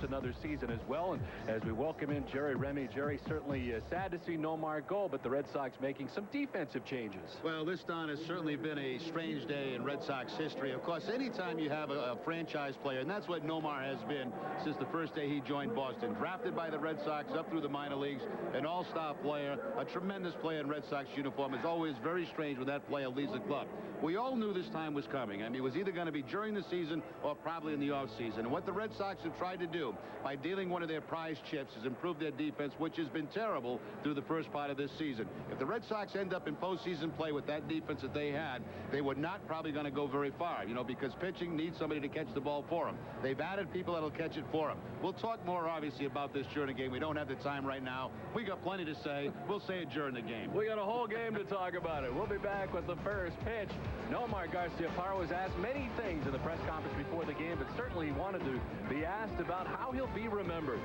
another season as well. And as we welcome in Jerry Remy, Jerry, certainly sad to see Nomar go, but the Red Sox making some defensive changes. Well, this, Don, has certainly been a strange day in Red Sox history. Of course, anytime you have a franchise player, and that's what Nomar has been since the first day he joined Boston, drafted by the Red Sox up through the minor leagues, an all-star player, a tremendous player in Red Sox uniform. Is always very strange when that player leaves the club. We all knew this time was coming. I mean, it was either going to be during the season or probably in the offseason. And what the Red Sox have tried to do by dealing one of their prize chips is improve their defense, which has been terrible through the first part of this season. If the Red Sox end up in postseason play with that defense that they had, they were not probably going to go very far, you know, because pitching needs somebody to catch the ball for them. They've added people that'll catch it for them. We'll talk more, obviously, about this during the game. We don't have the time right now. We got plenty to say. We'll say it during the game. We got a whole game to talk about it. We'll be back with the first pitch. Nomar Garciaparra was asked many things in the press conference before the game, but certainly he wanted to be asked about how he'll be remembered.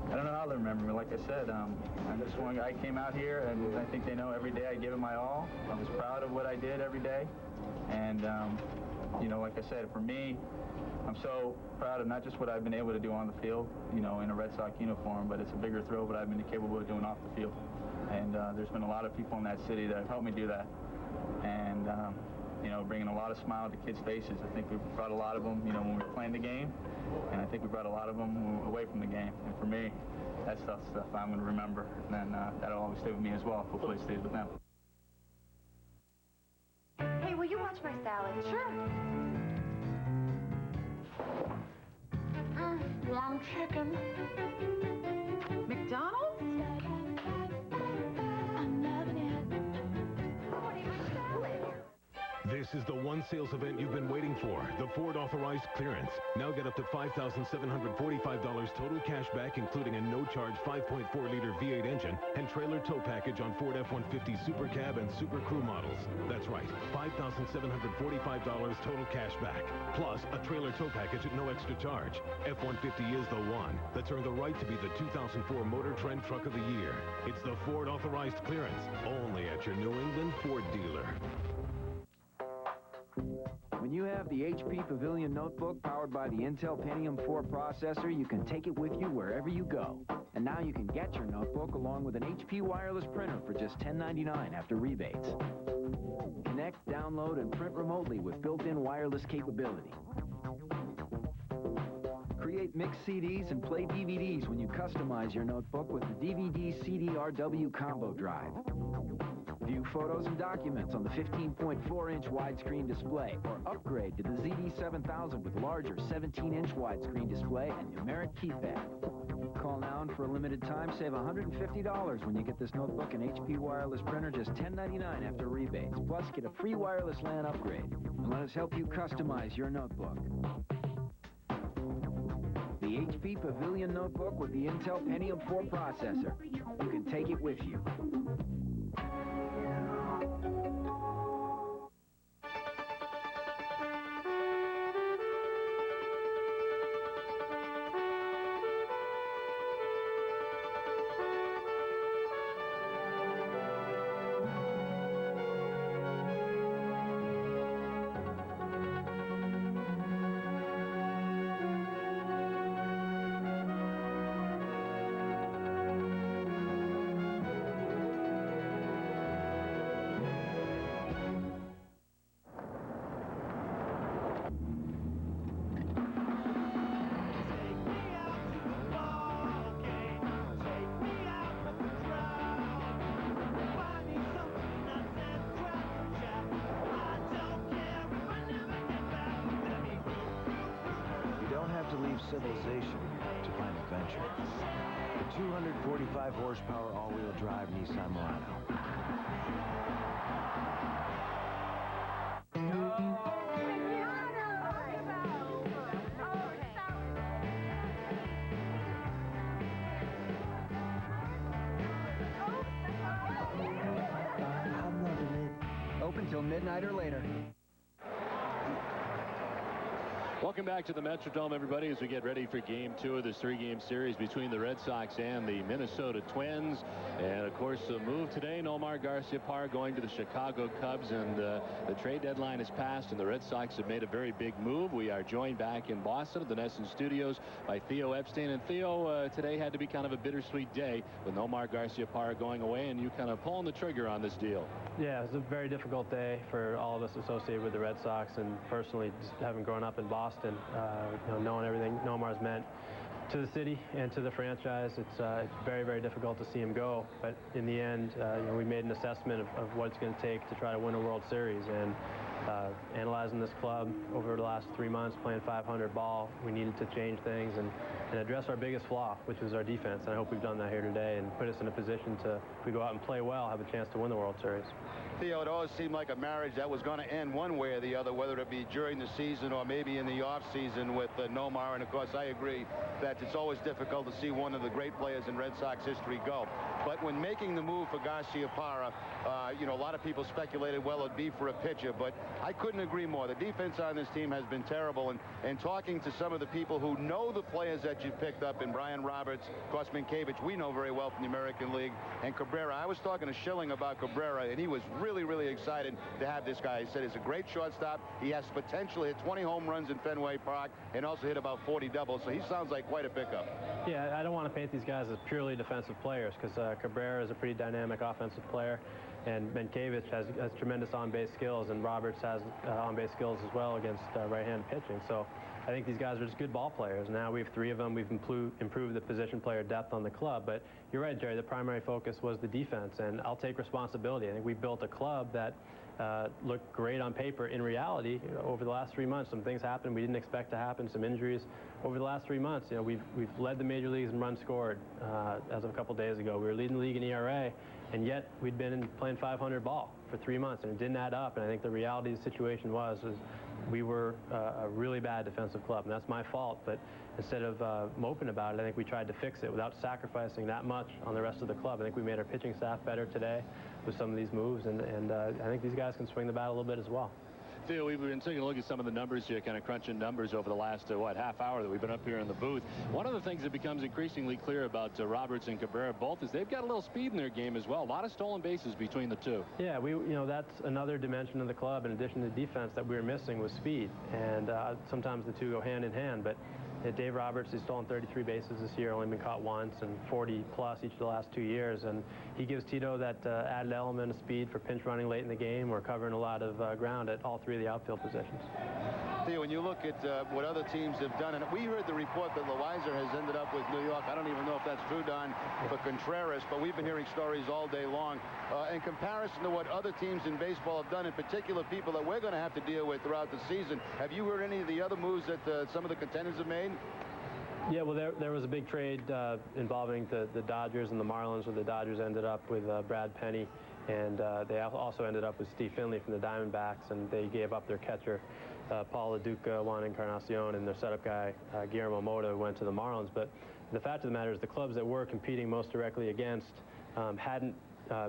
I don't know how they remember me. Like I said, I'm just one guy came out here, and I think they know every day I give it my all. I was proud of what I did every day. And, you know, like I said, for me, I'm so proud of not just what I've been able to do on the field, you know, in a Red Sox uniform, but it's a bigger thrill what I've been capable of doing off the field. And there's been a lot of people in that city that have helped me do that. And, you know, bringing a lot of smile to kids' faces. I think we brought a lot of them, you know, when we were playing the game. And I think we brought a lot of them away from the game. And for me, that's stuff I'm going to remember. And then that'll always stay with me as well. Hopefully it stays with them. Hey, will you watch my salad? Sure. Long chicken. McDonald's? I'm loving it. This is the one sales event you've been waiting for, the Ford Authorized Clearance. Now get up to $5,745 total cash back, including a no-charge 5.4-liter V8 engine and trailer tow package on Ford F-150 Super Cab and Super Crew models. That's right, $5,745 total cash back, plus a trailer tow package at no extra charge. F-150 is the one that's earned the right to be the 2004 Motor Trend Truck of the Year. It's the Ford Authorized Clearance, only at your New England Ford dealer. When you have the HP Pavilion notebook powered by the Intel Pentium 4 processor, you can take it with you wherever you go. And now you can get your notebook along with an HP wireless printer for just $10.99 after rebates. Connect, download, and print remotely with built-in wireless capability. Create mixed CDs and play DVDs when you customize your notebook with the DVD-CD-RW combo drive. View photos and documents on the 15.4-inch widescreen display, or upgrade to the ZD7000 with larger 17-inch widescreen display and numeric keypad. Call now and for a limited time, save $150 when you get this notebook and HP wireless printer, just $10.99 after rebates. Plus, get a free wireless LAN upgrade. And let us help you customize your notebook. The HP Pavilion notebook with the Intel Pentium 4 processor. You can take it with you. Civilization to find adventure. The 245 horsepower all-wheel drive Nissan Murano. I'm loving it. Open till midnight or later. Welcome Welcome back to the Metrodome, everybody, as we get ready for Game 2 of this 3-game series between the Red Sox and the Minnesota Twins. And, of course, the move today, Nomar Garciaparra going to the Chicago Cubs, and the trade deadline has passed, and the Red Sox have made a very big move. We are joined back in Boston at the Nesson Studios by Theo Epstein. And, Theo, today had to be kind of a bittersweet day with Nomar Garciaparra going away and you kind of pulling the trigger on this deal. Yeah, it was a very difficult day for all of us associated with the Red Sox, and personally, just having grown up in Boston, knowing everything Nomar's meant to the city and to the franchise, it's very, very difficult to see him go. But in the end, we made an assessment of what it's going to take to try to win a World Series. And analyzing this club over the last 3 months, playing .500 ball, we needed to change things and address our biggest flaw, which is our defense. And I hope we've done that here today and put us in a position to, if we go out and play well, have a chance to win the World Series. Theo, it always seemed like a marriage that was going to end one way or the other, whether it be during the season or maybe in the off-season with Nomar. And, of course, I agree that it's always difficult to see one of the great players in Red Sox history go. But when making the move for Garciaparra, a lot of people speculated, well, it'd be for a pitcher. But I couldn't agree more. The defense on this team has been terrible. And talking to some of the people who know the players that you've picked up in Brian Roberts, Kosminkiewicz, we know very well from the American League, and Cabrera. I was talking to Schilling about Cabrera, and he was really, really excited to have this guy. He said he's a great shortstop. He has potential to hit 20 home runs in Fenway Park and also hit about 40 doubles. So he sounds like quite a pickup. Yeah, I don't want to paint these guys as purely defensive players, because Cabrera is a pretty dynamic offensive player, and Minkiewicz has tremendous on-base skills, and Roberts has on-base skills as well against right-handed pitching. So I think these guys are just good ball players. Now we have 3 of them. We've improved the position player depth on the club. But you're right, Jerry, the primary focus was the defense, and I'll take responsibility. I think we built a club that looked great on paper. In reality, over the last 3 months, some things happened we didn't expect to happen, some injuries. Over the last 3 months, we've led the major leagues in runs scored as of a couple days ago. We were leading the league in ERA, and yet we'd been playing .500 ball for 3 months, and it didn't add up. And I think the reality of the situation was we were a really bad defensive club, and that's my fault. But instead of moping about it, I think we tried to fix it without sacrificing that much on the rest of the club. I think we made our pitching staff better today with some of these moves, and I think these guys can swing the bat a little bit as well. Theo, we've been taking a look at some of the numbers here, kind of crunching numbers over the last, half hour that we've been up here in the booth. One of the things that becomes increasingly clear about Roberts and Cabrera both is they've got a little speed in their game as well. A lot of stolen bases between the two. Yeah, that's another dimension of the club in addition to defense that we were missing was speed. And sometimes the two go hand in hand. But Dave Roberts, he's stolen 33 bases this year, only been caught once, and 40 plus each of the last 2 years. And he gives Tito that added element of speed for pinch running late in the game or covering a lot of ground at all 3 of the outfield positions. Theo, when you look at what other teams have done, and we heard the report that Loiser has ended up with New York. I don't even know if that's true, Don, for Contreras, but we've been hearing stories all day long. In comparison to what other teams in baseball have done, in particular people that we're going to have to deal with throughout the season, have you heard any of the other moves that some of the contenders have made? Yeah, well, there was a big trade involving the Dodgers and the Marlins, where the Dodgers ended up with Brad Penny, and they also ended up with Steve Finley from the Diamondbacks, and they gave up their catcher, Paul LaDuca, Juan Encarnacion, and their setup guy, Guillermo Mota, went to the Marlins. But the fact of the matter is the clubs that we're competing most directly against hadn't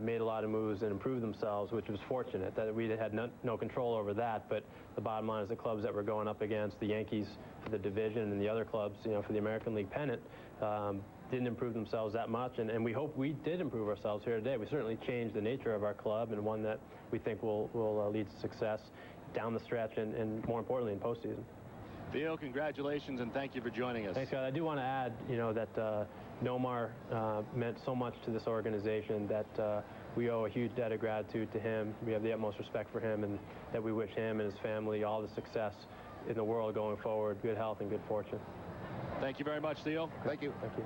made a lot of moves and improved themselves, which was fortunate that we had no control over that. But the bottom line is the clubs that we're going up against, the Yankees for the division and the other clubs, for the American League pennant, didn't improve themselves that much. And we hope we did improve ourselves here today. We certainly changed the nature of our club, and one that we think will lead to success down the stretch and more importantly in postseason. Theo, congratulations, and thank you for joining us. Thanks, guys. I do want to add, that Nomar meant so much to this organization that we owe a huge debt of gratitude to him. We have the utmost respect for him, and that we wish him and his family all the success in the world going forward, good health and good fortune. Thank you very much, Theo. Thank you. Thank you.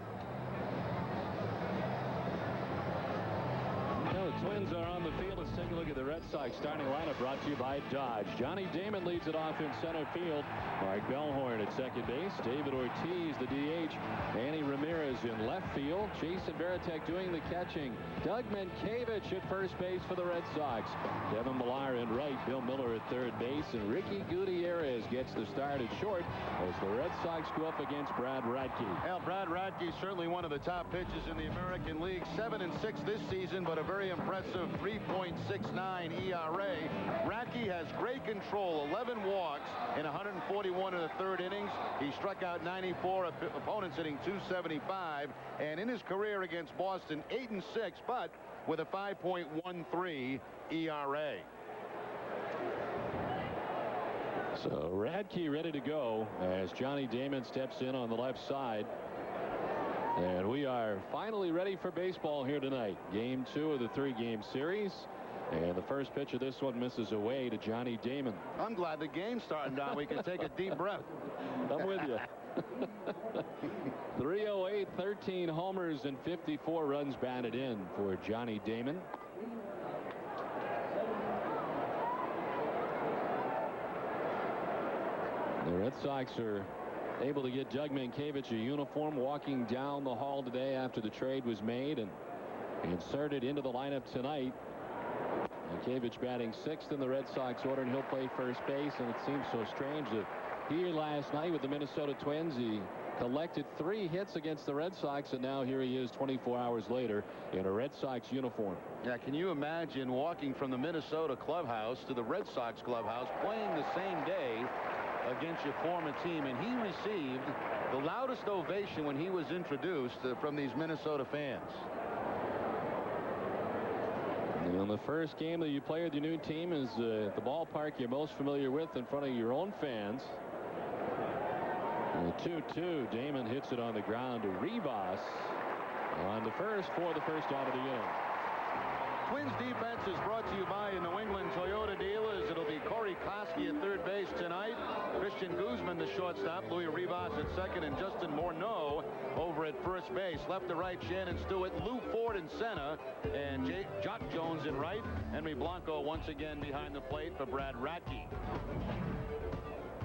The Twins are on the field. Let's take a look at the Red Sox starting lineup, brought to you by Dodge. Johnny Damon leads it off in center field. Mark Bellhorn at second base. David Ortiz, the DH. Manny Ramirez in left field. Jason Varitek doing the catching. Doug Minkiewicz at first base for the Red Sox. Devin Millar in right. Bill Miller at third base. And Ricky Gutierrez gets the start at short as the Red Sox go up against Brad Radke. Well, Brad Radke, certainly one of the top pitchers in the American League. 7-6 this season, but a very impressive impressive 3.69 ERA. Radke has great control, 11 walks in 141 in the third innings. He struck out 94 opponents, hitting .275, and in his career against Boston, 8-6, but with a 5.13 ERA. So Radke ready to go as Johnny Damon steps in on the left side. And we are finally ready for baseball here tonight. Game 2 of the 3-game series. And the first pitch of this one misses away to Johnny Damon. I'm glad the game's starting down. We can take a deep breath. I'm with you. 308, 13 homers and 54 runs batted in for Johnny Damon. The Red Sox are able to get Doug Mankiewicz a uniform, walking down the hall today after the trade was made and inserted into the lineup tonight. Mankiewicz batting 6th in the Red Sox order, and he'll play first base. And it seems so strange that here last night with the Minnesota Twins, he collected 3 hits against the Red Sox, and now here he is 24 hours later in a Red Sox uniform. Yeah, can you imagine walking from the Minnesota clubhouse to the Red Sox clubhouse, playing the same day against your former team? And he received the loudest ovation when he was introduced from these Minnesota fans. And the first game that you play with your new team is the ballpark you're most familiar with in front of your own fans. 2-2. Damon hits it on the ground to Rivas on the first for the first out of the inning. Twins defense is brought to you by your New England Toyota dealers. It'll be Corey Koski at third base tonight. Christian Guzman, the shortstop. Louis Rivas at second, and Justin Morneau over at first base. Left to right, Shannon Stewart, Lou Ford in center, and Jock Jones in right. Henry Blanco once again behind the plate for Brad Radke.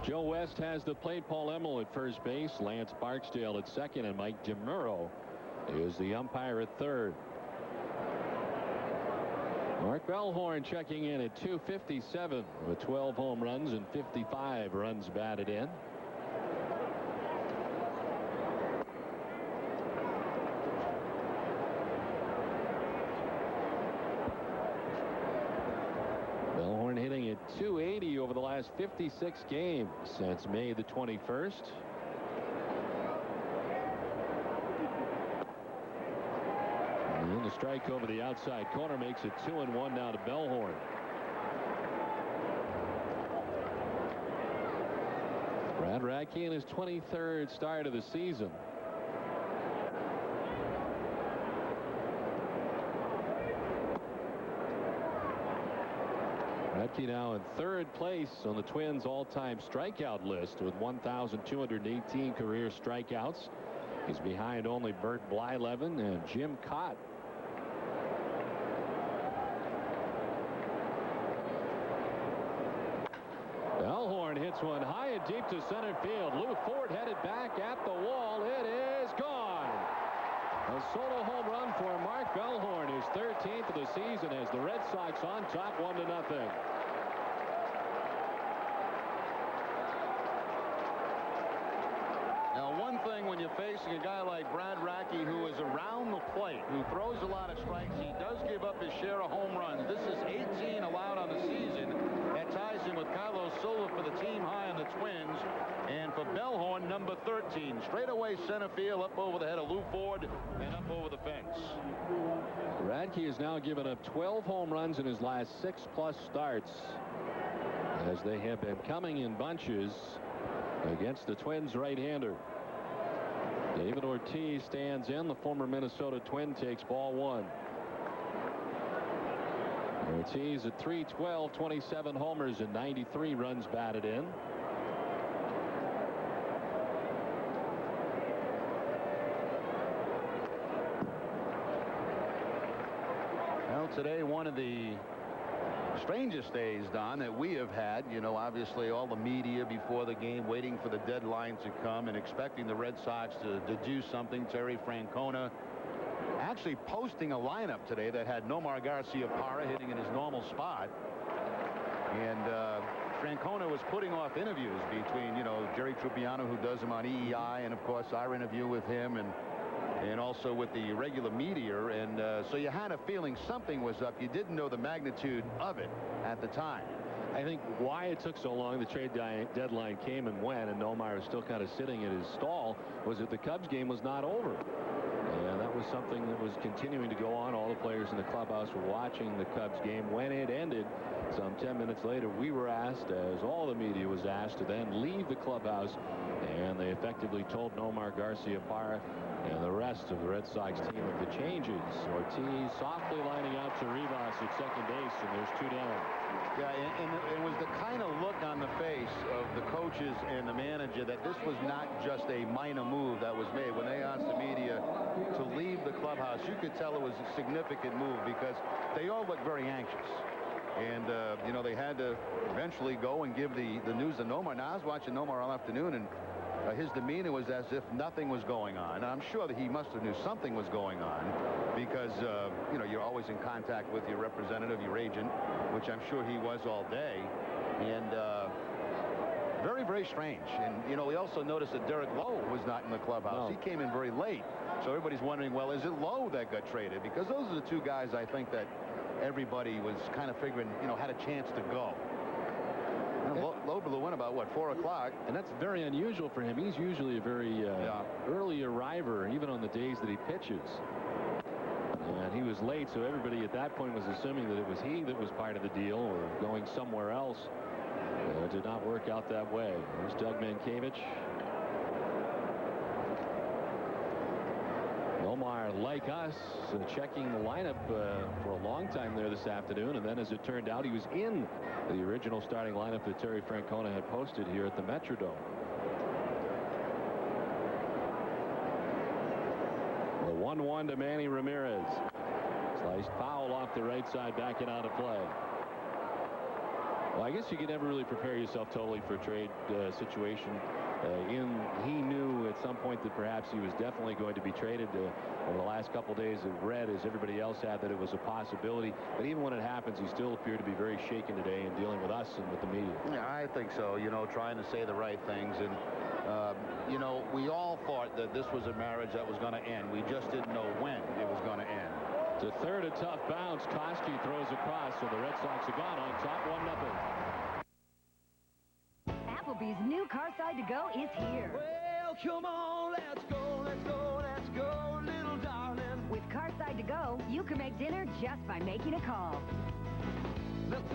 Joe West has the plate. Paul Emmel at first base. Lance Barksdale at second, and Mike DeMuro is the umpire at third. Mark Bellhorn checking in at 257 with 12 home runs and 55 runs batted in. Bellhorn hitting at 280 over the last 56 games since May the 21st. And the strike over the outside corner makes it 2-1 now to Bellhorn. Brad Radke in his 23rd start of the season. Radke now in third place on the Twins all-time strikeout list with 1,218 career strikeouts. He's behind only Bert Blyleven and Jim Cott. Bellhorn hits one high and deep to center field. Lou Ford headed back at the wall. It is gone. A solo home run for Mark Bellhorn, his 13th of the season, as the Red Sox on top 1-0. Now, one thing when you're facing a guy like Brad Radke, who is around the plate, who throws a lot of strikes, he does give up his share of home runs. This is 18 allowed on the season. That ties him with Carlos Silva for the team high on the Twins. And for Bellhorn, number 13. Straightaway center field, up over the head of Lou Ford and up over the fence. Radke has now given up 12 home runs in his last 6+ starts, as they have been coming in bunches against the Twins right-hander. David Ortiz stands in. The former Minnesota Twin takes ball 1. Ortiz at .312, 27 homers and 93 runs batted in. Well, today, one of the strangest days, Don, that we have had. You know, obviously all the media before the game waiting for the deadline to come and expecting the Red Sox to do something. Terry Francona actually posting a lineup today that had Nomar Garciaparra hitting in his normal spot. And Francona was putting off interviews between, you know, Jerry Trupiano, who does them on EEI, and of course our interview with him. And and also with the regular media, and so you had a feeling something was up. You didn't know the magnitude of it at the time. I think why it took so long, the trade deadline came and went, and Nomar was still kind of sitting in his stall, was that the Cubs game was not over. And that was something that was continuing to go on. All the players in the clubhouse were watching the Cubs game. When it ended, some 10 minutes later, we were asked, as all the media was asked, to then leave the clubhouse. And they effectively told Nomar Garciaparra and the rest of the Red Sox team of the changes. Ortiz softly lining out to Rivas at second base, and there's 2 down. Yeah, and it was the kind of look on the face of the coaches and the manager that this was not just a minor move that was made. When they asked the media to leave the clubhouse, you could tell it was a significant move because they all looked very anxious. And, you know, they had to eventually go and give the news to Nomar. Now, I was watching Nomar all afternoon, and his demeanor was as if nothing was going on. I'm sure that he must have knew something was going on because, you know, you're always in contact with your representative, your agent, which I'm sure he was all day. And very, very strange. And, you know, we also noticed that Derek Lowe was not in the clubhouse. No. He came in very late. So everybody's wondering, well, is it Lowe that got traded? Because those are the 2 guys I think that everybody was kind of figuring, you know, had a chance to go. Lowe blew in about, what, 4 o'clock. And that's very unusual for him. He's usually a very early arriver, even on the days that he pitches. And he was late, so everybody at that point was assuming that it was he that was part of the deal or going somewhere else. It did not work out that way. There's Doug Mankiewicz. Nomar, like us, checking the lineup for a long time there this afternoon, and then as it turned out, he was in the original starting lineup that Terry Francona had posted here at the Metrodome. The 1-1 to Manny Ramirez. Sliced foul off the right side, backing out of play. Well, I guess you could never really prepare yourself totally for a trade situation. He knew at some point that perhaps he was definitely going to be traded. Over the last couple days of read, as everybody else had, that it was a possibility. But even when it happens, he still appeared to be very shaken today in dealing with us and with the media. Yeah, I think so. You know, trying to say the right things. And, you know, we all thought that this was a marriage that was going to end. We just didn't know when it was going to end. To third, a tough bounce. Koski throws across, so the Red Sox are gone on top 1-0. Applebee's new car side to go is here. Well, come on, let's go, let's go, let's go, little darling. With car side to go, you can make dinner just by making a call. Let's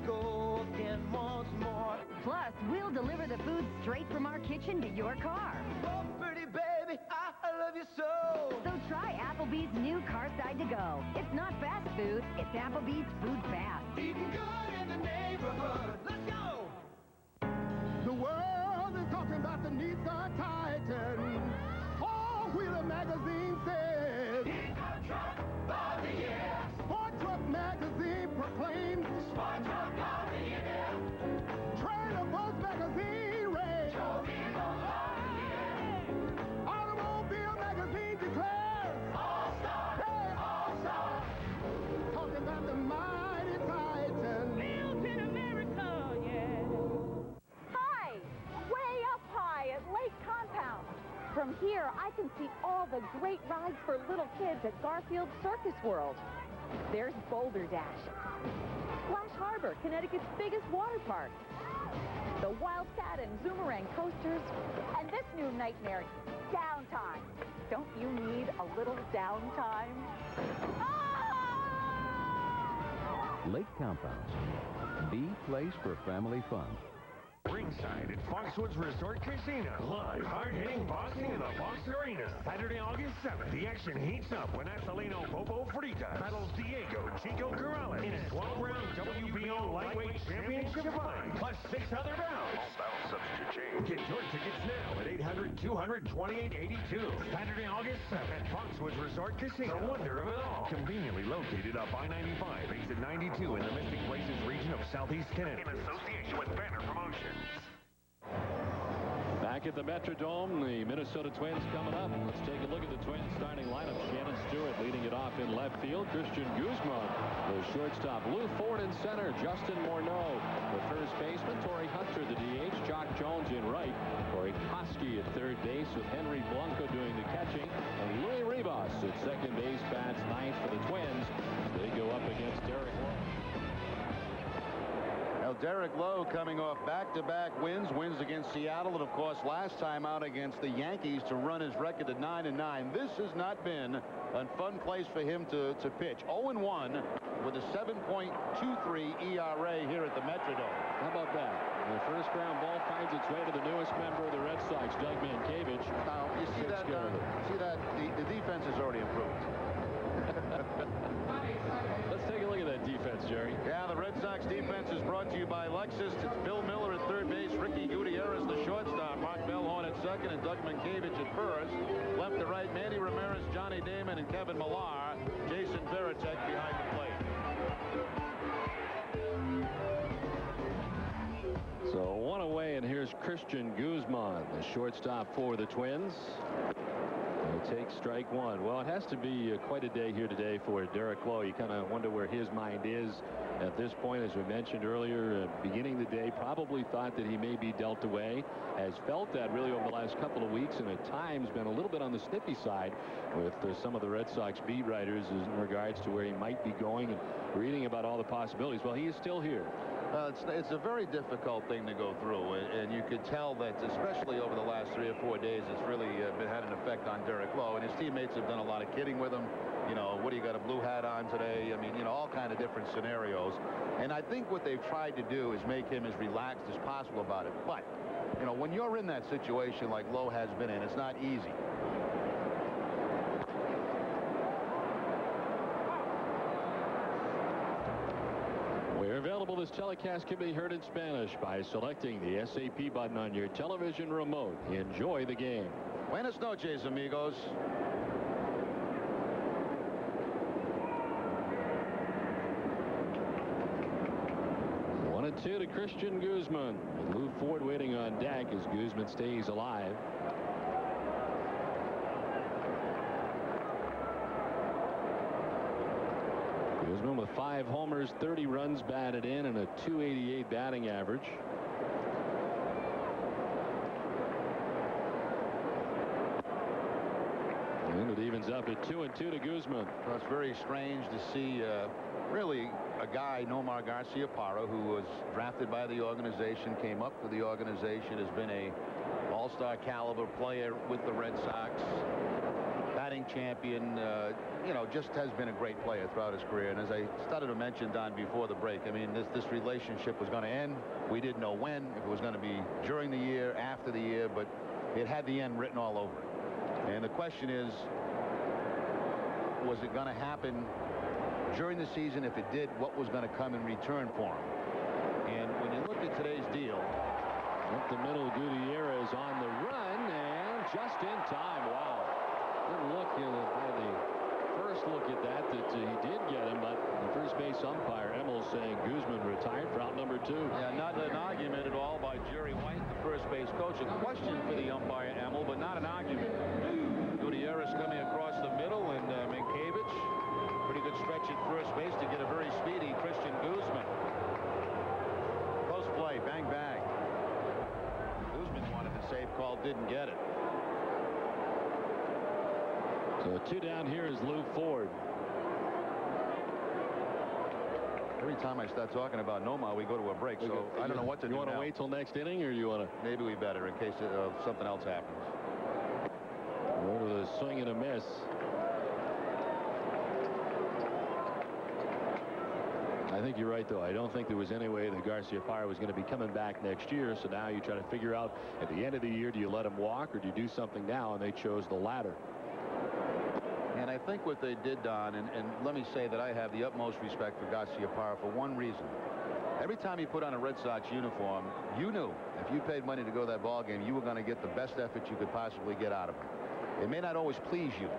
go again once more. Plus, we'll deliver the food straight from our kitchen to your car. Oh, pretty baby, I love you so. So try Applebee's new car side to go. It's not fast food, it's Applebee's food fast. Eating good in the neighborhood. Let's go. The world is talking about the Nissan Titan. Four-wheeler magazine says Truck of the year. Sport Truck magazine proclaims Sport Truck of the year. Trailer Bus magazine rates Automobile magazine declares All-Star, All-Star. Talking about the mighty Titan. Built in America, yeah. Hi, way up high at Lake Compound. From here, I can see all the great rides for little kids at Garfield Circus World. There's Boulder Dash, Splash Harbor, Connecticut's biggest water park, the Wildcat and Zoomerang coasters, and this new nightmare, Downtime. Don't you need a little downtime? Lake Compounds, the place for family fun. Ringside at Foxwoods Resort Casino. Live, hard-hitting boxing in the Fox Arena. Saturday, August 7th, the action heats up when Acelino Popo Fritas battles Diego Chico Corrales in a 12-round WBO lightweight championship fight, plus 6 other bouts. All bouts subject to change. Get your tickets now at 800-200-2882. Saturday, August 7th at Foxwoods Resort Casino. The wonder of it all. Conveniently located up I-95, exit 92 in the Mystic Places region of Southeast Connecticut. In association with Banner Promotions. Back at the Metrodome, the Minnesota Twins coming up. Let's take a look at the Twins starting lineup. Shannon Stewart leading it off in left field. Christian Guzman, the shortstop. Lou Ford in center. Justin Morneau, the first baseman. Torrey Hunter, the DH. Jock Jones in right. Corey Koski at third base with Henry Blanco doing the catching. And Louis at second base, bats ninth for the Twins. They go up against Derek Lowe. Now, Derek Lowe coming off back-to-back wins against Seattle, and of course last time out against the Yankees to run his record to 9-9. This has not been a fun place for him to pitch. 0-1 with a 7.23 ERA here at the Metrodome. How about that? The first ground ball finds its way to the newest member of the Red Sox, Doug Mankiewicz. Now, you see that? The defense has already improved. Let's take a look at that defense, Jerry. Yeah, the Red Sox defense is brought to you by Lexus. It's Bill Miller at third base, Ricky Gutierrez, the shortstop, Mark Bellhorn at second, and Doug Mankiewicz at first. Left to right, Manny Ramirez, Johnny Damon, and Kevin Millar. Jason Varitek behind the plate. So one away, and here's Christian Guzman, the shortstop for the Twins. He'll take strike one. Well, it has to be quite a day here today for Derek Lowe. You kind of wonder where his mind is at this point. As we mentioned earlier, beginning the day, probably thought that he may be dealt away. Has felt that really over the last couple of weeks, and at times been a little bit on the snippy side with some of the Red Sox beat writers in regards to where he might be going and reading about all the possibilities. Well, he is still here. It's a very difficult thing to go through, and you could tell that, especially over the last 3 or 4 days, it's really had an effect on Derek Lowe, and his teammates have done a lot of kidding with him. You know, what do you got a blue hat on today? I mean, you know, all kind of different scenarios. And I think what they've tried to do is make him as relaxed as possible about it. But, you know, when you're in that situation like Lowe has been in, it's not easy. Available, this telecast can be heard in Spanish by selecting the SAP button on your television remote. Enjoy the game. Buenas noches, amigos. One and two to Christian Guzman. And Lou Ford waiting on deck as Guzman stays alive. Guzman with 5 homers, 30 runs batted in, and a .288 batting average. And it evens up at 2-2 to Guzman. Well, it's very strange to see really a guy, Nomar Garciaparra, who was drafted by the organization, came up to the organization, has been a all-star caliber player with the Red Sox, batting champion, you know, just has been a great player throughout his career. And as I started to mention, Don, before the break, I mean, this relationship was going to end. We didn't know when, if it was going to be during the year, after the year, but it had the end written all over it. And the question is, was it going to happen during the season? If it did, what was going to come in return for him? And when you look at today's deal, up the middle, Gutierrez on the run, and just in time. Wow. Good look by the first look at that he did get him, but the first base umpire, Emmel, saying Guzman retired for out number 2. Yeah, not an argument at all by Jerry White, the first base coach. A question for the umpire, Emmel, but not an argument. Gutierrez coming across the middle, and Mankiewicz, pretty good stretch at first base to get a very speedy Christian Guzman. Close play, bang, bang. Guzman wanted the save call, didn't get it. So 2 down here is Lou Ford. Every time I start talking about Nomar, we go to a break, so I don't know what to do. You want to wait till next inning, or you want to? Maybe we better in case something else happens. Over the swing and a miss. I think you're right, though. I don't think there was any way that Garciaparra was going to be coming back next year. So now you try to figure out at the end of the year, do you let him walk or do you do something now? And they chose the latter. And I think what they did, Don, and let me say that I have the utmost respect for Garciaparra for one reason. Every time he put on a Red Sox uniform, you knew if you paid money to go to that ball game, you were going to get the best effort you could possibly get out of him. It may not always please you.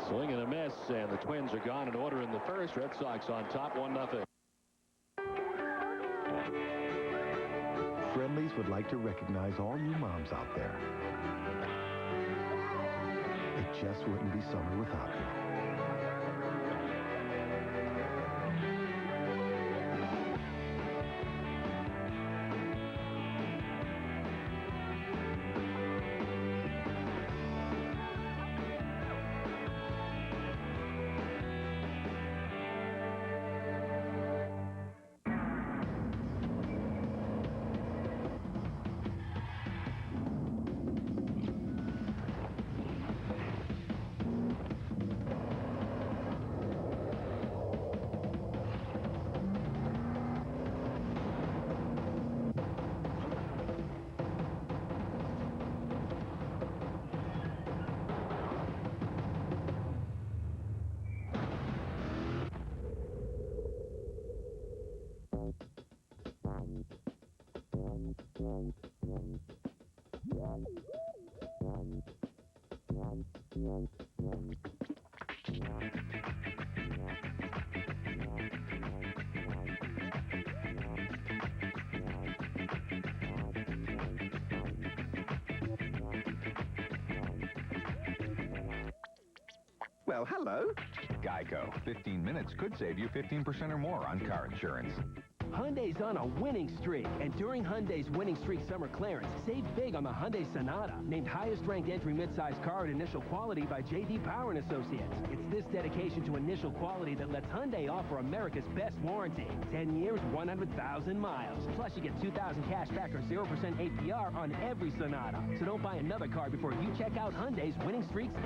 Swing and a miss, and the Twins are gone in order in the first. Red Sox on top, 1-0. Friendlies would like to recognize all you moms out there. It just wouldn't be summer without you. Well, hello. Geico. 15 minutes could save you 15% or more on car insurance. Hyundai's on a winning streak, and during Hyundai's winning streak summer clearance, save big on the Hyundai Sonata, named highest-ranked entry midsize car at Initial Quality by J.D. Power & Associates. It's this dedication to initial quality that lets Hyundai offer America's best warranty. 10 years, 100,000 miles. Plus, you get $2,000 cash back or 0% APR on every Sonata. So don't buy another car before you check out Hyundai's winning streaks.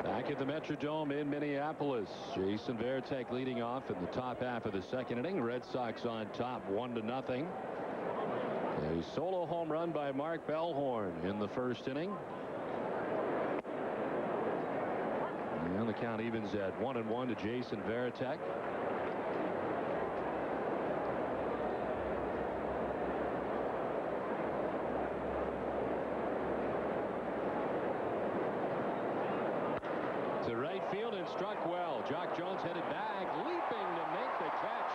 Back at the Metrodome in Minneapolis, Jason Varitek leading off in the top half of the second inning. Red Sox on top 1-0. A solo home run by Mark Bellhorn in the first inning. And the count evens at 1-1 to Jason Varitek. To right field and struck well. Jock Jones headed back, leaping to make the catch.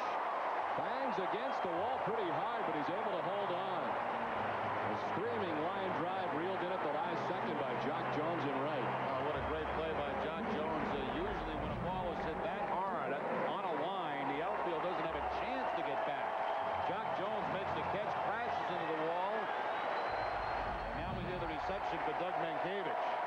Bangs against the wall pretty hard, but he's able to hold on. A screaming line drive reeled in at the last second by Jock Jones in right. Oh, what a great play by Jock Jones. Usually when a ball is hit that hard on a line, the outfield doesn't have a chance to get back. Jock Jones makes the catch, crashes into the wall. And now we hear the reception for Doug Mankiewicz.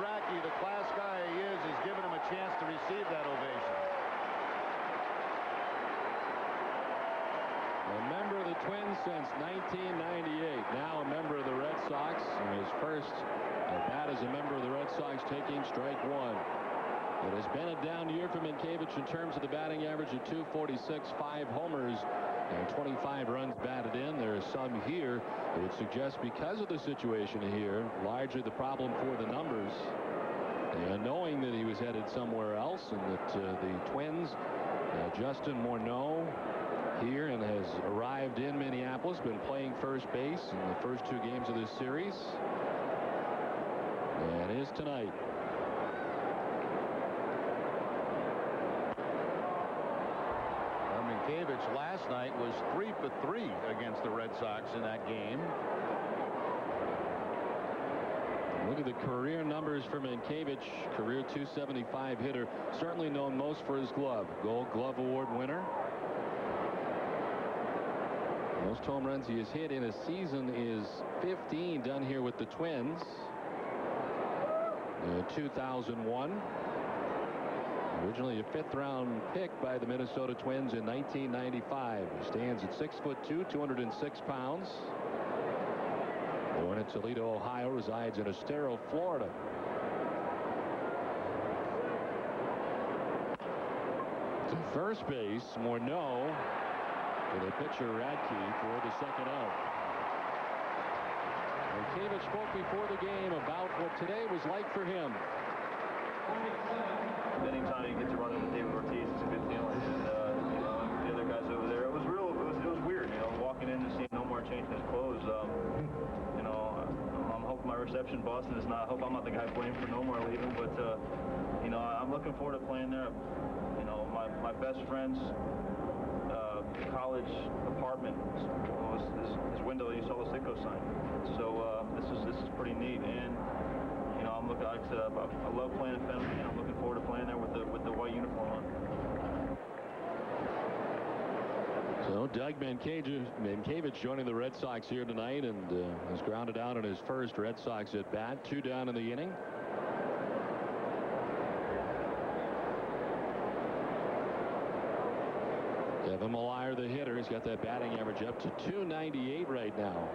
Radke, the class guy he is giving him a chance to receive that ovation. A member of the Twins since 1998. Now a member of the Red Sox. And his first at bat as a member of the Red Sox, taking strike one. It has been a down year for Mankiewicz in terms of the batting average at .246, 5 homers, and 25 runs batted in. There is some here that would suggest, because of the situation here, largely the problem for the numbers, and knowing that he was headed somewhere else, and that the Twins, Justin Morneau here and has arrived in Minneapolis, been playing first base in the first 2 games of this series, and is tonight. Mankiewicz last night was 3 for 3 against the Red Sox in that game. Look at the career numbers for Mankiewicz. Career .275 hitter. Certainly known most for his glove. Gold Glove Award winner. Most home runs he has hit in a season is 15, done here with the Twins. 2001. Originally a 5th-round pick by the Minnesota Twins in 1995. He stands at 6'2", 206 pounds. Born in Toledo, Ohio, resides in Estero, Florida. To first base, Morneau, with a pitcher Radke for the second out. Mankiewicz spoke before the game about what today was like for him. Anytime you get to run into David Ortiz, it's a good feeling. And you know, the other guys over there, it was weird. You know, walking in and seeing Nomar changing his clothes. You know, I'm hoping my reception in Boston is not. I hope I'm not the guy blamed for Nomar leaving, but you know, I'm looking forward to playing there. You know, my best friend's college apartment was his window. You saw the Sitco sign. So this is pretty neat. And you know, I'm looking. Like I said, I love playing in Fenway, and I'm looking forward to playing there with the white uniform on. So Doug Mankiewicz joining the Red Sox here tonight, and has grounded out on his first Red Sox at bat. 2 down in the inning. Kevin Millar, the hitter, has got that batting average up to .298 right now,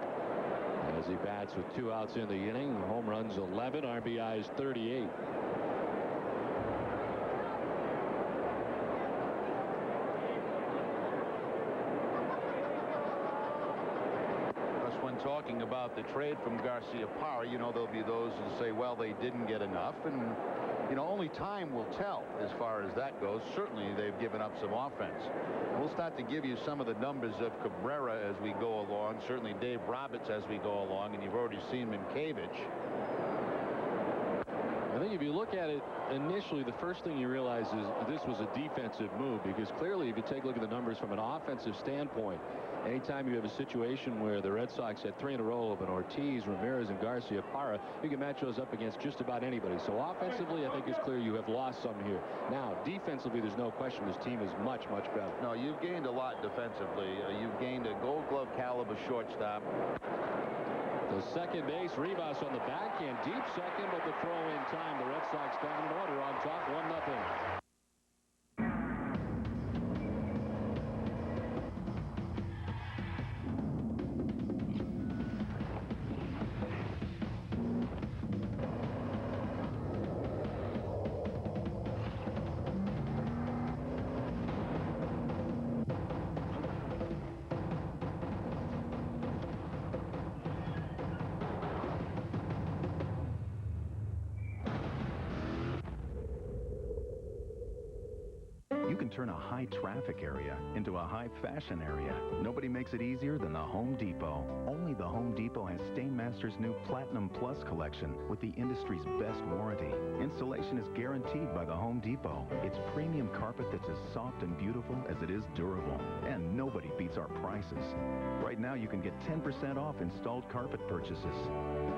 as he bats with 2 outs in the inning. Home runs 11, RBIs 38. talking about the trade from Garciaparra, you know, there'll be those who say, well, they didn't get enough. And, you know, only time will tell as far as that goes. Certainly, they've given up some offense. We'll start to give you some of the numbers of Cabrera as we go along. Certainly, Dave Roberts as we go along. And you've already seen Minkiewicz. I think if you look at it initially, the first thing you realize is this was a defensive move, because clearly if you take a look at the numbers from an offensive standpoint, anytime you have a situation where the Red Sox had 3 in a row of an Ortiz, Ramirez, and Garciaparra, you can match those up against just about anybody. So offensively, I think it's clear you have lost some here. Now, defensively, there's no question this team is much, much better. No, you've gained a lot defensively. You've gained a Gold Glove caliber shortstop. The second base, Rivas on the backhand, deep second, but the throw in time. The Red Sox down in order on top, 1-0. You can turn a high traffic area into a high fashion area. Nobody makes it easier than the Home Depot. Only the Home Depot has Stainmaster's new Platinum Plus collection with the industry's best warranty. Installation is guaranteed by the Home Depot. It's premium carpet that's as soft and beautiful as it is durable. And nobody beats our prices. Right now you can get 10% off installed carpet purchases.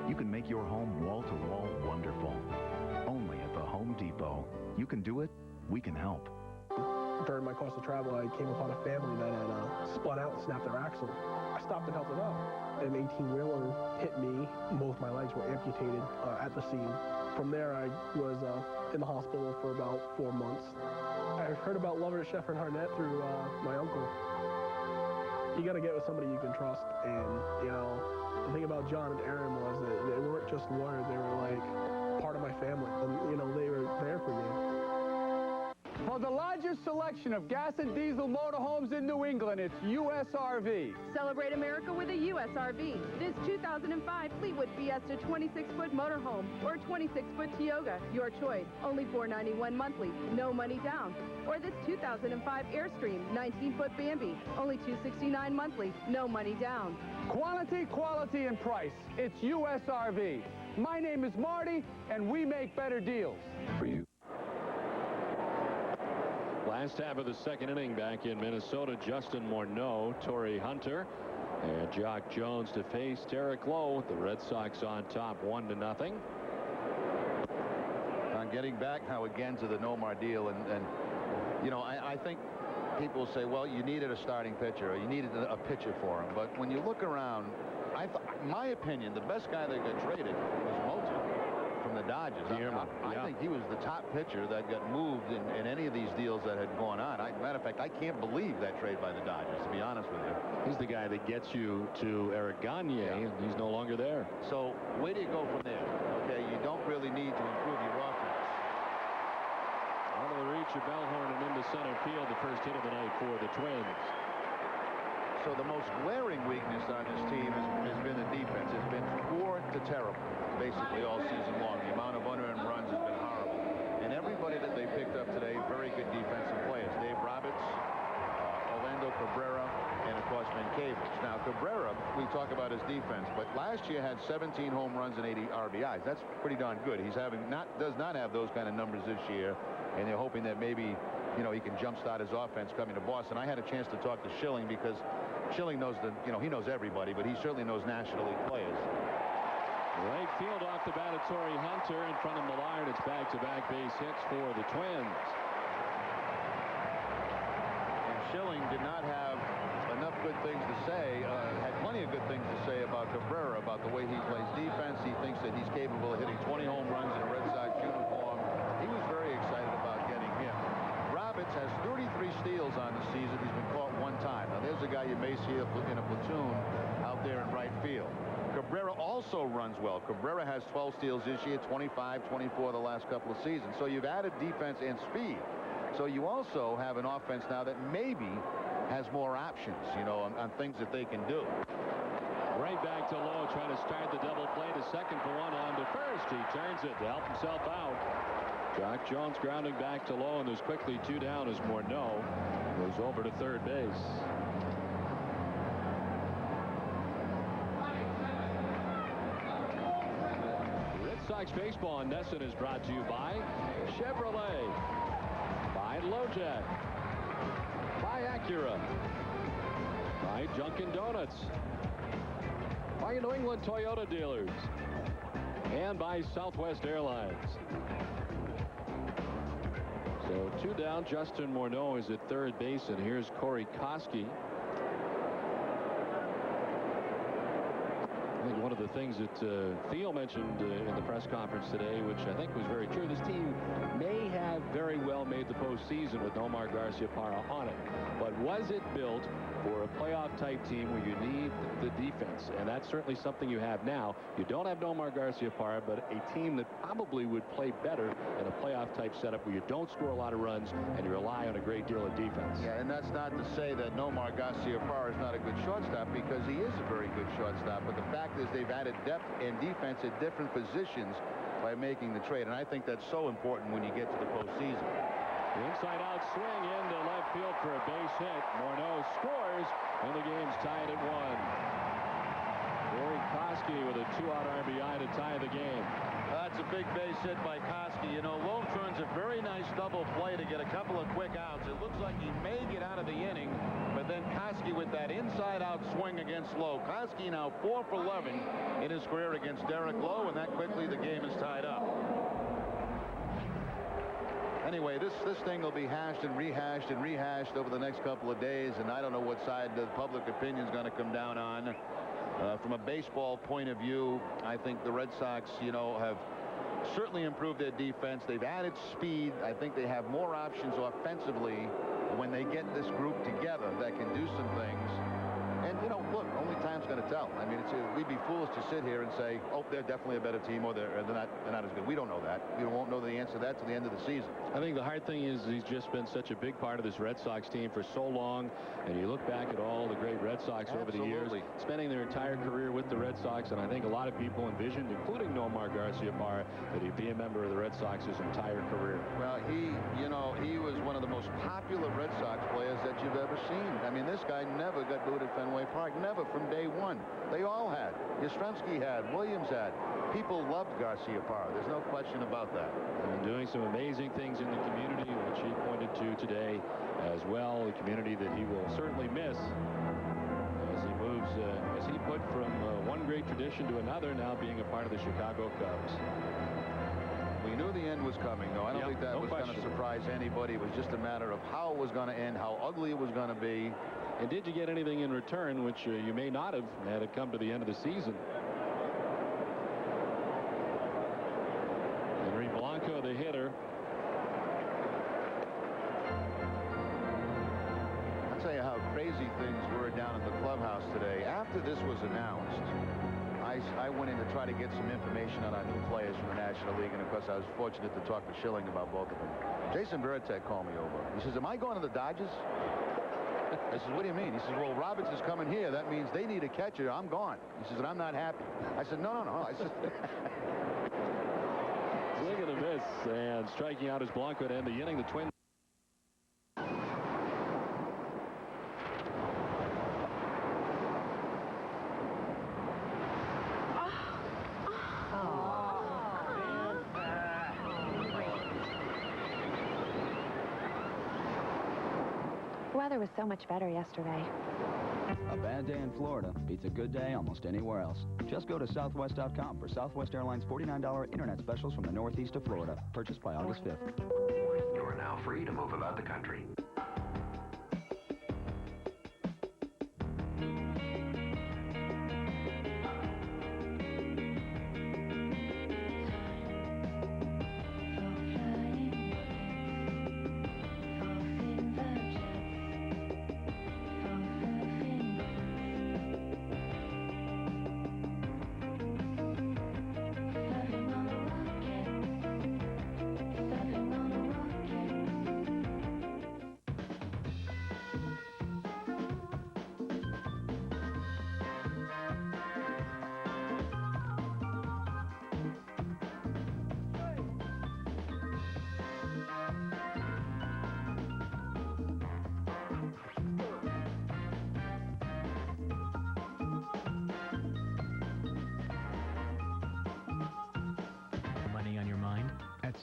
You can make your home wall-to-wall wonderful. Only at the Home Depot. You can do it, we can help. During my course of travel, I came upon a family that had spun out and snapped their axle. I stopped and helped them out. An 18-wheeler hit me. Both my legs were amputated at the scene. From there, I was in the hospital for about 4 months. I heard about Lover, Sheffer, and Harnett through my uncle. You got to get with somebody you can trust. And, you know, the thing about John and Aaron was that they weren't just lawyers. They were, like, part of my family. And, you know, they were there for me. For the largest selection of gas and diesel motorhomes in New England, it's USRV. Celebrate America with a USRV. This 2005 Fleetwood Fiesta 26-foot motorhome or 26-foot Tioga, your choice. Only $491 monthly, no money down. Or this 2005 Airstream 19-foot Bambi, only $269 monthly, no money down. Quality, quality, and price. It's USRV. My name is Marty, and we make better deals. For you. Last half of the second inning back in Minnesota, Justin Morneau, Torrey Hunter, and Jock Jones to face Derek Lowe. The Red Sox on top 1-0. On getting back now again to the Nomar deal, and you know, I think people say, well, you needed a starting pitcher, or you needed a pitcher for him. But when you look around, my opinion, the best guy that got traded was Moulton from the Dodgers. I think he was the top pitcher that got moved in any of these deals that had gone on. Matter of fact, I can't believe that trade by the Dodgers, to be honest with you. He's the guy that gets you to Eric Gagne, and he's no longer there. So where do you go from there? Okay, you don't really need to improve your offense. Out of the reach of Bellhorn and into center field, the first hit of the night for the Twins. So the most glaring weakness on this team has been the defense. It's been poor to terrible, basically all season long. The amount of unearned runs has been horrible. And everybody that they picked up today, very good defensive players. Dave Roberts, Orlando Cabrera, and of course Minkiewicz. Now Cabrera, we talk about his defense, but last year had 17 home runs and 80 RBIs. That's pretty darn good. He's does not have those kind of numbers this year, and they're hoping that maybe, you know, he can jumpstart his offense coming to Boston. I had a chance to talk to Schilling because Schilling knows he knows everybody, but he certainly knows National League players. Right field off the bat of Torrey Hunter in front of Millard. It's back-to-back base hits for the Twins. And Schilling did not have enough good things to say, had plenty of good things to say about Cabrera, about the way he plays defense. He thinks that he's capable of hitting 20 home runs in a Red Sox uniform. He was very excited about getting him. Roberts has 33 steals on the season. He's been caught one time. Now, there's a guy you may see in a platoon out there in right field. Cabrera also runs well. Cabrera has 12 steals this year, 25, 24 the last couple of seasons. So you've added defense and speed. So you also have an offense now that maybe has more options, you know, on things that they can do. Right back to second for one on to first. He turns it to help himself out. Jock Jones grounding back to Lowe, and there's quickly 2 down as Morneau goes over to third base. Red Sox baseball on Nesson is brought to you by Chevrolet, by LoJack, by Acura, by Dunkin' Donuts, by New England Toyota dealers, and by Southwest Airlines. So 2 down. Justin Morneau is at third base, and here's Corey Koski. I think one of the things that Theo mentioned in the press conference today, which I think was very true, this team may have very well made the postseason with Nomar Garciaparra on it, but was it built for a playoff-type team where you need the defense? And that's certainly something you have now. You don't have Nomar Garciaparra, but a team that probably would play better in a playoff-type setup where you don't score a lot of runs and you rely on a great deal of defense. Yeah, and that's not to say that Nomar Garciaparra is not a good shortstop, because he is a very good shortstop. But the fact is they've added depth and defense at different positions by making the trade. And I think that's so important when you get to the postseason. The inside-out swing into left field for a base hit. Morneau scores, and the game's tied at 1. Corey Koski with a 2-out RBI to tie the game. That's a big base hit by Koski. You know, Lowe turns a very nice double play to get a couple of quick outs. It looks like he may get out of the inning, but then Koski with that inside-out swing against Lowe. Koski now 4 for 11 in his career against Derek Lowe, and that quickly the game is tied up. Anyway, this thing will be hashed and rehashed over the next couple of days, and I don't know what side the public opinion is going to come down on. From a baseball point of view, I think the Red Sox, you know, have certainly improved their defense. They've added speed. I think they have more options offensively when they get this group together that can do some things. And, you know, look, only time's going to tell. I mean, we'd be foolish to sit here and say, oh, they're definitely a better team, or they're not as good. We don't know that. We won't know the answer to that till the end of the season. I think the hard thing is he's just been such a big part of this Red Sox team for so long. And you look back at all the great Red Sox over the years, spending their entire career with the Red Sox. And I think a lot of people envisioned, including Nomar Garciaparra, that he'd be a member of the Red Sox his entire career. Well, he was one of the most popular Red Sox players that you've ever seen. I mean, this guy never got booed at Fenway Park. Never, from day one. They all had. Yastrzemski had. Williams had. People loved Garciaparra. There's no question about that. And doing some amazing things in the community, which he pointed to today as well. The community that he will certainly miss as he moves, as he put from one great tradition to another, now being a part of the Chicago Cubs. We knew the end was coming, though. I don't think that was going to surprise anybody. It was just a matter of how it was going to end, how ugly it was going to be. And did you get anything in return, which you may not have had it come to the end of the season? Henry Blanco, the hitter. I'll tell you how crazy things were down in the clubhouse today. After this was announced, I went in to try to get some information on our new players from the National League, and of course I was fortunate to talk to Schilling about both of them. Jason Veritek called me over. He says, am I going to the Dodgers? I said, what do you mean? He says, well, Roberts is coming here. That means they need a catcher. I'm gone. He says, and I'm not happy. I said, no. I said, swing and a miss, and striking out as Blanco to end the inning. The Twins. The weather was so much better yesterday. A bad day in Florida beats a good day almost anywhere else. Just go to Southwest.com for Southwest Airlines $49 internet specials from the northeast of Florida. Purchased by August 5th. You are now free to move about the country.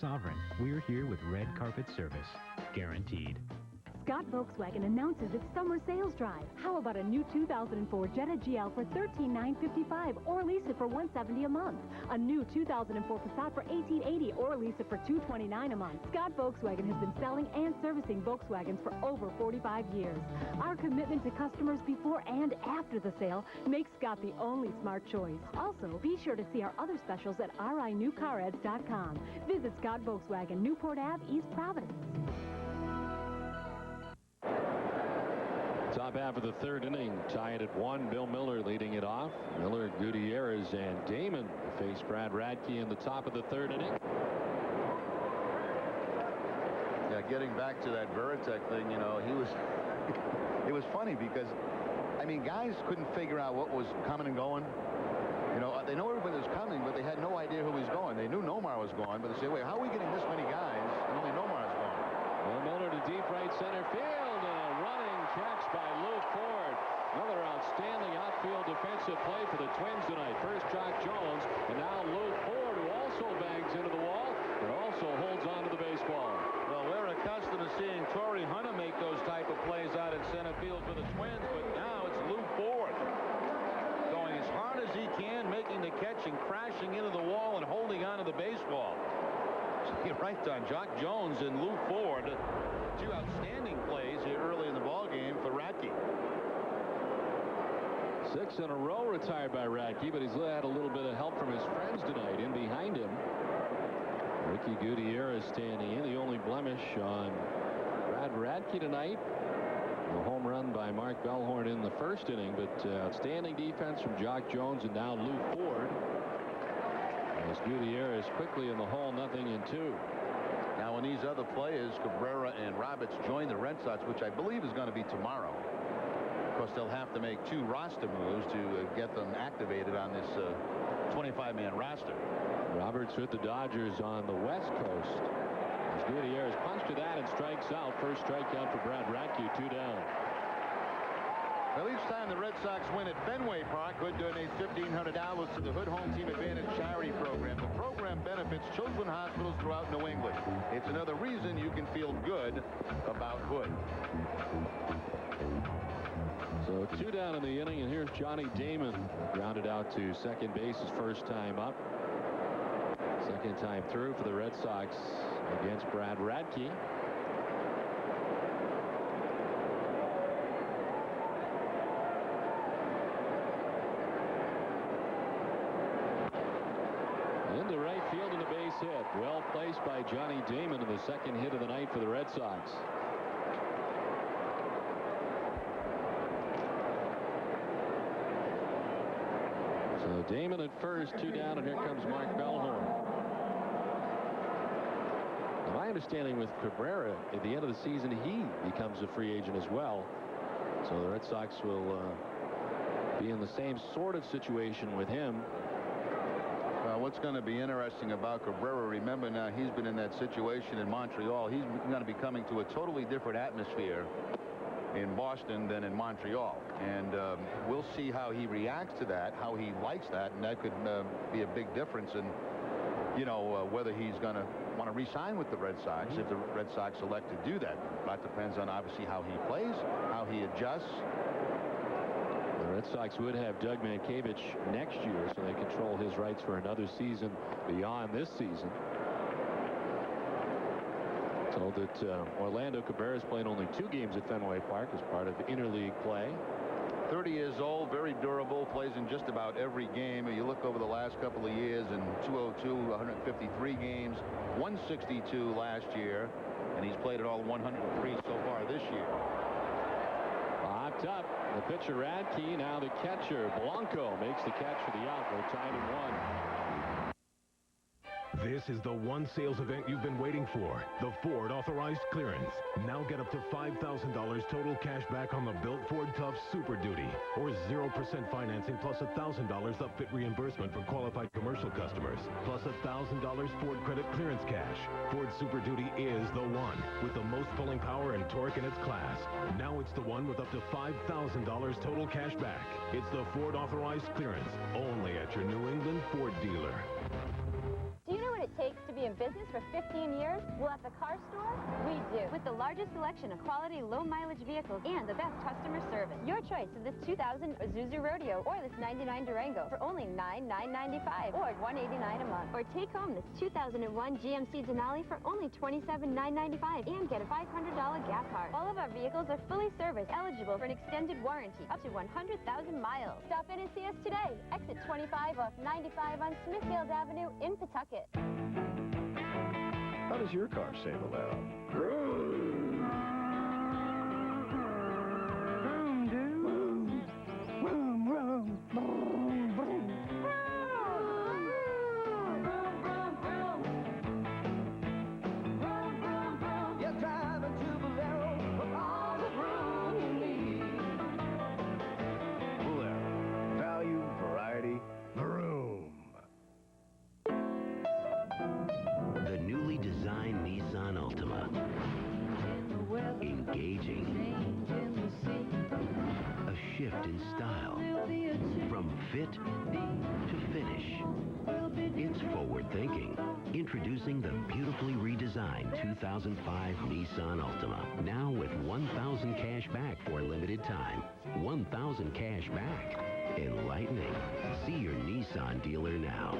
Sovereign, we're here with red carpet service. Guaranteed. Scott Volkswagen announces its summer sales drive. How about a new 2004 Jetta GL for $13,955 or lease it for $170 a month? A new 2004 Passat for $1,880 or lease it for $229 a month. Scott Volkswagen has been selling and servicing Volkswagens for over 45 years. Our commitment to customers before and after the sale makes Scott the only smart choice. Also, be sure to see our other specials at rinewcareds.com. Visit Scott Volkswagen, Newport Ave, East Providence. Top half of the third inning, tied at 1. Bill Miller leading it off. Miller, Gutierrez, and Damon face Brad Radke in the top of the third inning. Yeah, getting back to that Veritek thing, you know, it was funny because, I mean, guys couldn't figure out what was coming and going. You know, they know everybody was coming, but they had no idea who was going. They knew Nomar was going, but they said, wait, how are we getting this many guys and only Nomar's going? Well, Miller to deep right center field, and a running catch by Lowe Ford. Another outstanding outfield defensive play for the Twins tonight. First Jock Jones, and now Lowe Ford, who also bangs into the wall, but also holds on to the baseball. Well, we're accustomed to seeing Torrey Hunter make those type of plays out in center field for the Twins, but now it's Lowe Ford going as hard as he can, making the catch and crashing into the wall and holding on to the baseball. You're right, Don. Jock Jones and Lowe Ford, two outstanding plays here early in the ball game for Radke. 6 in a row retired by Radke, but he's had a little bit of help from his friends tonight. In behind him, Ricky Gutierrez standing in. The only blemish on Brad Radke tonight, a home run by Mark Bellhorn in the first inning, but outstanding defense from Jock Jones, and now Lowe Ford. As Gutierrez quickly in the hole, 0-2. Now, when these other players, Cabrera and Roberts, join the Red Sox, which I believe is going to be tomorrow, of course, they'll have to make 2 roster moves to get them activated on this 25-man roster. Roberts with the Dodgers on the West Coast. As Gutierrez punched to that and strikes out. First strikeout for Brad Radke, 2 down. Well, each time the Red Sox win at Fenway Park, Hood donates $1,500 to the Hood Home Team Advantage charity program. The program benefits children's hospitals throughout New England. It's another reason you can feel good about Hood. So 2 down in the inning, and here's Johnny Damon, grounded out to second base his first time up. Second time through for the Red Sox against Brad Radke. Into right field and a base hit. Well placed by Johnny Damon in the second hit of the night for the Red Sox. So Damon at first, 2 down, and here comes Mark Bellhorn. Now, my understanding with Cabrera, at the end of the season, he becomes a free agent as well. So the Red Sox will be in the same sort of situation with him. What's going to be interesting about Cabrera, remember now he's been in that situation in Montreal. He's going to be coming to a totally different atmosphere in Boston than in Montreal. And we'll see how he reacts to that, how he likes that, and that could be a big difference in, you know, whether he's going to want to re-sign with the Red Sox if the Red Sox elect to do that. That depends on obviously how he plays, how he adjusts. The Red Sox would have Doug Mankiewicz next year, so they control his rights for another season beyond this season. Told that Orlando Cabrera's playing only 2 games at Fenway Park as part of interleague play. 30 years old, very durable, plays in just about every game. You look over the last couple of years, in 202, 153 games, 162 last year, and he's played at all 103 so far this year. Popped up. The pitcher Radke, now the catcher Blanco makes the catch for the out. We're tied at 1. This is the one sales event you've been waiting for. The Ford Authorized Clearance. Now get up to $5,000 total cash back on the Built Ford Tough Super Duty. Or 0% financing plus $1,000 upfit reimbursement for qualified commercial customers. Plus $1,000 Ford Credit Clearance cash. Ford Super Duty is the one with the most pulling power and torque in its class. Now it's the one with up to $5,000 total cash back. It's the Ford Authorized Clearance. Only at your New England Ford dealer. Do you know what it takes to be a business for 15 years? Well, at the car store, we do. With the largest selection of quality, low-mileage vehicles and the best customer service. Your choice of this 2000 Isuzu Rodeo or this 99 Durango for only $9,995 or $189 a month. Or take home this 2001 GMC Denali for only $27,995 and get a $500 gas card. All of our vehicles are fully serviced, eligible for an extended warranty up to 100,000 miles. Stop in and see us today. Exit 25 off 95 on Smithfield Avenue in Pawtucket. How does your car say hello? The newly designed Nissan Altima. Engaging. A shift in style. From fit to finish. It's forward thinking. Introducing the beautifully redesigned 2005 Nissan Altima. Now with 1,000 cash back for a limited time. 1,000 cash back. Enlightening. See your Nissan dealer now.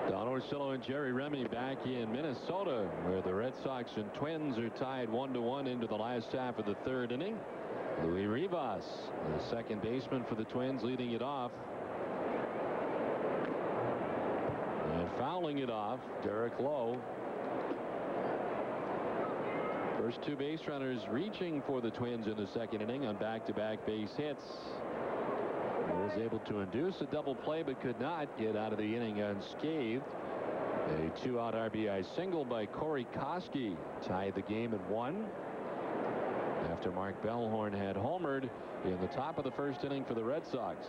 Don Orsillo and Jerry Remy back in Minnesota, where the Red Sox and Twins are tied 1-1 into the last half of the third inning. Luis Rivas, the second baseman for the Twins, leading it off. And fouling it off, Derek Lowe. First two base runners reaching for the Twins in the second inning on back-to-back base hits. Was able to induce a double play but could not get out of the inning unscathed. A two-out RBI single by Corey Koski tied the game at 1 after Mark Bellhorn had homered in the top of the first inning for the Red Sox.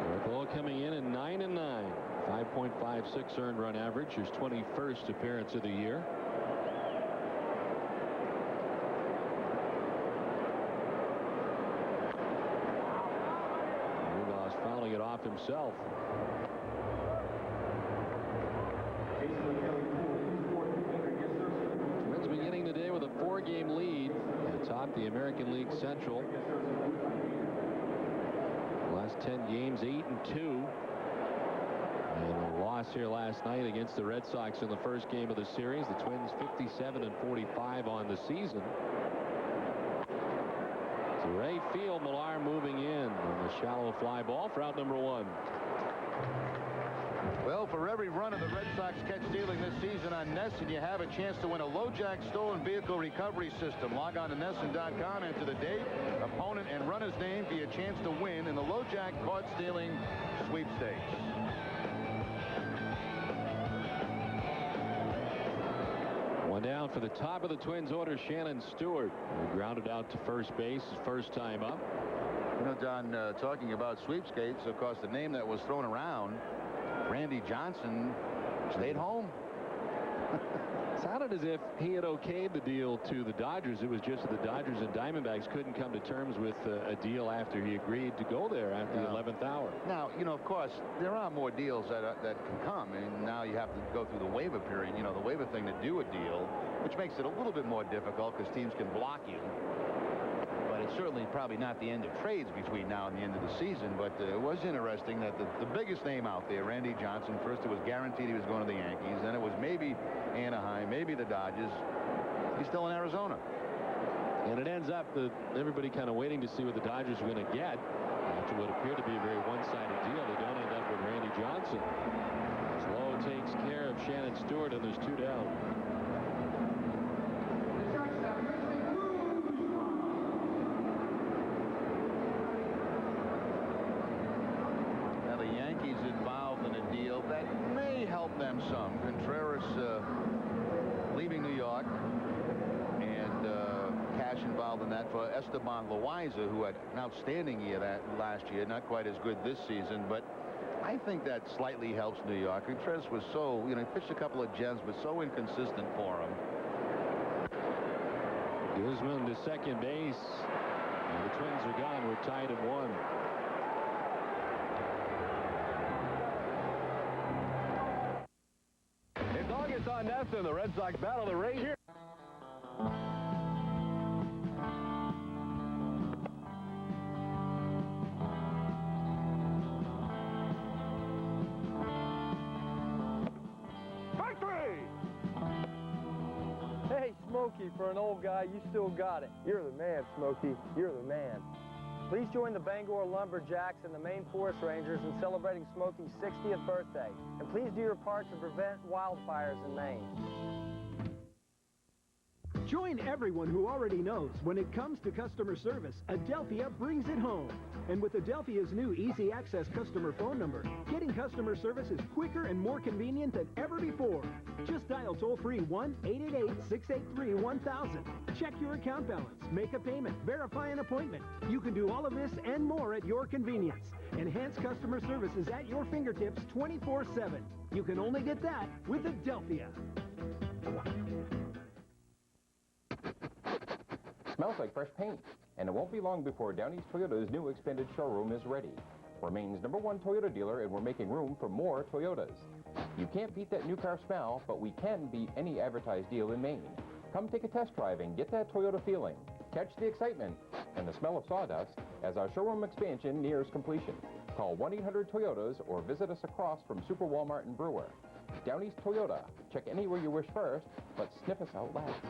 Derek Lowe coming in at 9-9, 5.56 earned run average, his 21st appearance of the year. Fouling it off himself. Twins beginning the day with a 4-game lead atop the American League Central. Last 10 games, 8-2. And a loss here last night against the Red Sox in the first game of the series. The Twins 57-45 on the season. To right field, Millar moving in on the shallow fly ball for out number 1. Well, for every run of the Red Sox catch stealing this season on NESN, you have a chance to win a LoJack stolen vehicle recovery system. Log on to NESN.com, enter the date, opponent, and runner's name for your chance to win in the LoJack caught stealing sweepstakes. One down for the top of the Twins order, Shannon Stewart, who grounded out to first base his first time up. You know, Don, talking about sweepstakes, of course, the name that was thrown around, Randy Johnson, stayed home. Sounded as if he had okayed the deal to the Dodgers. It was just that the Dodgers and Diamondbacks couldn't come to terms with a deal after he agreed to go there at the 11th hour. Now, you know, of course, there are more deals that can come, and now you have to go through the waiver period. You know, the waiver thing to do a deal, which makes it a little bit more difficult because teams can block you. But it's certainly probably not the end of trades between now and the end of the season. But it was interesting that the biggest name out there, Randy Johnson, first it was guaranteed he was going to the Yankees. Then it was maybe Anaheim, maybe the Dodgers. He's still in Arizona. And it ends up that everybody kind of waiting to see what the Dodgers are going to get after what appeared to be a very one-sided deal. They don't end up with Randy Johnson. As Lowe takes care of Shannon Stewart, and there's 2 down. Now the Yankees involved in a deal that may help them some. Contreras leaving New York, and cash involved in that for Esteban Loaiza, who had an outstanding year last year, not quite as good this season, but I think that slightly helps New York. Contreras was so, you know, he pitched a couple of gems, but so inconsistent for him. Guzman to second base. And the Twins are gone. We're tied at 1. It's August on Nesta, and the Red Sox battle the rain here. Hey, Smokey, for an old guy, you still got it. You're the man, Smokey. You're the man. Please join the Bangor Lumberjacks and the Maine Forest Rangers in celebrating Smokey's 60th birthday. And please do your part to prevent wildfires in Maine. Join everyone who already knows when it comes to customer service, Adelphia brings it home. And with Adelphia's new Easy Access customer phone number, getting customer service is quicker and more convenient than ever before. Just dial toll-free 1-888-683-1000. Check your account balance, make a payment, verify an appointment. You can do all of this and more at your convenience. Enhanced customer service is at your fingertips 24/7. You can only get that with Adelphia. Smells like fresh paint, and it won't be long before Downey's Toyota's new expanded showroom is ready. We're Maine's #1 Toyota dealer, and we're making room for more Toyotas. You can't beat that new car smell, but we can beat any advertised deal in Maine. Come take a test drive and get that Toyota feeling. Catch the excitement and the smell of sawdust as our showroom expansion nears completion. Call 1-800-TOYOTAS or visit us across from Super Walmart and Brewer. Downey's Toyota. Check anywhere you wish first, but sniff us out last.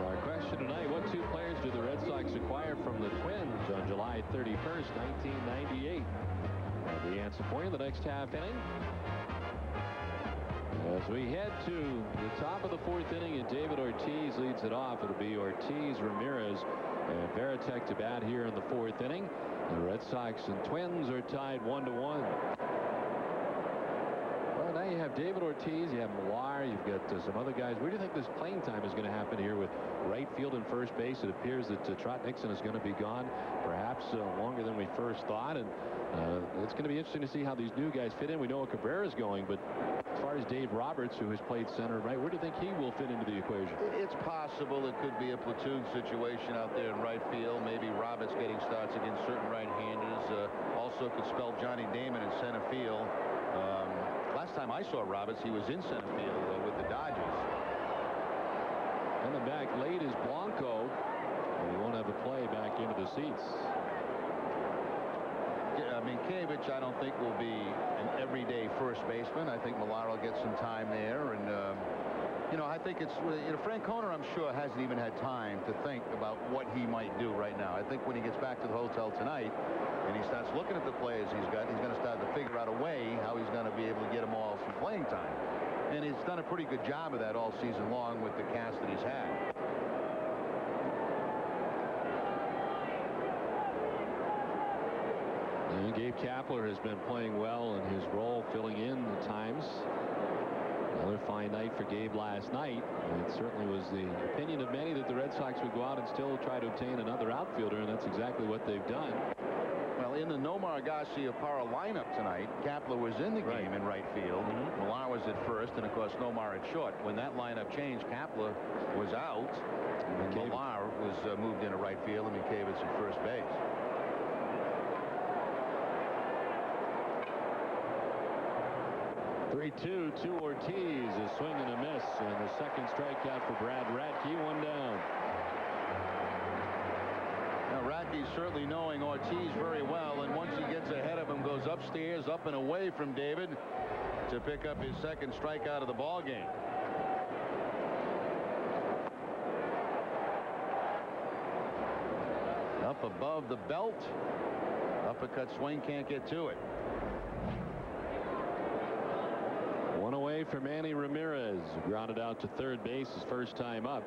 Our question tonight, what two players do the Red Sox acquire from the Twins on July 31st, 1998? The answer for you in the next half inning. As we head to the top of the 4th inning and David Ortiz leads it off, it'll be Ortiz, Ramirez, and Veritek to bat here in the 4th inning. The Red Sox and Twins are tied 1-1. Well, now you have David Ortiz, you have Millar, you've got some other guys. Where do you think this playing time is going to happen here with right field and first base? It appears that Trot Nixon is going to be gone perhaps longer than we first thought, and it's going to be interesting to see how these new guys fit in. We know Cabrera is going, but as far as Dave Roberts, who has played center right, where do you think he will fit into the equation? It's possible it could be a platoon situation out there in right field. Maybe Roberts getting starts against certain right-handers. Also could spell Johnny Damon in center field. Last time I saw Roberts, he was in center field with the Dodgers. And the back late is Blanco. We won't have a play back into the seats. Yeah, I mean, Kavich, I don't think will be an everyday first baseman. I think Millar will get some time there. And, you know, I think it's, you know, Francona, I'm sure, hasn't even had time to think about what he might do right now. I think when he gets back to the hotel tonight and he starts looking at the players he's got, he's going to start to figure out a way how he's going to be able to get them all some playing time. And he's done a pretty good job of that all season long with the cast that he's had. And Gabe Kapler has been playing well in his role, filling in at times. Another fine night for Gabe last night. It certainly was the opinion of many that the Red Sox would go out and still try to obtain another outfielder, and that's exactly what they've done. Well, in the Nomar Garciaparra lineup tonight, Kapler was in the game in right field. Millar was at first, and of course Nomar at short. When that lineup changed, Kapler was out, and Millar was moved into right field, and Minkevich at first base. Three-two to Ortiz, a swing and a miss, and the second strikeout for Brad Radke, 1 down. Now, Radke's certainly knowing Ortiz very well, and once he gets ahead of him, goes upstairs, up and away from David to pick up his second strikeout of the ball game. Up above the belt, uppercut swing, can't get to it. One away for Manny Ramirez, grounded out to third base his first time up.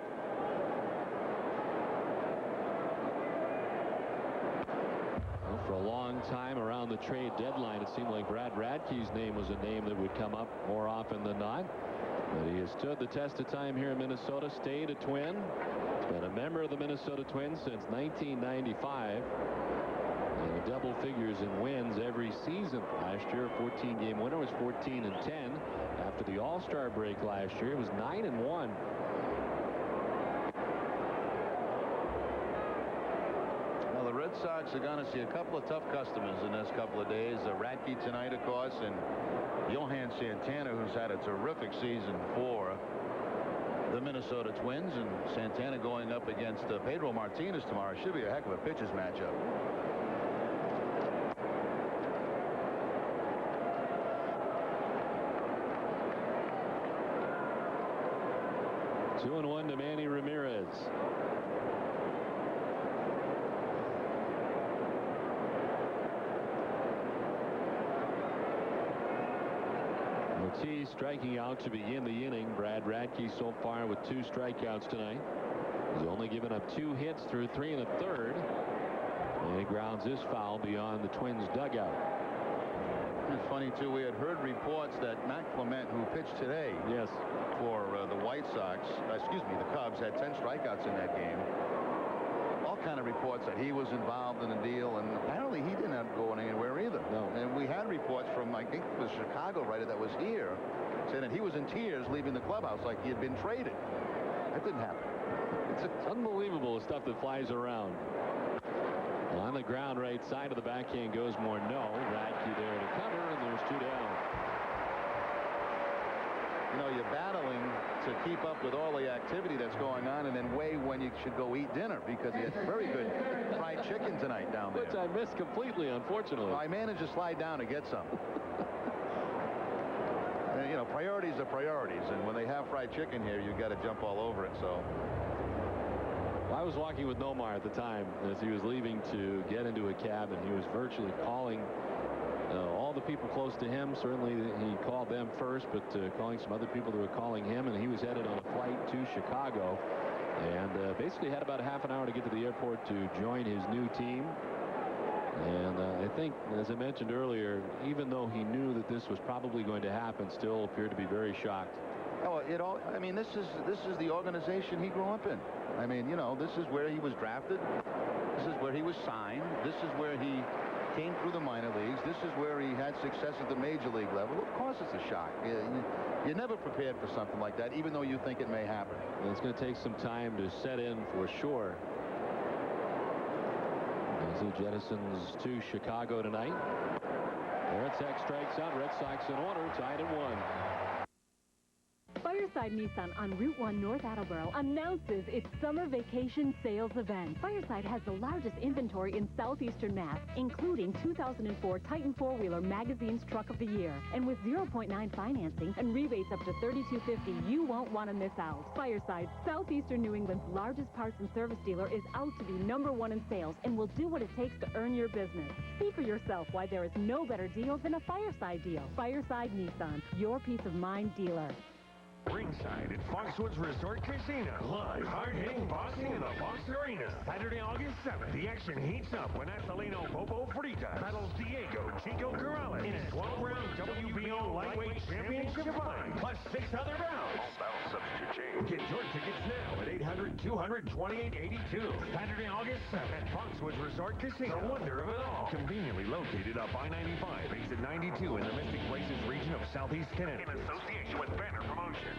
Well, for a long time around the trade deadline, it seemed like Brad Radke's name was a name that would come up more often than not. But he has stood the test of time here in Minnesota, stayed a Twin. He's been a member of the Minnesota Twins since 1995. And double figures in wins every season. Last year, a 14-game winner was 14-10. After the All-Star break last year, it was 9-1. Well, the Red Sox are going to see a couple of tough customers in this couple of days. Radke tonight, of course, and Johan Santana, who's had a terrific season for the Minnesota Twins, and Santana going up against Pedro Martinez tomorrow. Should be a heck of a pitcher's matchup. Two and one to Manny Ramirez. Ortiz striking out to begin the inning. Brad Radke so far with 2 strikeouts tonight. He's only given up 2 hits through 3 1/3. And he grounds his foul beyond the Twins dugout. It's funny, too, we had heard reports that Matt Clement, who pitched today for the White Sox, the Cubs, had 10 strikeouts in that game. All kind of reports that he was involved in the deal, and apparently he didn't have to go anywhere either. No. And we had reports from, I think it was a Chicago writer that was here, saying that he was in tears leaving the clubhouse like he had been traded. That didn't happen. It's unbelievable stuff that flies around. On the ground right side of the backhand goes Morneau. Radke there to cover, and there's 2 down. You know, you're battling to keep up with all the activity that's going on and then weigh when you should go eat dinner, because he had very good fried chicken tonight down there. Which I missed completely, unfortunately. I managed to slide down to get some. And, you know, priorities are priorities, and when they have fried chicken here, you've got to jump all over it. So I was walking with Nomar at the time as he was leaving to get into a cab, and he was virtually calling all the people close to him. Certainly he called them first, but calling some other people that were calling him, and he was headed on a flight to Chicago, and basically had about a half an hour to get to the airport to join his new team. And I think, as I mentioned earlier, even though he knew that this was probably going to happen, still appeared to be very shocked. Oh, I mean, this is the organization he grew up in. I mean, you know, this is where he was drafted. This is where he was signed. This is where he came through the minor leagues. This is where he had success at the major league level. Of course it's a shock. You're never prepared for something like that, even though you think it may happen. And it's going to take some time to set in for sure. As he jettisons to Chicago tonight. The Red Sox strikes out. Red Sox in order, tied at 1. Fireside Nissan on Route 1 North Attleboro announces its summer vacation sales event. Fireside has the largest inventory in southeastern Mass, including 2004 Titan 4-Wheeler Magazine's Truck of the Year. And with 0.9 financing and rebates up to $32.50, you won't want to miss out. Fireside, southeastern New England's largest parts and service dealer, is out to be #1 in sales and will do what it takes to earn your business. See for yourself why there is no better deal than a Fireside deal. Fireside Nissan, your peace of mind dealer. Ringside at Foxwoods Resort Casino. Live hard-hitting boxing in the Fox Arena. Saturday, August 7th. The action heats up when Athelino Bobo Fritas battles Diego Chico Corrales in a 12-round WBO lightweight championship fight, plus 6 other rounds. All battle substitute change. Get your tickets now at 800-200-2882. Saturday, August 7th at Foxwoods Resort Casino. The wonder of it all. Conveniently located up I-95, exit 92 in the Mystic Places region of Southeast Connecticut. In association with Banner Promotions.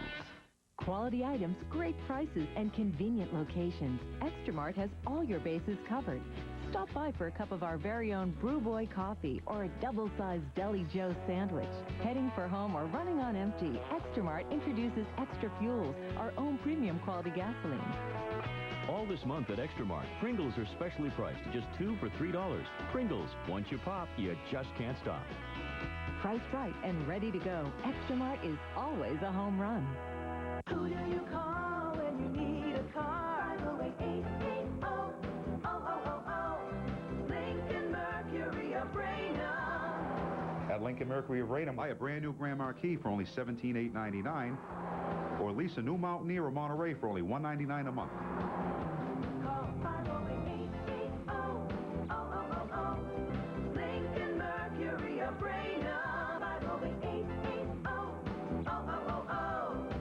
Quality items, great prices, and convenient locations. Extramart has all your bases covered. Stop by for a cup of our very own Brew Boy coffee or a double-sized Deli Joe sandwich. Heading for home or running on empty, Extramart introduces Extra Fuels, our own premium quality gasoline. All this month at Extramart, Pringles are specially priced at just 2 for $3. Pringles, once you pop, you just can't stop. Priced right and ready to go, Extramart is always a home run. Who do you call when you need a car? 508-880-0000. Lincoln Mercury of Raynham. At Lincoln Mercury of Raynham, buy a brand new Grand Marquis for only $17,899, or lease a new Mountaineer or Monterey for only $199 a month. Call 508-880-0000. Lincoln Mercury of Raynham. 508-880-0000.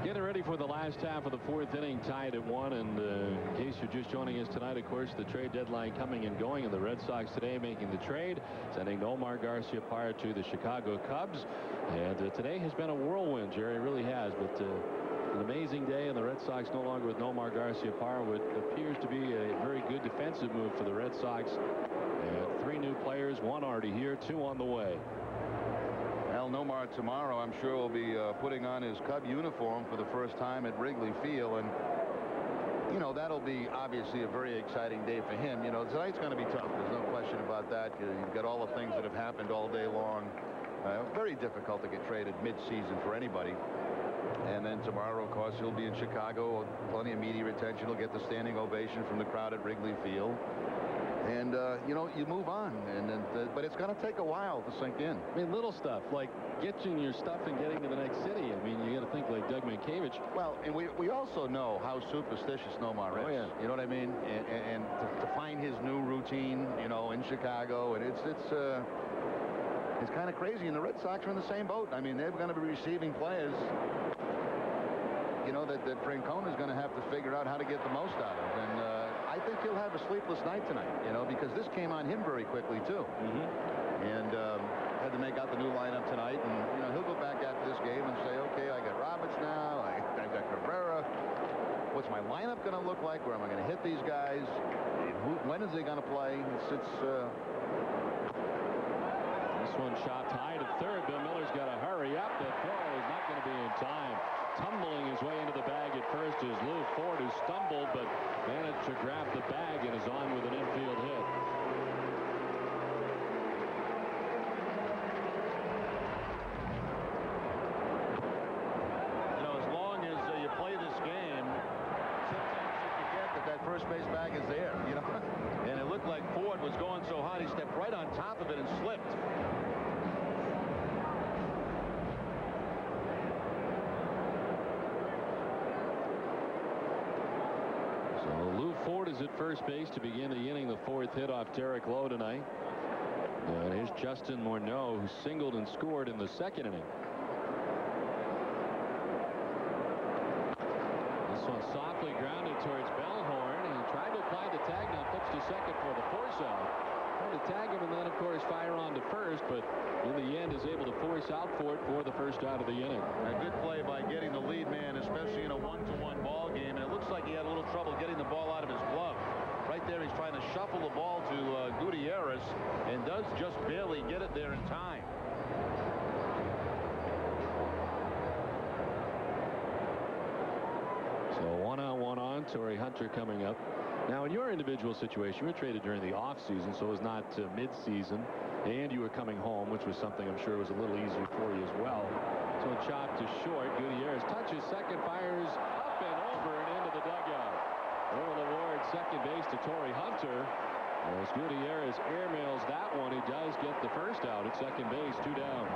Getting ready ready for the last half of the fourth inning, tied at 1. And in case you're just joining us tonight, of course, the trade deadline coming and going, and the Red Sox today making the trade, sending Nomar Garciaparra to the Chicago Cubs. And today has been a whirlwind, Jerry. It really has. But an amazing day, and the Red Sox no longer with Nomar Garciaparra, what appears to be a very good defensive move for the Red Sox. And 3 new players, 1 already here, 2 on the way. Well, Nomar tomorrow, I'm sure, will be putting on his Cub uniform for the first time at Wrigley Field. And, you know, that'll be obviously a very exciting day for him. You know, tonight's going to be tough. There's no question about that. You've got all the things that have happened all day long. Very difficult to get traded mid-season for anybody. And then tomorrow, of course, he'll be in Chicago. Plenty of media attention. He'll get the standing ovation from the crowd at Wrigley Field. And, you know, you move on. But it's going to take a while to sink in. I mean, little stuff like getting your stuff and getting to the next city. I mean, you got to think like Doug Mankiewicz. Well, and we also know how superstitious Nomar is. Oh, yeah. You know what I mean? And to find his new routine, you know, in Chicago, and it's kind of crazy. And the Red Sox are in the same boat. I mean, they're going to be receiving players, you know, that Francona's going to have to figure out how to get the most out of. And I think he'll have a sleepless night tonight, you know, because this came on him very quickly, too. And had to make out the new lineup tonight. And, you know, he'll go back after this game and say, okay, I got Roberts now. I've got Cabrera. What's my lineup going to look like? Where am I going to hit these guys? When is they going to play? This one shot high to third. Bill Miller's got to hurry up. The throw is not going to be in time. Tumbling his way into the bag at first is Lew Ford, who stumbled but managed to grab the bag and is on with an infield hit. You know, as long as you play this game, sometimes you forget that first base bag is there, you know. And it looked like Ford was going so hot, he stepped right on top of it and slipped. Lew Ford is at first base to begin the inning. The 4th hit off Derek Lowe tonight. And here's Justin Morneau, who singled and scored in the 2nd inning. This one softly grounded towards Bellhorn. He tried to apply the tag, now pitched to second for the force out. Tried to tag him and then, of course, fire on to first, but in the end is able to force out for it for the first out of the inning. A good play by getting the lead man, especially in a 1-to-1 ball game. And it looks like he had a little trouble getting the ball out of his glove. Right there, he's trying to shuffle the ball to Gutierrez and does just barely get it there in time. So 1-on-1 Torrey Hunter coming up. Now, in your individual situation, you were traded during the offseason, so it was not mid-season, and you were coming home, which was something I'm sure was a little easier for you as well. So chopped to short. Gutierrez touches second, fires up and over and into the dugout. Earl Award, second base to Torrey Hunter. As Gutierrez airmails that one, he does get the first out at second base, 2 down.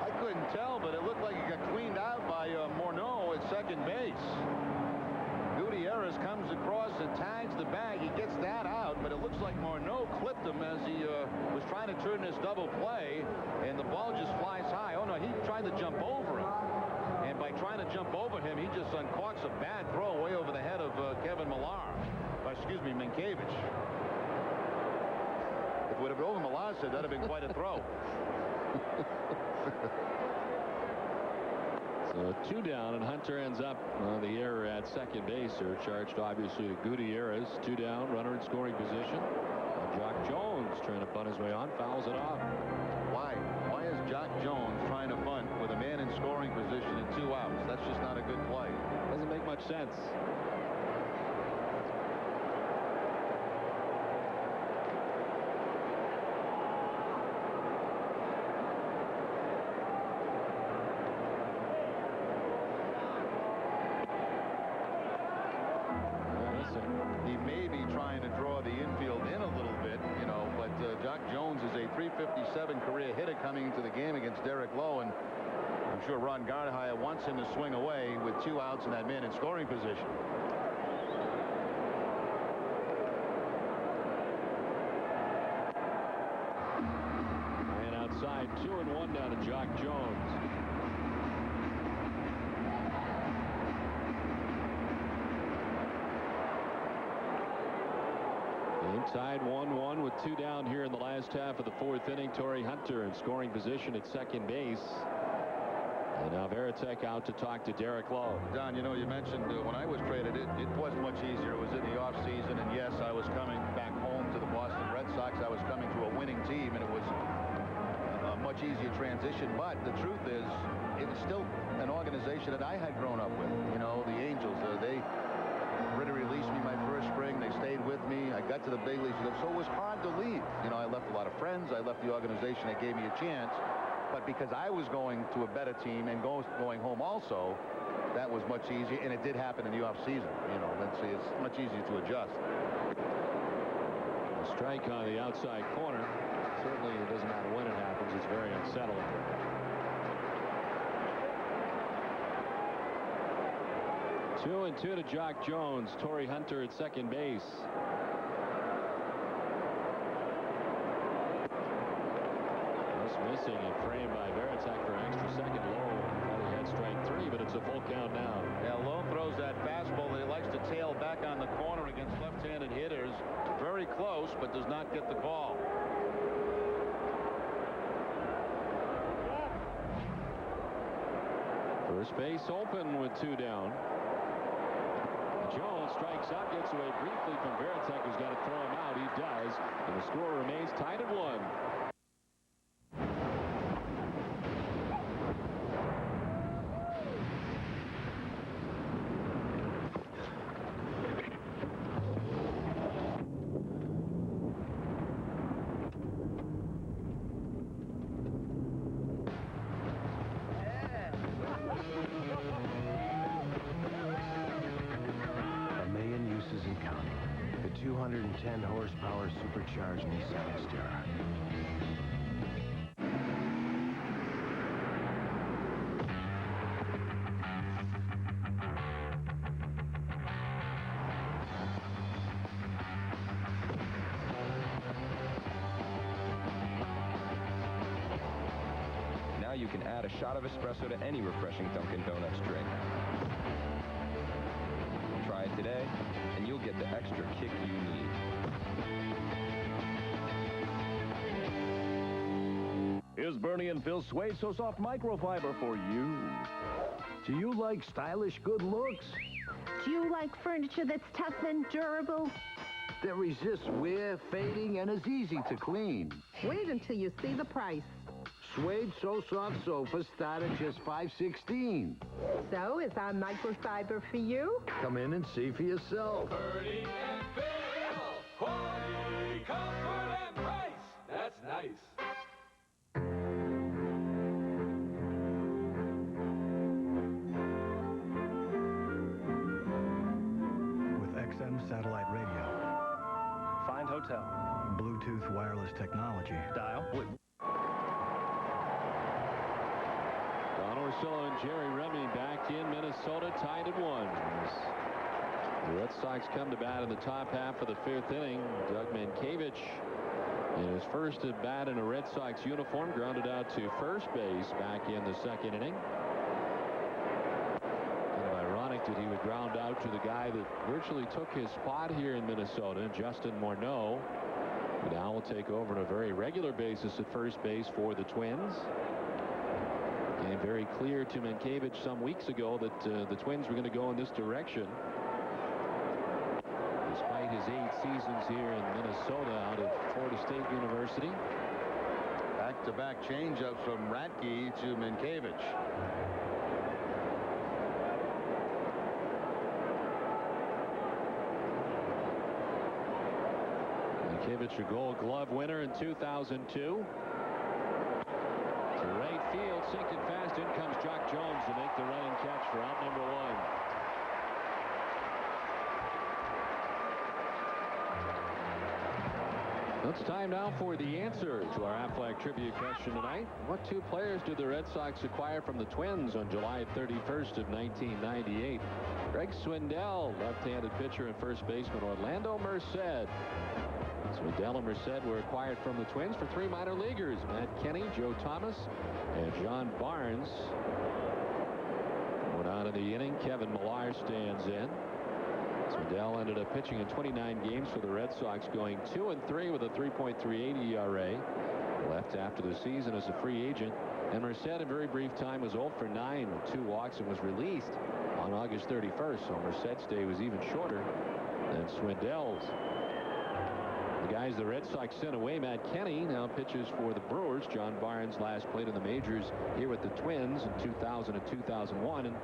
I couldn't tell, but it looked like he got cleaned out by Morneau at second base. Gutierrez comes across and tags the bag. He gets that out, but it looks like Morneau clipped him as he was trying to turn this double play, and the ball just flies high. Oh, no, he tried to jump over him. And by trying to jump over him, he just uncorks a bad throw way over the head of Kevin Millar. Excuse me, Mankiewicz. If it would have over Millar said, that would have been quite a throw. So 2 down, and Hunter ends up on the error at second base. They're charged, obviously, to Gutierrez. 2 down, runner in scoring position. Jock Jones trying to bunt his way on, fouls it off. Why? Why is Jock Jones trying to bunt with a man in scoring position and 2 outs? That's just not a good play. Doesn't make much sense. He may be trying to draw the infield in a little bit, you know, but Jock Jones is a .357 career hitter coming into the game against Derek Lowe, and I'm sure Ron Gardenhire wants him to swing away with 2 outs and that man in scoring position. And outside, 2-1 down to Jock Jones. And tied 1-1 with 2 down here in the last half of the 4th inning. Torrey Hunter in scoring position at second base. And now Varitek out to talk to Derek Lowe. Don, you know, you mentioned when I was traded, it was much easier. It was in the offseason, and yes, I was coming back home to the Boston Red Sox. I was coming to a winning team, and it was a much easier transition. But the truth is, it was still an organization that I had grown up with. You know, the Angels, they really released me my first spring. They stayed with me. I got to the big leagues, so it was hard to leave. You know, I left a lot of friends. I left the organization that gave me a chance. But because I was going to a better team and going home also, that was much easier. And it did happen in the offseason. You know, let's see, it's much easier to adjust. A strike on the outside corner. Certainly, it doesn't matter when it happens. It's very unsettling. Two and two to Jock Jones. Torrey Hunter at second base. Missing and framed by Varitek for an extra second. Lowe thought he had strike 3, but it's a full count now. Yeah, Lowe throws that fastball that he likes to tail back on the corner against left-handed hitters. Very close, but does not get the call. First base open with 2 down. Jones strikes out, gets away briefly from Varitek, who's got to throw him out. He does, and the score remains tied at 1. and counting. The 210 horsepower supercharged Nissan Xterra. Now you can add a shot of espresso to any refreshing Dunkin' Donuts drink. Try it today, and you'll get the extra kick you need. Here's Bernie and Phil's Suede So Soft Microfiber for you. Do you like stylish good looks? Do you like furniture that's tough and durable? That resists wear, fading, and is easy to clean. Wait until you see the price. Suede So Soft sofas start at just $516. So, is our microfiber for you? Come in and see for yourself. Bernie and Phil, quality, comfort, and price. That's nice. With XM satellite radio. Find hotel. Bluetooth wireless technology. Dial. Don Orsillo and Jerry Remy back in Minnesota, tied at 1. The Red Sox come to bat in the top half of the 5th inning. Doug Mankiewicz, in his first at bat in a Red Sox uniform, grounded out to first base back in the 2nd inning. Kind of ironic that he would ground out to the guy that virtually took his spot here in Minnesota, Justin Morneau, who now will take over on a very regular basis at first base for the Twins. Became very clear to Mankiewicz some weeks ago that the Twins were going to go in this direction. Despite his 8 seasons here in Minnesota out of Florida State University. Back-to-back changeups from Radke to Mankiewicz. Mankiewicz, a Gold Glove winner in 2002. To right field, sinking fast. In comes Jock Jones to make the running catch for out number 1. It's time now for the answer to our Aflac trivia question tonight. What 2 players did the Red Sox acquire from the Twins on July 31st of 1998? Greg Swindell, left-handed pitcher and first baseman. Orlando Merced. Swindell and Merced were acquired from the Twins for 3 minor leaguers: Matt Kenny, Joe Thomas, and John Barnes. Going on in the inning, Kevin Millar stands in. Swindell ended up pitching in 29 games for the Red Sox, going 2-3 with a 3.38 ERA. Left after the season as a free agent. And Merced, in a very brief time, was 0 for 9 with 2 walks and was released on August 31st. So Merced's stay was even shorter than Swindell's. The guys the Red Sox sent away, Matt Kenny now pitches for the Brewers. John Barnes last played in the majors here with the Twins in 2000 and 2001. And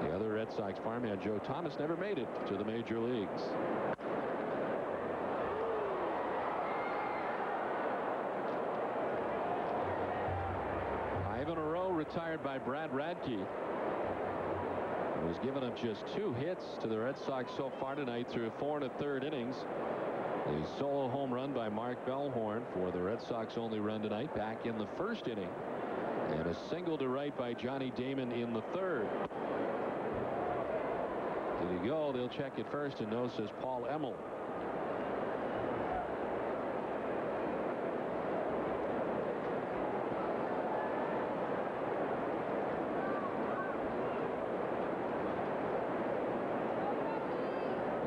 the other Red Sox farmhand, Joe Thomas, never made it to the major leagues. 5 in a row retired by Brad Radke. He was given up just 2 hits to the Red Sox so far tonight through 4 1/3 innings. A solo home run by Mark Bellhorn for the Red Sox only run tonight back in the 1st inning. And a single to right by Johnny Damon in the 3rd. Did he go? They'll check it first, and no, says Paul Emmel.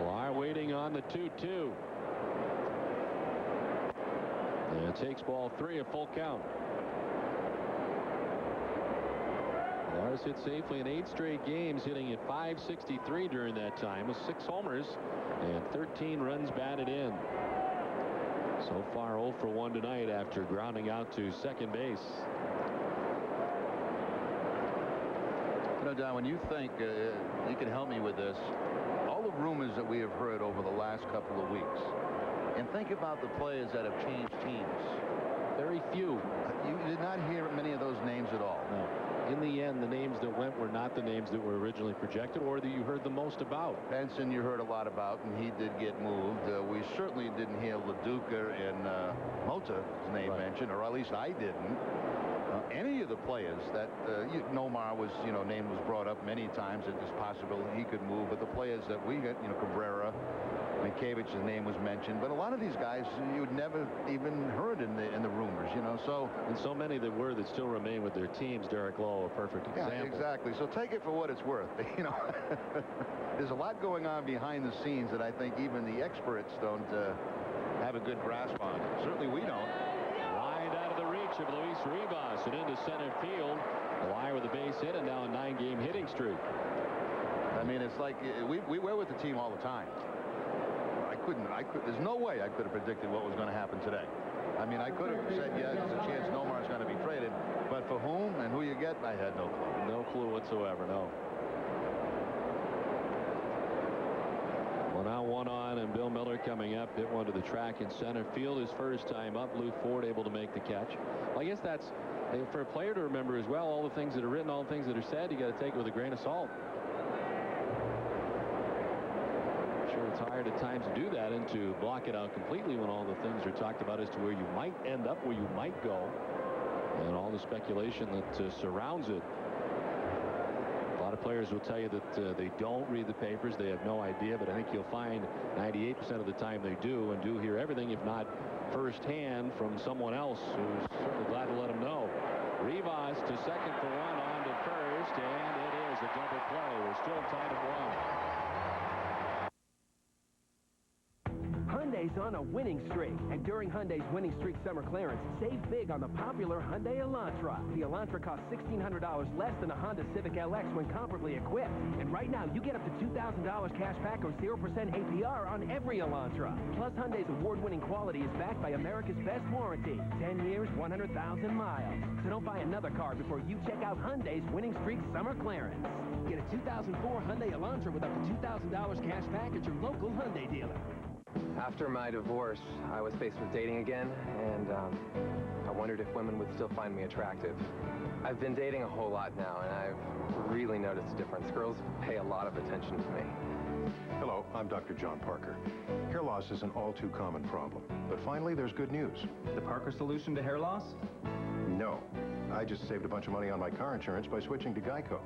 Well, waiting on the 2-2. And it takes ball 3, a full count. Lars hit safely in 8 straight games, hitting at .563 during that time with 6 homers and 13 runs batted in. So far 0 for 1 tonight after grounding out to second base. You know, Don, when you think, you can help me with this, all the rumors that we have heard over the last couple of weeks, and think about the players that have changed teams. Very few. You did not hear many of those names at all. No. In the end, the names that went were not the names that were originally projected or that you heard the most about. Benson you heard a lot about, and he did get moved. We certainly didn't hear LaDuca and Mota's name mentioned, or at least I didn't. Any of the players that Nomar was, name was brought up many times that it's possible he could move, but the players that we got, Cabrera, Minkiewicz's name was mentioned, but a lot of these guys you'd never even heard in the rumors, so. And so many that still remain with their teams. Derek Lowe, a perfect example. Yeah, exactly. So take it for what it's worth. There's a lot going on behind the scenes that I think even the experts don't have a good grasp on. Certainly we don't. Wide out of the reach of Luis Rivas and into center field. Wire with a base hit and now a 9-game hitting streak. I mean, it's like we're with the team all the time. There's no way I could have predicted what was going to happen today. I mean, I could have said, yeah, there's a chance Nomar's going to be traded, but for whom and who you get, I had no clue. No clue whatsoever, no. Well, now 1 on, and Bill Miller coming up, hit one to the track in center field. His first time up. Lou Ford able to make the catch. Well, I guess that's for a player to remember as well. All the things that are written, all the things that are said, you got to take it with a grain of salt. It's hard at times to do that and to block it out completely when all the things are talked about as to where you might end up, where you might go, and all the speculation that surrounds it. A lot of players will tell you that they don't read the papers, they have no idea, but I think you'll find 98% of the time they do, and do hear everything, if not firsthand, from someone else who's certainly glad to let them know. Rivas to second for 1, on to first, and it is a double play. We're still tied at 1. Hyundai's on a winning streak, and during Hyundai's winning streak summer clearance, save big on the popular Hyundai Elantra. The Elantra costs $1,600 less than a Honda Civic LX when comparably equipped. And right now, you get up to $2,000 cash back or 0% APR on every Elantra. Plus, Hyundai's award-winning quality is backed by America's best warranty. 10 years, 100,000 miles. So don't buy another car before you check out Hyundai's winning streak summer clearance. Get a 2004 Hyundai Elantra with up to $2,000 cash back at your local Hyundai dealer. After my divorce, I was faced with dating again, and I wondered if women would still find me attractive. I've been dating a whole lot now, and I've really noticed a difference. Girls pay a lot of attention to me. Hello, I'm Dr. John Parker. Hair loss is an all-too-common problem, but finally there's good news. The Parker solution to hair loss? No. I just saved a bunch of money on my car insurance by switching to Geico.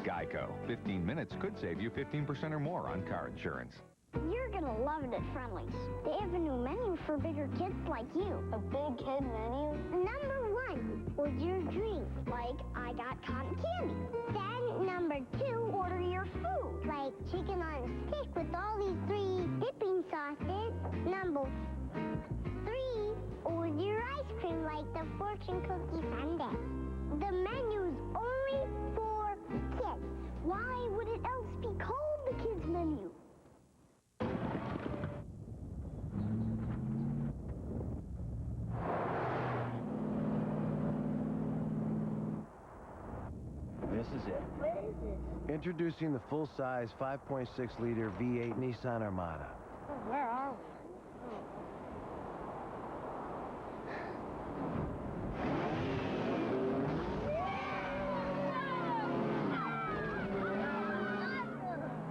Geico. 15 minutes could save you 15% or more on car insurance. You're gonna love it at Friendly's. They have a new menu for bigger kids like you. A big kid menu? Number 1, order your drink, like I got cotton candy. Then number 2, order your food, like chicken on a stick with all these 3 dipping sauces. Number 3, order your ice cream like the fortune cookie sundae. The menu's only for kids. Why would it else be called the kids menu? This is it. What is this? Introducing the full-size 5.6-liter V8 Nissan Armada. Where are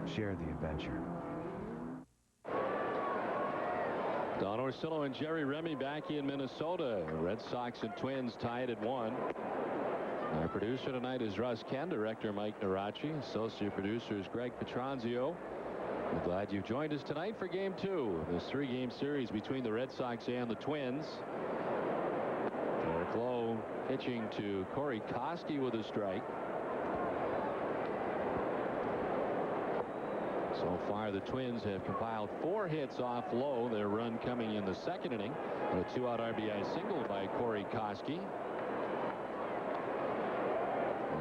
we? Share the adventure. Don Orsillo and Jerry Remy back in Minnesota. Red Sox and Twins tied at 1. Our producer tonight is Russ Ken, director Mike Narachi, associate producer is Greg Petranzio. We're glad you've joined us tonight for Game 2 of this 3-game series between the Red Sox and the Twins. Derek Lowe pitching to Corey Koski with a strike. So far, the Twins have compiled 4 hits off Lowe. Their run coming in the 2nd inning. A 2-out RBI single by Corey Koski.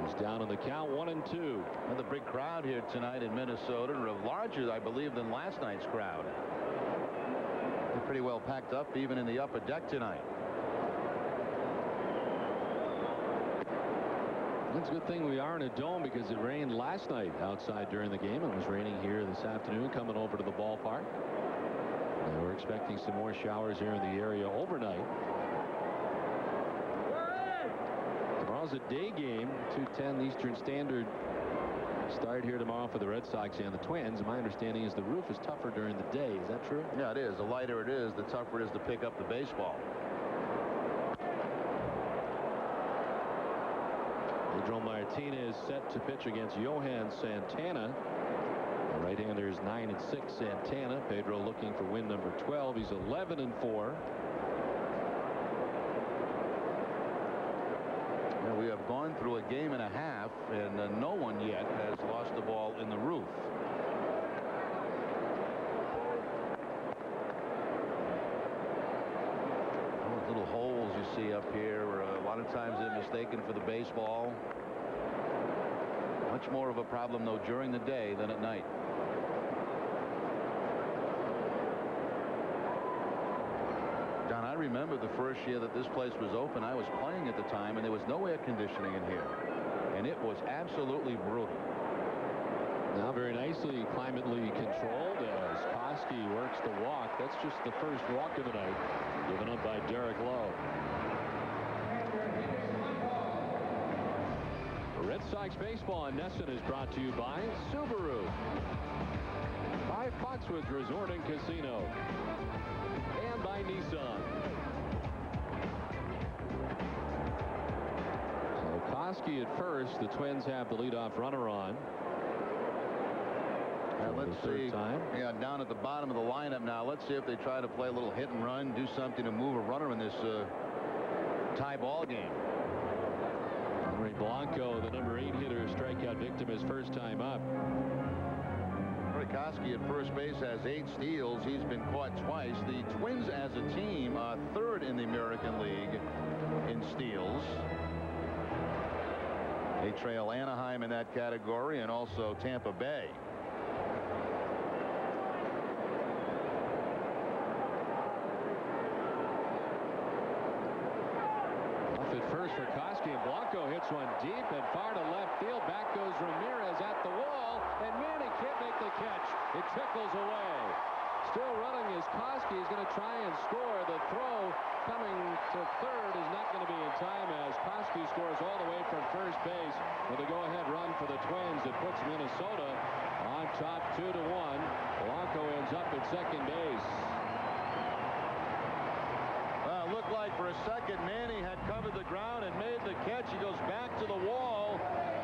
He's down on the count, 1-2. Another big crowd here tonight in Minnesota, larger, I believe, than last night's crowd. They're pretty well packed up, even in the upper deck tonight. It's a good thing we are in a dome because it rained last night outside during the game. It was raining here this afternoon coming over to the ballpark. And we're expecting some more showers here in the area overnight. Tomorrow's a day game, 2:10 Eastern Standard start here tomorrow for the Red Sox and the Twins. My understanding is the roof is tougher during the day. Is that true? Yeah, it is. The lighter it is, the tougher it is to pick up the baseball. Pedro Martinez set to pitch against Johan Santana. The right-hander is 9-6 Santana. Pedro looking for win number 12. He's 11-4. We have gone through a game and a half, and no one yet has lost the ball in the roof. Those little holes you see up here, a lot of times they're mistaken for the baseball. Much more of a problem, though, during the day than at night. John, I remember the first year that this place was open. I was playing at the time, and there was no air conditioning in here. And it was absolutely brutal. Now very nicely climately controlled as Koski works the walk. That's just the first walk of the night, given up by Derek Lowe. Red Sox baseball in Nesson is brought to you by Subaru, by Foxwoods Resort and Casino, and by Nissan. So Koski at first. The Twins have the leadoff runner on. Let's see. Yeah, down at the bottom of the lineup now. Let's see if they try to play a little hit and run, do something to move a runner in this tie ball game. Henry Blanco, the number 8 hitter, strikeout victim his first time up. Koski at first base has 8 steals. He's been caught twice. The Twins as a team are 3rd in the American League in steals. They trail Anaheim in that category and also Tampa Bay. Off at first for Koski, and Blanco hits one deep and far to left field. Back goes Ramirez at the wall, and Manny can't make the catch. It trickles away. Still running is Koski. He's going to try and score. The throw coming to third is not going to be in time as Koski scores all the way from first base with a go-ahead run for the Twins. It puts Minnesota on top 2-1. Blanco ends up at second base. Well, it looked like for a second Manny had covered the ground and made the catch. He goes back to the wall.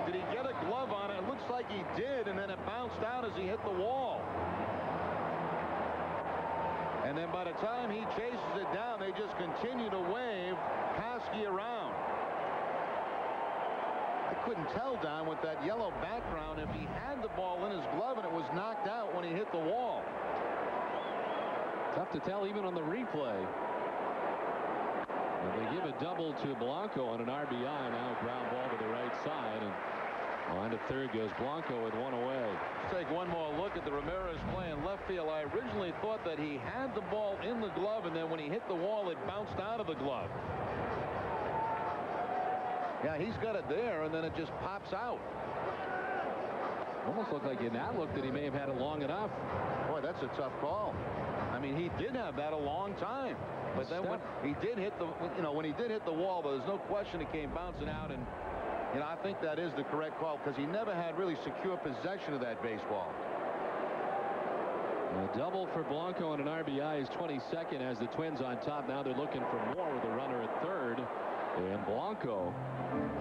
Did he get a glove on it? It looks like he did, and then it bounced out as he hit the wall. And then by the time he chases it down, they just continue to wave Koski around. I couldn't tell, Don, with that yellow background, if he had the ball in his glove and it was knocked out when he hit the wall. Tough to tell even on the replay. And they give a double to Blanco on an RBI. Now ground ball to the right side. And on to third goes Blanco with one away. Let's take one more look at the Ramirez play in left field. I originally thought that he had the ball in the glove, and then when he hit the wall, it bounced out of the glove. Yeah, he's got it there, and then it just pops out. Almost looked like in that look that he may have had it long enough. Boy, that's a tough call. I mean, he did have that a long time. But then when he did hit the, when he did hit the wall, there's no question it came bouncing out. And, I think that is the correct call because he never had really secure possession of that baseball. A double for Blanco and an RBI is 22nd as the Twins on top. Now they're looking for more with a runner at third. And Blanco,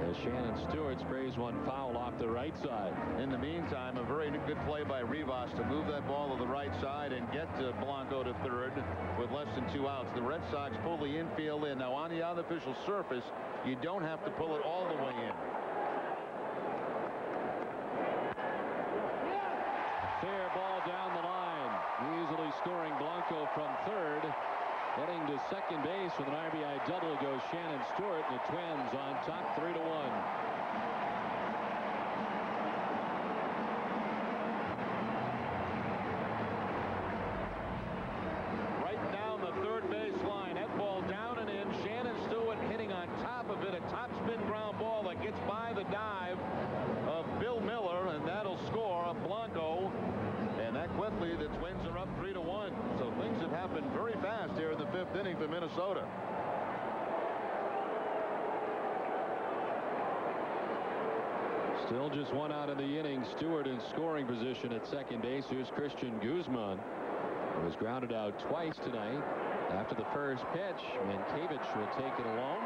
as Shannon Stewart sprays one foul off the right side. In the meantime, a very good play by Rivas to move that ball to the right side and get Blanco to third with less than 2 outs. The Red Sox pull the infield in. Now on the unofficial surface, you don't have to pull it all the way in. Fair ball down the line. Easily scoring Blanco from third. Heading to second base with an RBI double goes Shannon Stewart. The Twins on top 3-1. Right down the third base line. That ball down and in. Shannon Stewart hitting on top of it. A top spin ground ball that gets by the dive of Bill Miller, and that'll score Blanco. And that quickly, the Twins are up 3-1. So things have happened very fast here in the 5th inning for Minnesota. Still just 1 out of the inning. Stewart in scoring position at second base. Here's Christian Guzman, who was grounded out twice tonight. After the first pitch, Mankiewicz will take it alone.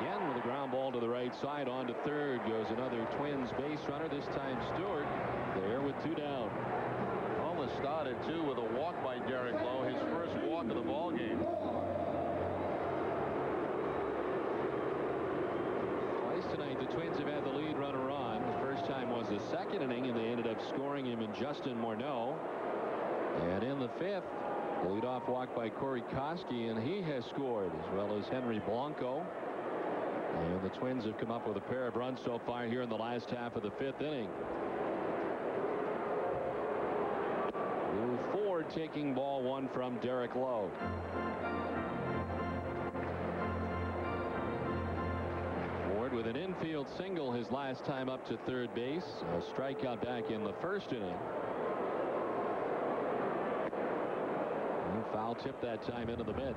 Again with a ground ball to the right side. On to third goes another Twins base runner. This time Stewart there with 2 down. Started too with a walk by Derek Lowe, his first walk of the ball game. Twice tonight the Twins have had the lead runner on. The first time was the second inning, and they ended up scoring him in Justin Morneau. And in the 5th, the leadoff walk by Corey Koski, and he has scored, as well as Henry Blanco. And the Twins have come up with a pair of runs so far here in the last half of the 5th inning. Ford taking ball 1 from Derek Lowe. Ford with an infield single his last time up to third base. A strikeout back in the first inning. And foul tip that time into the mid.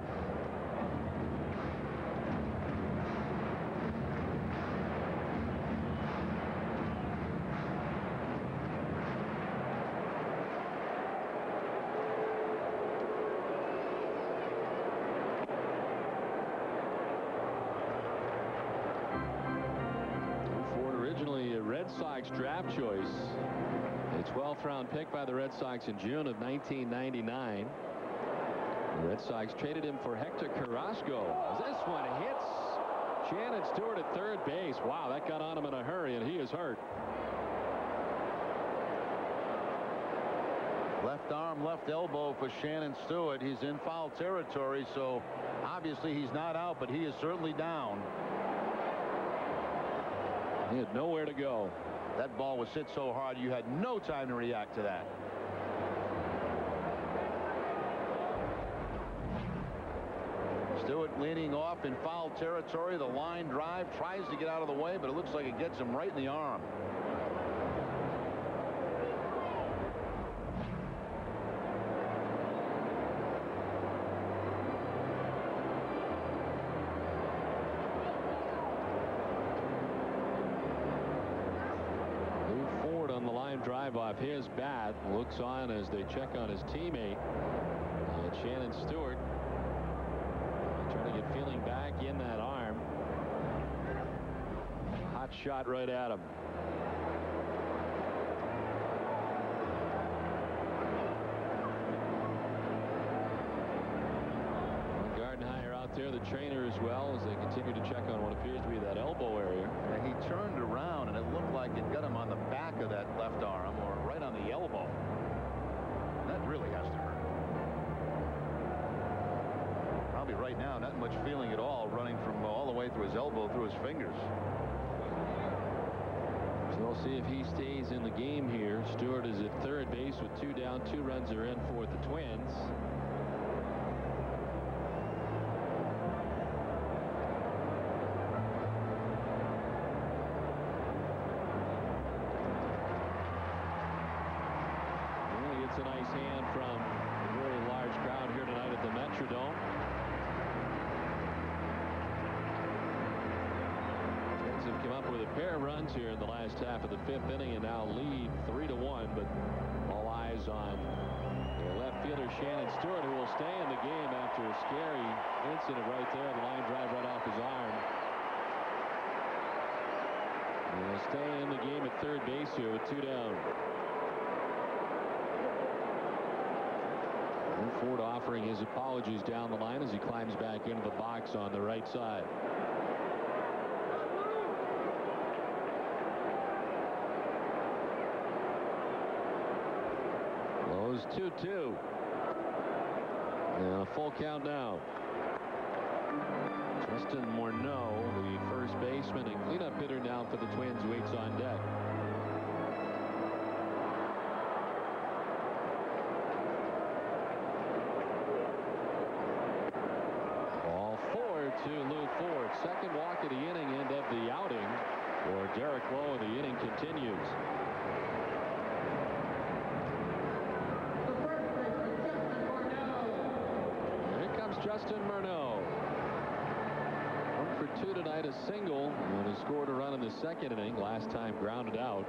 Sox draft choice. A 12th round pick by the Red Sox in June of 1999. The Red Sox traded him for Hector Carrasco. As this one hits Shannon Stewart at third base. Wow, that got on him in a hurry, and he is hurt. Left arm, left elbow for Shannon Stewart. He's in foul territory, so obviously he's not out, but he is certainly down. He had nowhere to go. That ball was hit so hard you had no time to react to that. Stewart leaning off in foul territory. The line drive tries to get out of the way, but it looks like it gets him right in the arm. Drive off his bat, looks on as they check on his teammate. And Shannon Stewart trying to get feeling back in that arm. A hot shot right at him. Gardenhire out out there, the trainer as well, as they continue to check on what appears to be that elbow area. And he turned around, and it looked like it got him on the back of that left arm or right on the elbow. That really has to hurt. Probably right now, not much feeling at all, running from all the way through his elbow, through his fingers. So we'll see if he stays in the game here. Stewart is at third base with 2 down. 2 runs are in for the Twins. Really gets a nice hand from a very large crowd here tonight at the Metrodome. Have come up with a pair of runs here in the last half of the 5th inning and now lead 3-1, but all eyes on their left fielder Shannon Stewart, who will stay in the game after a scary incident right there. The line drive right off his arm. And he'll stay in the game at third base here with 2 down. Ford offering his apologies down the line as he climbs back into the box on the right side. Lowe's 2-2. And a full count now. Justin Morneau, the first baseman and cleanup hitter now for the Twins, waits on deck. Ball 4 to Lew Ford. Second walk of the inning and of the outing for Derek Lowe. The inning continues. Justin Morneau. 1 for 2 tonight, a single, and he scored a run in the second inning. Last time grounded out.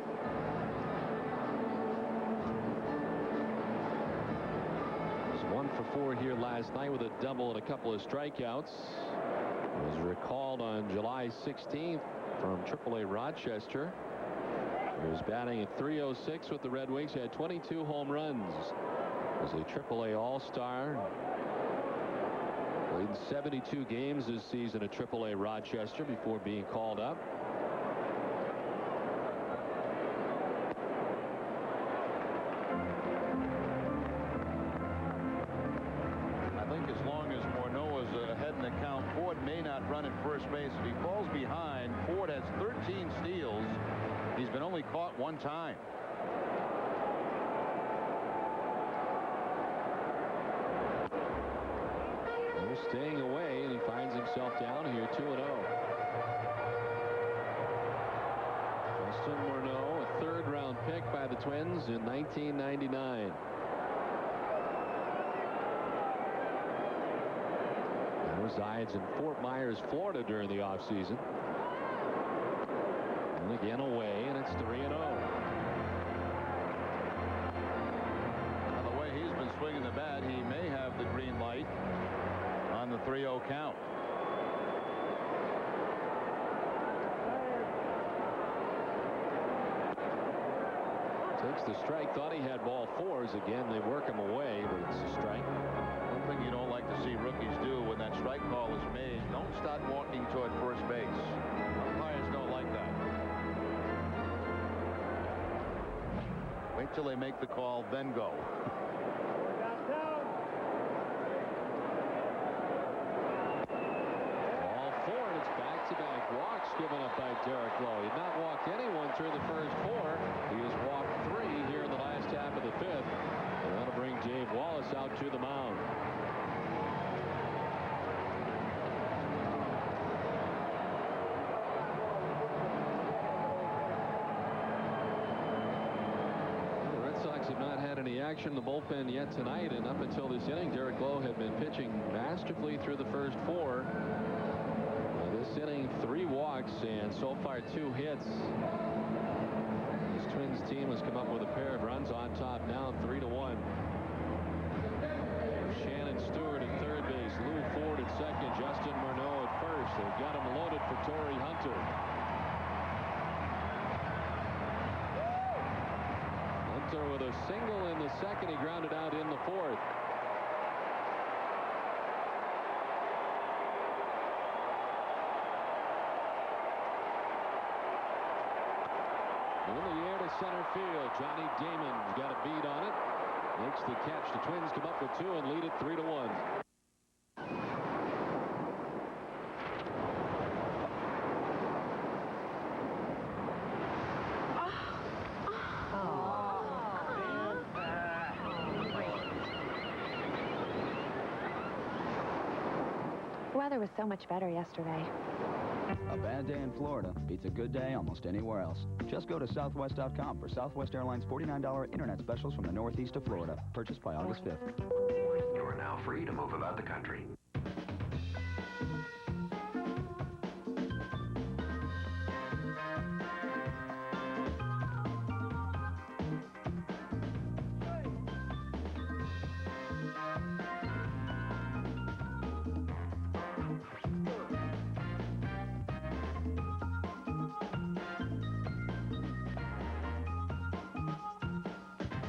He was 1 for 4 here last night with a double and a couple of strikeouts. He was recalled on July 16th from AAA Rochester. He was batting at .306 with the Red Wings. He had 22 home runs. He was a AAA All-Star. Played 72 games this season at AAA Rochester before being called up. I think as long as Morneau is ahead in the count, Ford may not run at first base. If he falls behind, Ford has 13 steals. He's been only caught 1 time. Staying away, and he finds himself down here 2-0. Justin Morneau, a 3rd-round pick by the Twins in 1999. He resides in Fort Myers, Florida during the offseason. And again away, and it's 3-0. By the way he's been swinging the bat, he may have the green light on the 3-0 count. Takes the strike. Thought he had ball 4s. Again, they work him away, but it's a strike. One thing you don't like to see rookies do when that strike call is made, don't start walking toward first base. Umpires don't like that. Wait till they make the call, then go. Back-to-back walks given up by Derek Lowe. He had not walked anyone through the first 4. He has walked 3 here in the last half of the 5th. And that'll bring Dave Wallace out to the mound. The Red Sox have not had any action in the bullpen yet tonight, and up until this inning, Derek Lowe had been pitching masterfully through the first 4. This inning, 3 walks and so far 2 hits. This Twins team has come up with a pair of runs on top now, 3-1. Shannon Stewart at third base, Lew Ford at second, Justin Morneau at first. They've got him loaded for Torrey Hunter. Hunter with a single in the second. He grounded out in the 4th. In the air to center field. Johnny Damon's got a beat on it. Makes the catch. The Twins come up with 2 and lead it 3-1. The weather was so much better yesterday. A bad day in Florida beats a good day almost anywhere else. Just go to Southwest.com for Southwest Airlines $49 internet specials from the northeast of Florida. Purchased by August 5th. You are now free to move about the country.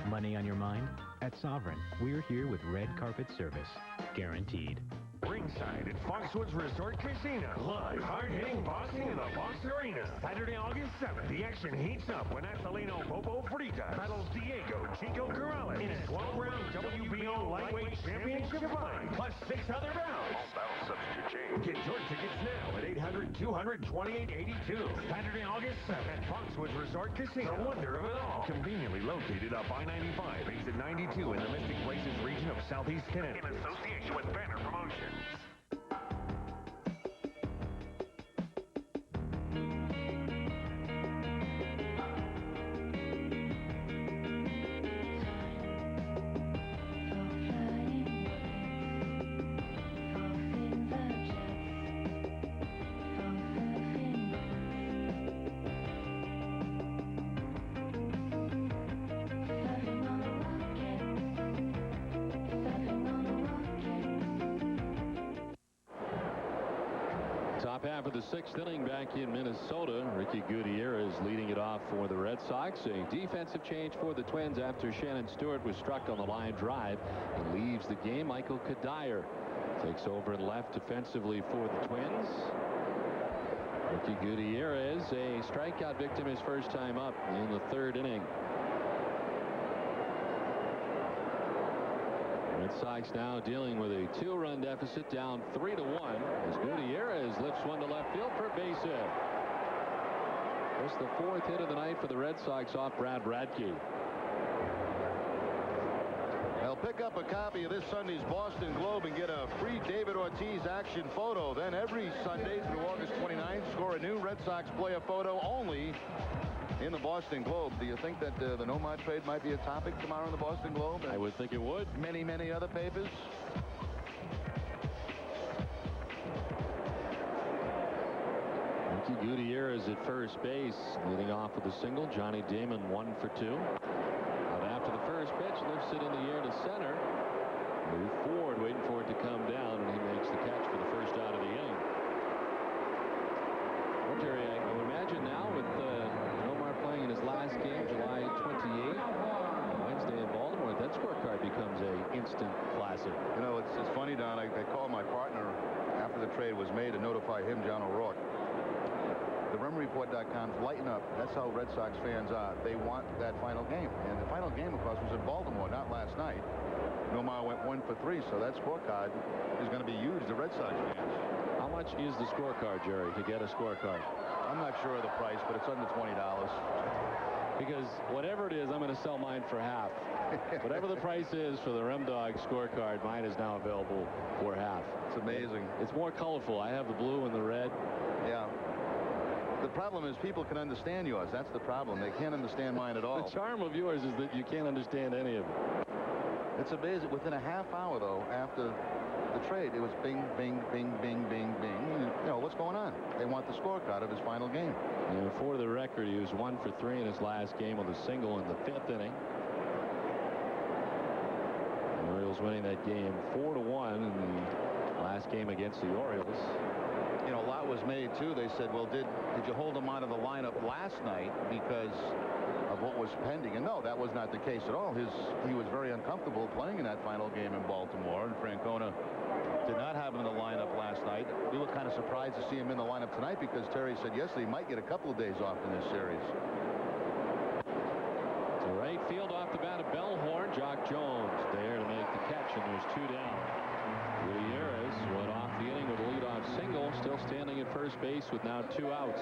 Money on your mind? At Sovereign, we're here with red carpet service. Guaranteed. Ringside at Foxwoods Resort Casino. Live, hard-hitting boxing in the Fox Arena. Saturday, August 7th, the action heats up when Athelino Bobo Fritas battles Diego Chico Corrales in a 12-round WBO lightweight championship fight, plus 6 other bouts. All battle subject to change. Get your tickets now at 800-200-2882. Saturday, August 7th at Foxwoods Resort Casino. The wonder of it all. Conveniently located up I-95, exit 92 in the Mystic Places region of Southeast Connecticut. In association with Banner Promotions. Top half of the 6th inning back in Minnesota. Ricky Gutierrez leading it off for the Red Sox. A defensive change for the Twins after Shannon Stewart was struck on the line drive and leaves the game. Michael Kadire takes over and left defensively for the Twins. Ricky Gutierrez, a strikeout victim his first time up in the 3rd inning. Red Sox now dealing with a 2-run deficit, down 3-1 as Gutierrez lifts one to left field for a base hit. Just the 4th hit of the night for the Red Sox off Brad Radke. They'll pick up a copy of this Sunday's Boston Globe and get a free David Ortiz action photo. Then every Sunday through August 29th, score a new Red Sox player photo only in the Boston Globe. Do you think that the Nomar trade might be a topic tomorrow in the Boston Globe? I would think it would. Many, many other papers. Ricky Gutierrez at first base, leading off with a single. Johnny Damon 1 for 2. But after the first pitch, lifts it in the air to center. Move forward, waiting for it to come down, and he makes the catch for the first out of the inning. Well, Terry, I would imagine now with Nomar playing in his last game, July 28th, Wednesday in Baltimore, that scorecard becomes a instant classic. You know, it's funny, Don. I called my partner after the trade was made to notify him, John O'Rourke. The RemReport.com's lighten up. That's how Red Sox fans are. They want that final game. And the final game, of course, was in Baltimore, not last night. Nomar went 1 for 3, so that scorecard is going to be huge to Red Sox fans. How much is the scorecard, Jerry, to get a scorecard? I'm not sure of the price, but it's under $20. Because whatever it is, I'm going to sell mine for half. Whatever the price is for the Rem Dog scorecard, mine is now available for half. It's amazing. It's more colorful. I have the blue and the red. Yeah. The problem is people can understand yours. That's the problem. They can't understand mine at all. The charm of yours is that you can't understand any of it. It's amazing. Within a half hour, though, after the trade, it was bing, bing, bing, bing, bing, bing. You know, what's going on? They want the scorecard of his final game. And for the record, he was 1 for 3 in his last game with a single in the 5th inning. The Orioles winning that game 4-1 in the last game against the Orioles. You know, a lot was made, too. They said, well, did you hold him out of the lineup last night because of what was pending? And no, that was not the case at all. He was very uncomfortable playing in that final game in Baltimore, and Francona did not have him in the lineup last night. We were kind of surprised to see him in the lineup tonight because Terry said yesterday he might get a couple of days off in this series. right field off the bat of Bellhorn. Jock Jones there to make the catch, and there's 2 down. Gutierrez went off the inning with a leadoff single, still standing at first base with now 2 outs.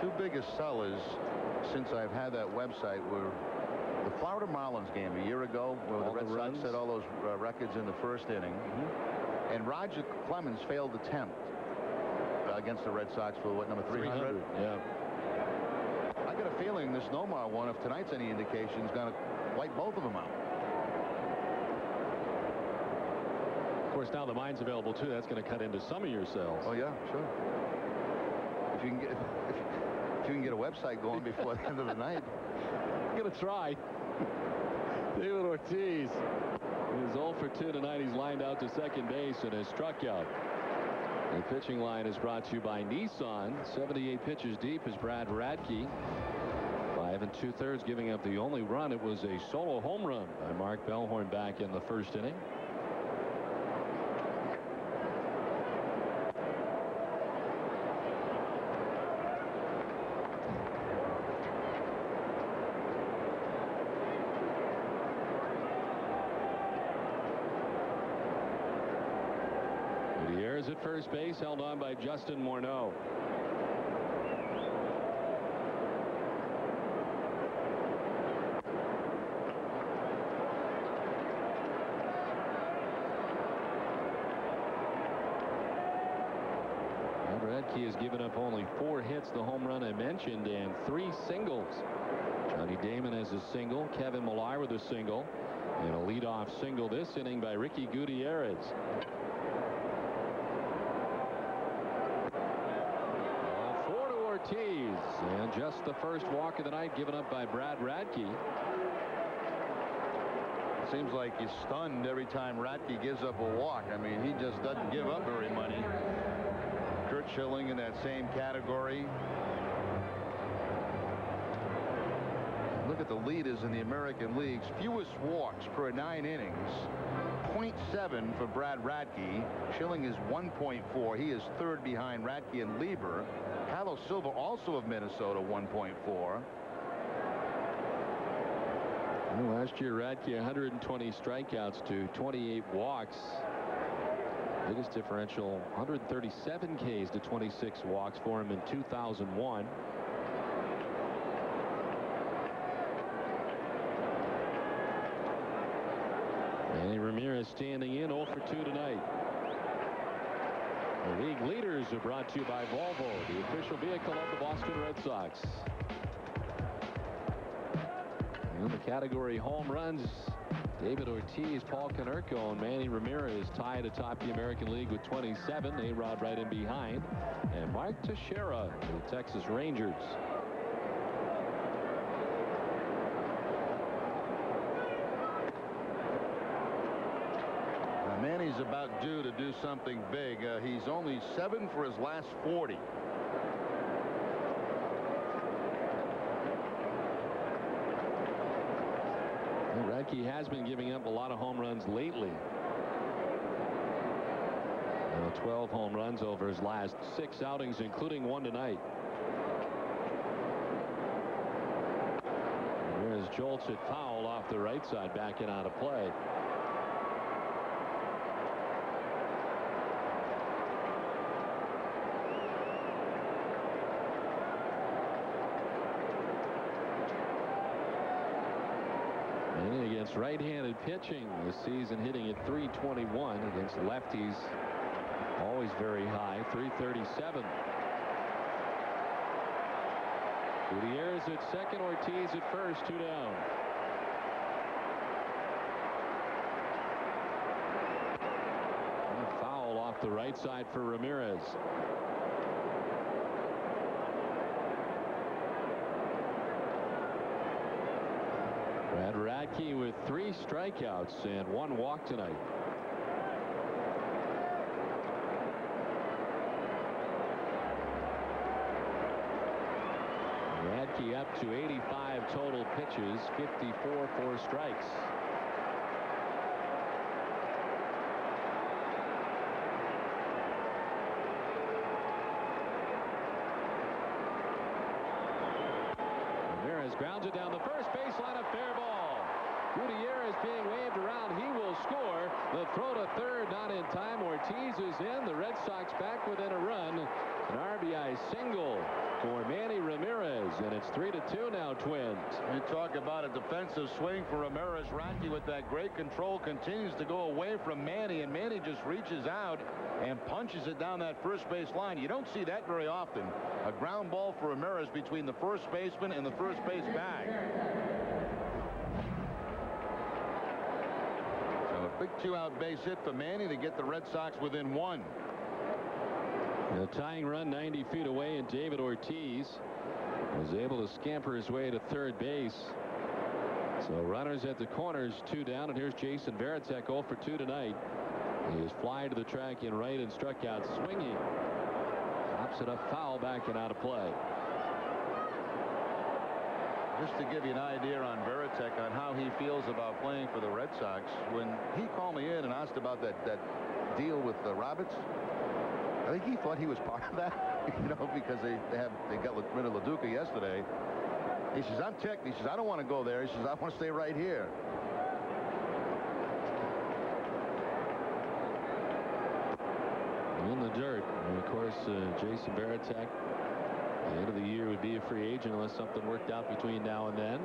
Two biggest sellers since I've had that website were the Florida Marlins game a year ago, where the Red Sox set all those records in the first inning. And Roger Clemens failed attempt against the Red Sox for what, number 300? Yeah. I got a feeling this Nomar one, if tonight's any indication, is going to wipe both of them out. Of course, now the mine's available too. That's going to cut into some of your sales. Oh yeah, sure. If you can get if you can get a website going before the end of the night. I'm going to try. David Ortiz is 0 for 2 tonight. He's lined out to second base and has struck out. The pitching line is brought to you by Nissan. 78 pitches deep is Brad Radke. 5 2/3, giving up the only run. It was a solo home run by Mark Bellhorn back in the first inning. Gutierrez at first base, held on by Justin Morneau. Radke has given up only 4 hits, the home run I mentioned, and 3 singles. Johnny Damon has a single, Kevin Millar with a single, and a leadoff single this inning by Ricky Gutierrez. Ortiz, and just the first walk of the night given up by Brad Radke. Seems like he's stunned every time Radke gives up a walk. I mean, he just doesn't give up very many. Kurt Schilling in that same category. Look at the leaders in the American leagues. Fewest walks per 9 innings. 0.7 for Brad Radke. Schilling is 1.4. He is third behind Radke and Lieber. Carlos Silva, also of Minnesota, 1.4. Well, last year, Radke 120 strikeouts to 28 walks. Biggest differential, 137 Ks to 26 walks for him in 2001. Manny Ramirez standing in 0 for 2 tonight. The league leaders are brought to you by Volvo, the official vehicle of the Boston Red Sox. In the category home runs, David Ortiz, Paul Konerko, and Manny Ramirez tied atop the American League with 27. A-Rod right in behind. And Mark Teixeira for the Texas Rangers. Manny's about due to do something big. He's only 7 for his last 40. Radke has been giving up a lot of home runs lately. 12 home runs over his last 6 outings, including 1 tonight. Here's jolts it foul off the right side, backing out of play. Against right-handed pitching this season, hitting at 321. Against lefties, always very high, 337. Gutierrez at second, Ortiz at first, 2 down. And a foul off the right side for Ramirez. Brad Radke with 3 strikeouts and 1 walk tonight. Radke up to 85 total pitches, 54 for strikes. Ramirez grounds it down the first baseline, a fair ball. Gutierrez being waved around. He will score. The throw to third, not in time. Ortiz is in. The Red Sox back within a run. An RBI single for Manny Ramirez, and it's 3-2 now, Twins. You talk about a defensive swing for Ramirez. Radke with that great control continues to go away from Manny, and Manny just reaches out and punches it down that first base line. You don't see that very often. A ground ball for Ramirez between the first baseman and the first base bag. So a big 2-out base hit for Manny to get the Red Sox within 1. The tying run 90 feet away, and David Ortiz was able to scamper his way to third base. So runners at the corners, 2 down, and here's Jason Varitek, 0 for 2 tonight. He is fly to the track in right and struck out swinging. Pops it up foul, back and out of play. Just to give you an idea on Varitek on how he feels about playing for the Red Sox, when he called me in and asked about that deal with the Roberts, I think he thought he was part of that, you know, because they got rid of LaDuca yesterday. He says, I'm ticked. He says, I don't want to go there. He says, I want to stay right here. In the dirt. And of course, Jason Varitek, at the end of the year, would be a free agent unless something worked out between now and then.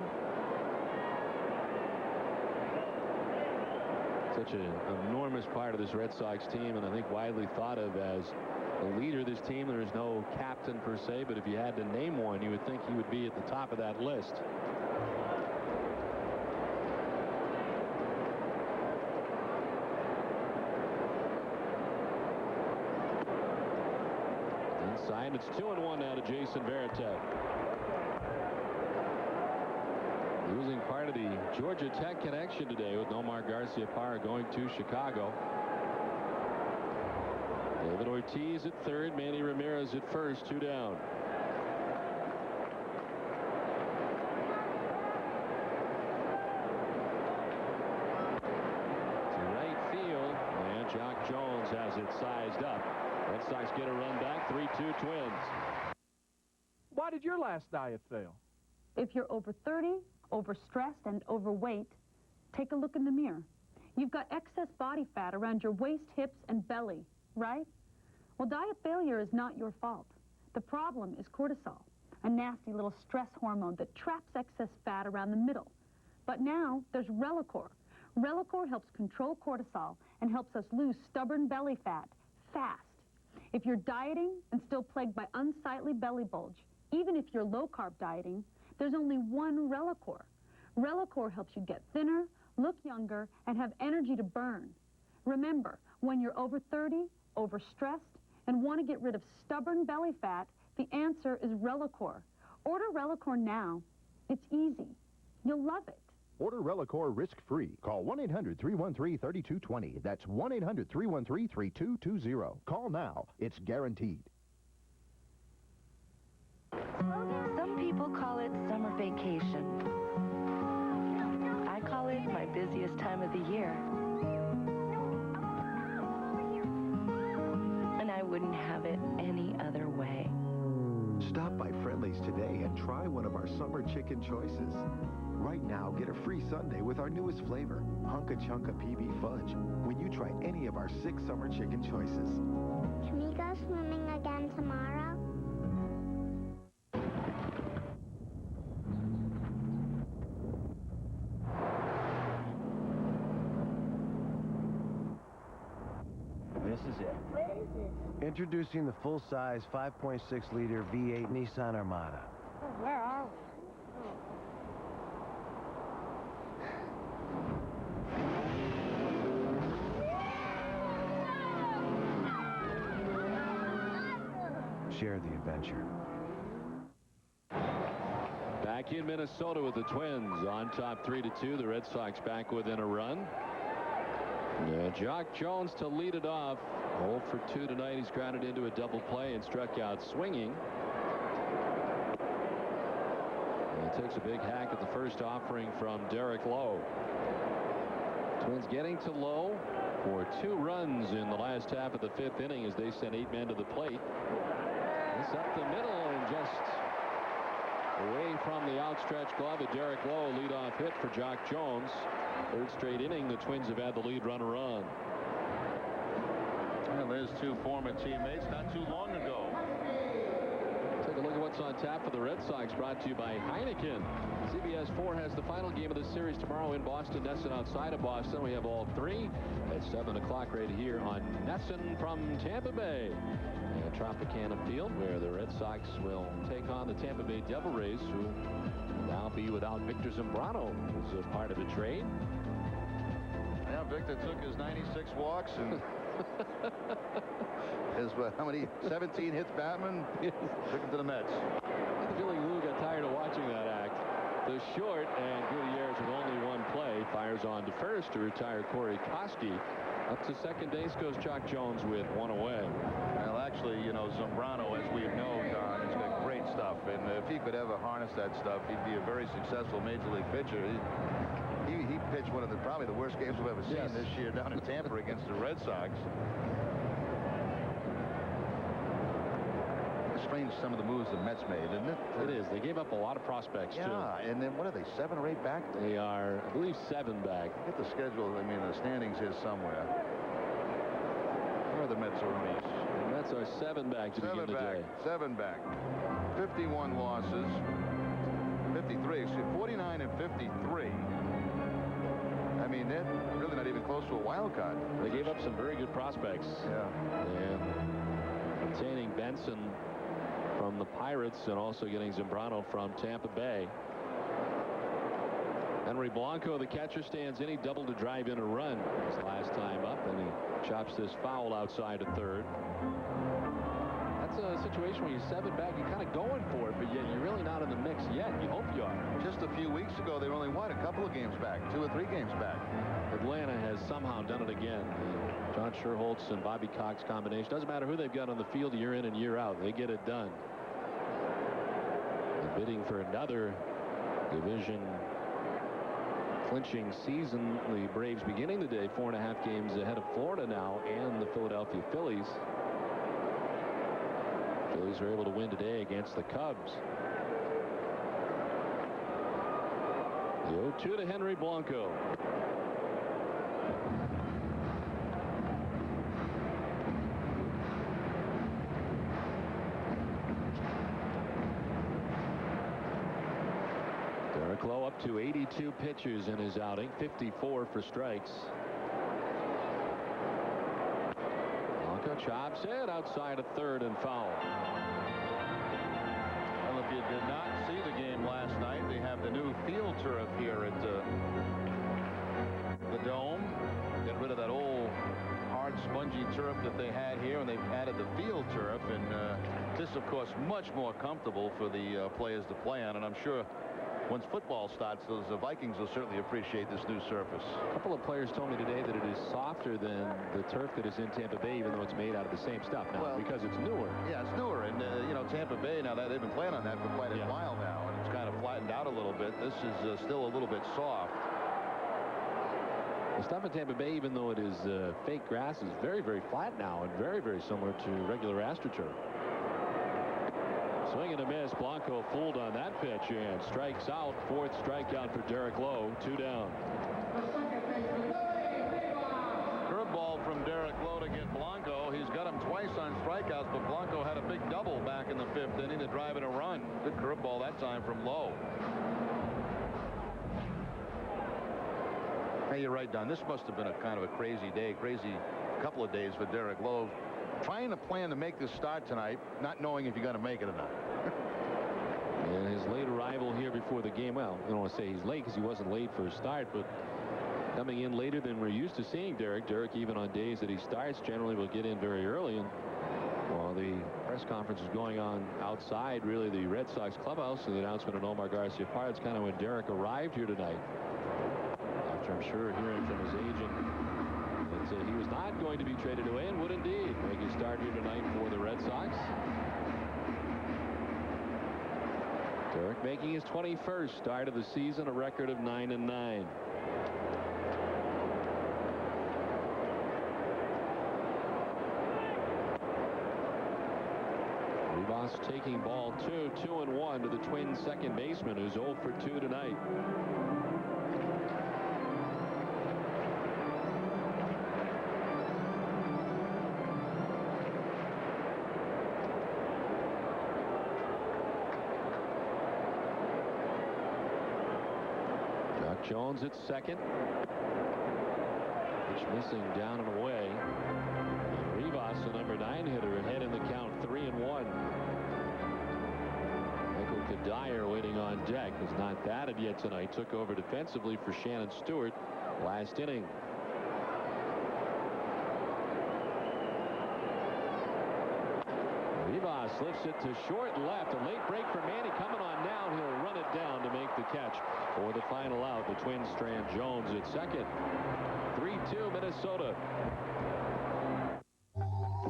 Such an enormous part of this Red Sox team, and I think widely thought of as the leader of this team. There is no captain per se, but if you had to name one, you would think he would be at the top of that list. Inside, it's 2-1 now to Jason Varitek. Losing part of the Georgia Tech connection today with Nomar Garciaparra going to Chicago. David Ortiz at third, Manny Ramirez at first, 2 down. To right field, and Jock Jones has it sized up. Red Sox get a run back, 3-2 Twins. Why did your last diet fail? If you're over 30, overstressed, and overweight, take a look in the mirror. You've got excess body fat around your waist, hips, and belly, right? Well, diet failure is not your fault. The problem is cortisol, a nasty little stress hormone that traps excess fat around the middle. But now there's Relacor. Relacor helps control cortisol and helps us lose stubborn belly fat fast. If you're dieting and still plagued by unsightly belly bulge, even if you're low-carb dieting, there's only one Relacor. Relacor helps you get thinner, look younger, and have energy to burn. Remember, when you're over 30, overstressed, and want to get rid of stubborn belly fat, the answer is Relacor. Order Relacor now. It's easy. You'll love it. Order Relacor risk-free. Call 1-800-313-3220. That's 1-800-313-3220. Call now. It's guaranteed. Some people call it summer vacation. I call it my busiest time of the year. And I wouldn't have it any other way. Stop by Friendly's today and try one of our summer chicken choices. Right now, get a free sundae with our newest flavor, Hunka Chunka PB Fudge, when you try any of our 6 summer chicken choices. Can we go swimming again tomorrow? This is it. What is this? Introducing the full-size 5.6-liter V8 Nissan Armada. Oh, where are we? Share the adventure. Back in Minnesota with the Twins on top 3-2. The Red Sox back within a run. Jock Jones to lead it off. 0 for 2 tonight. He's grounded into a double play and struck out swinging. He takes a big hack at the first offering from Derek Lowe. Twins getting to Lowe for 2 runs in the last half of the 5th inning as they sent 8 men to the plate. It's up the middle and just away from the outstretched glove of Derek Lowe. Leadoff hit for Jock Jones. 3rd straight inning, the Twins have had the lead runner on. Well, there's 2 former teammates not too long ago. Take a look at what's on tap for the Red Sox, brought to you by Heineken. CBS 4 has the final game of the series tomorrow in Boston, Nesson outside of Boston. We have all 3 at 7 o'clock right here on Nesson from Tampa Bay. At Tropicana Field, where the Red Sox will take on the Tampa Bay Devil Rays, who will now be without Victor Zambrano, who's a part of the trade. Yeah, Victor took his 96 walks and his, how many, 17 hits Batman? Took him to the Mets. I have the feeling Lou got tired of watching that act. The short, and Gutierrez with only 1 play, fires on to first to retire Corey Koski. Up to second base goes Jock Jones with 1 away. Well, actually, you know, Zambrano, as we know, Don, has got great stuff. And if he could ever harness that stuff, he'd be a very successful major league pitcher. He pitched one of probably the worst games we've ever seen this year down in Tampa against the Red Sox. It's strange some of the moves the Mets made, isn't it? It is. They gave up a lot of prospects, too. Yeah, and then what are they, 7 or 8 back? They are, I believe, 7 back. Get the schedule, I mean, the standings here somewhere. Where are the Mets Roonies? The Mets are 7 back to begin the day. 7 back. 51 losses. 53, excuse me, 49 and 53. I mean, they're really not even close to a wild card. They gave up some very good prospects. Yeah. And obtaining Benson from the Pirates and also getting Zambrano from Tampa Bay. Henry Blanco, the catcher, stands in. He doubled to drive in a run his last time up, and he chops this foul outside of third. That's a situation where you're 7 back, you're kind of going for it, but yet you're really not in the mix yet. You hope you are. Just a few weeks ago, they were only, what, a couple of games back, 2 or 3 games back. Atlanta has somehow done it again. John Sherholtz and Bobby Cox combination. Doesn't matter who they've got on the field year in and year out. They get it done. They're bidding for another division clinching season. The Braves beginning the day 4.5 games ahead of Florida now and the Philadelphia Phillies. Phillies are able to win today against the Cubs. The 0-2 to Henry Blanco. Derek Lowe up to 82 pitches in his outing, 54 for strikes. Blanco chops it outside of third and foul. Well, if you did not see the game last night, they have the new field turf here at the Dome. Get rid of that old hard, spongy turf that they had here, and they've added the field turf. And this, of course, much more comfortable for the players to play on. And I'm sure once football starts, the Vikings will certainly appreciate this new surface. A couple of players told me today that it is softer than the turf that is in Tampa Bay, even though it's made out of the same stuff now, because it's newer. Yeah, it's newer. And, you know, Tampa Bay, now they've been playing on that for quite a while now, and it's kind of flattened out a little bit. This is still a little bit soft. The stuff in Tampa Bay, even though it is fake grass, is very, very flat now and very, very similar to regular AstroTurf. Swing and a miss. Blanco fooled on that pitch and strikes out. 4th strikeout for Derek Lowe. 2 down. Curveball from Derek Lowe to get Blanco. He's got him twice on strikeouts, but Blanco had a big double back in the 5th inning to drive in a run. Good curveball that time from Lowe. Hey, you're right, Don. This must have been a kind of a crazy day, crazy couple of days for Derek Lowe. Trying to plan to make this start tonight, not knowing if you're going to make it or not. And his late arrival here before the game, well, I don't want to say he's late because he wasn't late for a start, but coming in later than we're used to seeing Derek. Derek, even on days that he starts, generally will get in very early. And while the press conference is going on outside, really, the Red Sox clubhouse, and the announcement of Nomar Garciaparra, it's kind of when Derek arrived here tonight. After, I'm sure, hearing from his agent that he was not going to be traded away and would indeed make his start here tonight for the Red Sox. Derek making his 21st start of the season, a record of 9-9. Rivas taking ball 2-2-1 to the Twins' second baseman, who's 0 for 2 tonight. Jones at second. Pitch missing down and away. And Rivas, the number 9 hitter, ahead in the count 3-1. Michael Kadire waiting on deck. Has not batted yet tonight. Took over defensively for Shannon Stewart last inning. Rivas lifts it to short left. A late break for Manny coming on now. He'll run it down to make the catch for the final out. The Twins strand Jones at second. 3-2 Minnesota.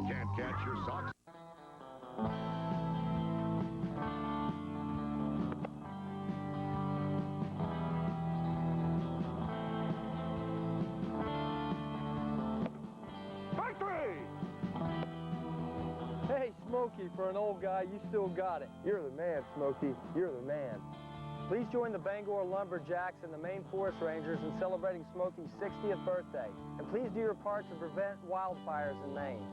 Can't catch your Sox. Hey, Smokey, for an old guy, you still got it. You're the man, Smokey. You're the man. Please join the Bangor Lumberjacks and the Maine Forest Rangers in celebrating Smokey's 60th birthday. And please do your part to prevent wildfires in Maine.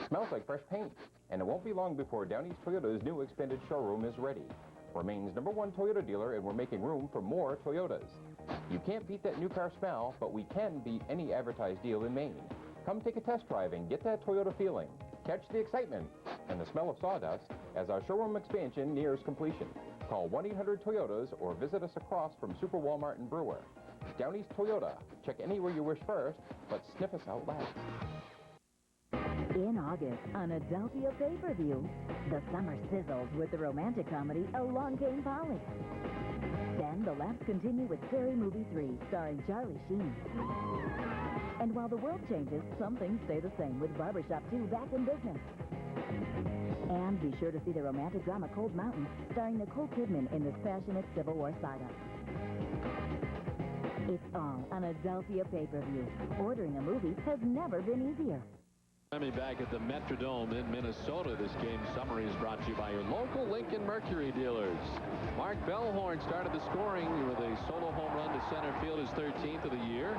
Smells like fresh paint, and it won't be long before Down East Toyota's new expanded showroom is ready. We're Maine's #1 Toyota dealer, and we're making room for more Toyotas. You can't beat that new car smell, but we can beat any advertised deal in Maine. Come take a test drive and get that Toyota feeling. Catch the excitement and the smell of sawdust as our showroom expansion nears completion. Call 1-800-TOYOTAS or visit us across from Super Walmart and Brewer. Down East Toyota. Check anywhere you wish first, but sniff us out last. In August on Adelphia Pay-Per-View, the summer sizzles with the romantic comedy Along Came Polly. Then the laughs continue with Scary Movie 3, starring Charlie Sheen. And while the world changes, some things stay the same with Barbershop 2 back in business. And be sure to see the romantic drama Cold Mountain, starring Nicole Kidman in this passionate Civil War saga. It's all on Adelphia Pay-Per-View. Ordering a movie has never been easier. Coming back at the Metrodome in Minnesota. This game summary is brought to you by your local Lincoln Mercury dealers. Mark Bellhorn started the scoring with a solo home run to center field, his 13th of the year.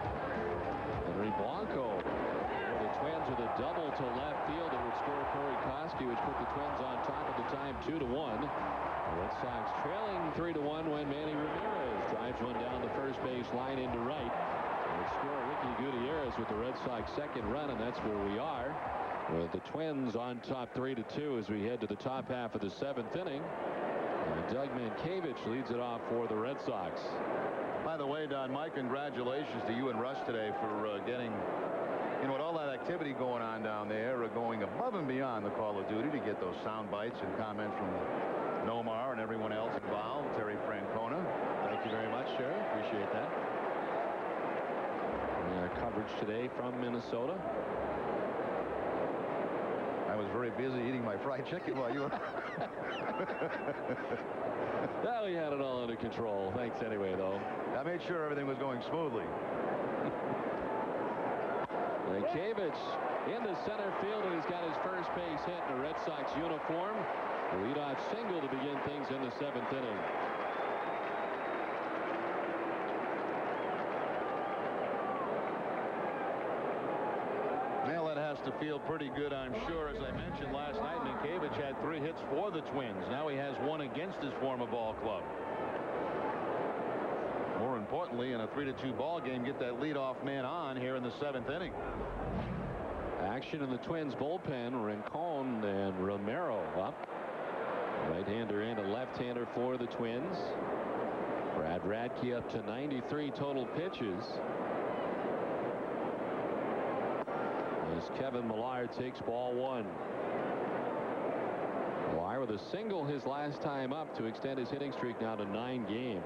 Henry Blanco for the Twins with a double to left field that would score Corey Koski, which put the Twins on top at the time 2-1. The Red Sox trailing 3-1 when Manny Ramirez drives one down the first base line into right. Would score Ricky Gutierrez with the Red Sox second run, and that's where we are with the Twins on top 3-2 as we head to the top half of the 7th inning. And Doug Mankiewicz leads it off for the Red Sox. By the way, Don, my congratulations to you and Russ today for getting, with all that activity going on down there, going above and beyond the Call of Duty to get those sound bites and comments from Nomar and everyone else involved. Terry Francona. Thank you very much, sir. Appreciate that. Our coverage today from Minnesota. I was very busy eating my fried chicken while you were... Well, we had it all under control. Thanks anyway, though. I made sure everything was going smoothly. Mankiewicz into center field, and he's got his first base hit in a Red Sox uniform. The leadoff single to begin things in the 7th inning. To feel pretty good, I'm sure. As I mentioned last night, Mankiewicz had 3 hits for the Twins. Now he has 1 against his former ball club. More importantly, in a 3-2 ball game, get that leadoff man on here in the 7th inning. Action in the Twins bullpen. Rincon and Romero up. Right-hander and a left-hander for the Twins. Brad Radke up to 93 total pitches. As Kevin Millar takes ball 1. Millar with a single his last time up to extend his hitting streak now to 9 games.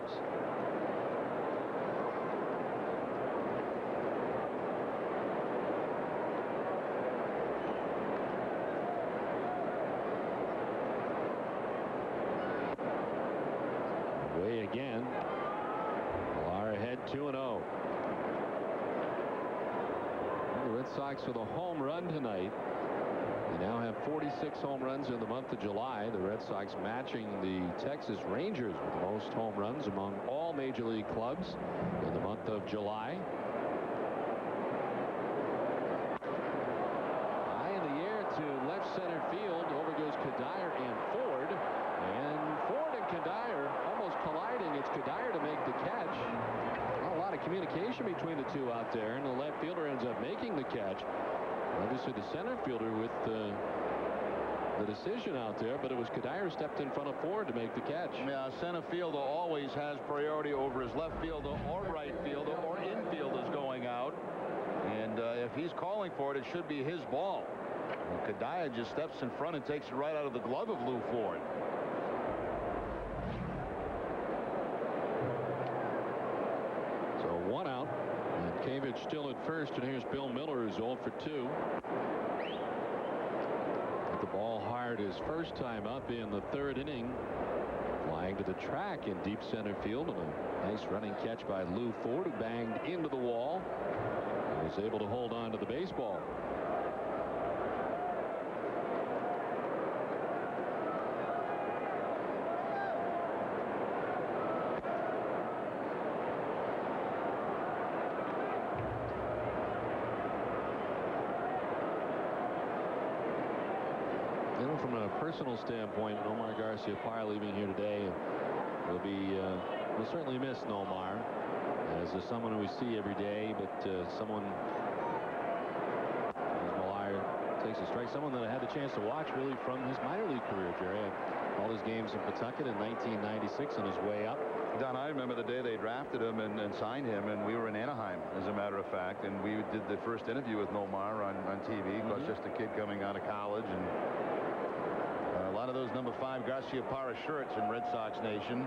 Away again. Are ahead 2-0. The Red Sox with a home run tonight. They now have 46 home runs in the month of July. The Red Sox matching the Texas Rangers with the most home runs among all major league clubs in the month of July. High in the air to left center field. Over goes Kadire and Ford. And Ford and Kadire almost colliding. It's Kadire to make the catch. Not a lot of communication between the two out there, and the left fielder ends up making the catch. Obviously the center fielder with the decision out there, but it was Kadire stepped in front of Ford to make the catch. Yeah, center fielder always has priority over his left fielder or right fielder or infielders going out. And if he's calling for it, it should be his ball. And Kadire just steps in front and takes it right out of the glove of Lou Ford. So 1 out. And Cavage still at first, and here's Bill Miller, who's 0 for 2. Hit the ball hard his first time up in the 3rd inning. Flying to the track in deep center field, and a nice running catch by Lou Ford, who banged into the wall and was able to hold on to the baseball. From a personal standpoint, Nomar Garciaparra leaving here today will certainly miss Nomar as someone who we see every day, but someone, as Miller takes a strike, someone that I had the chance to watch really from his minor league career, Jerry. All his games in Pawtucket in 1996 on his way up. Don, I remember the day they drafted him and signed him, and we were in Anaheim, as a matter of fact, and we did the first interview with Nomar on TV. Because just a kid coming out of college, and a lot of those number 5 Garciaparra shirts in Red Sox Nation.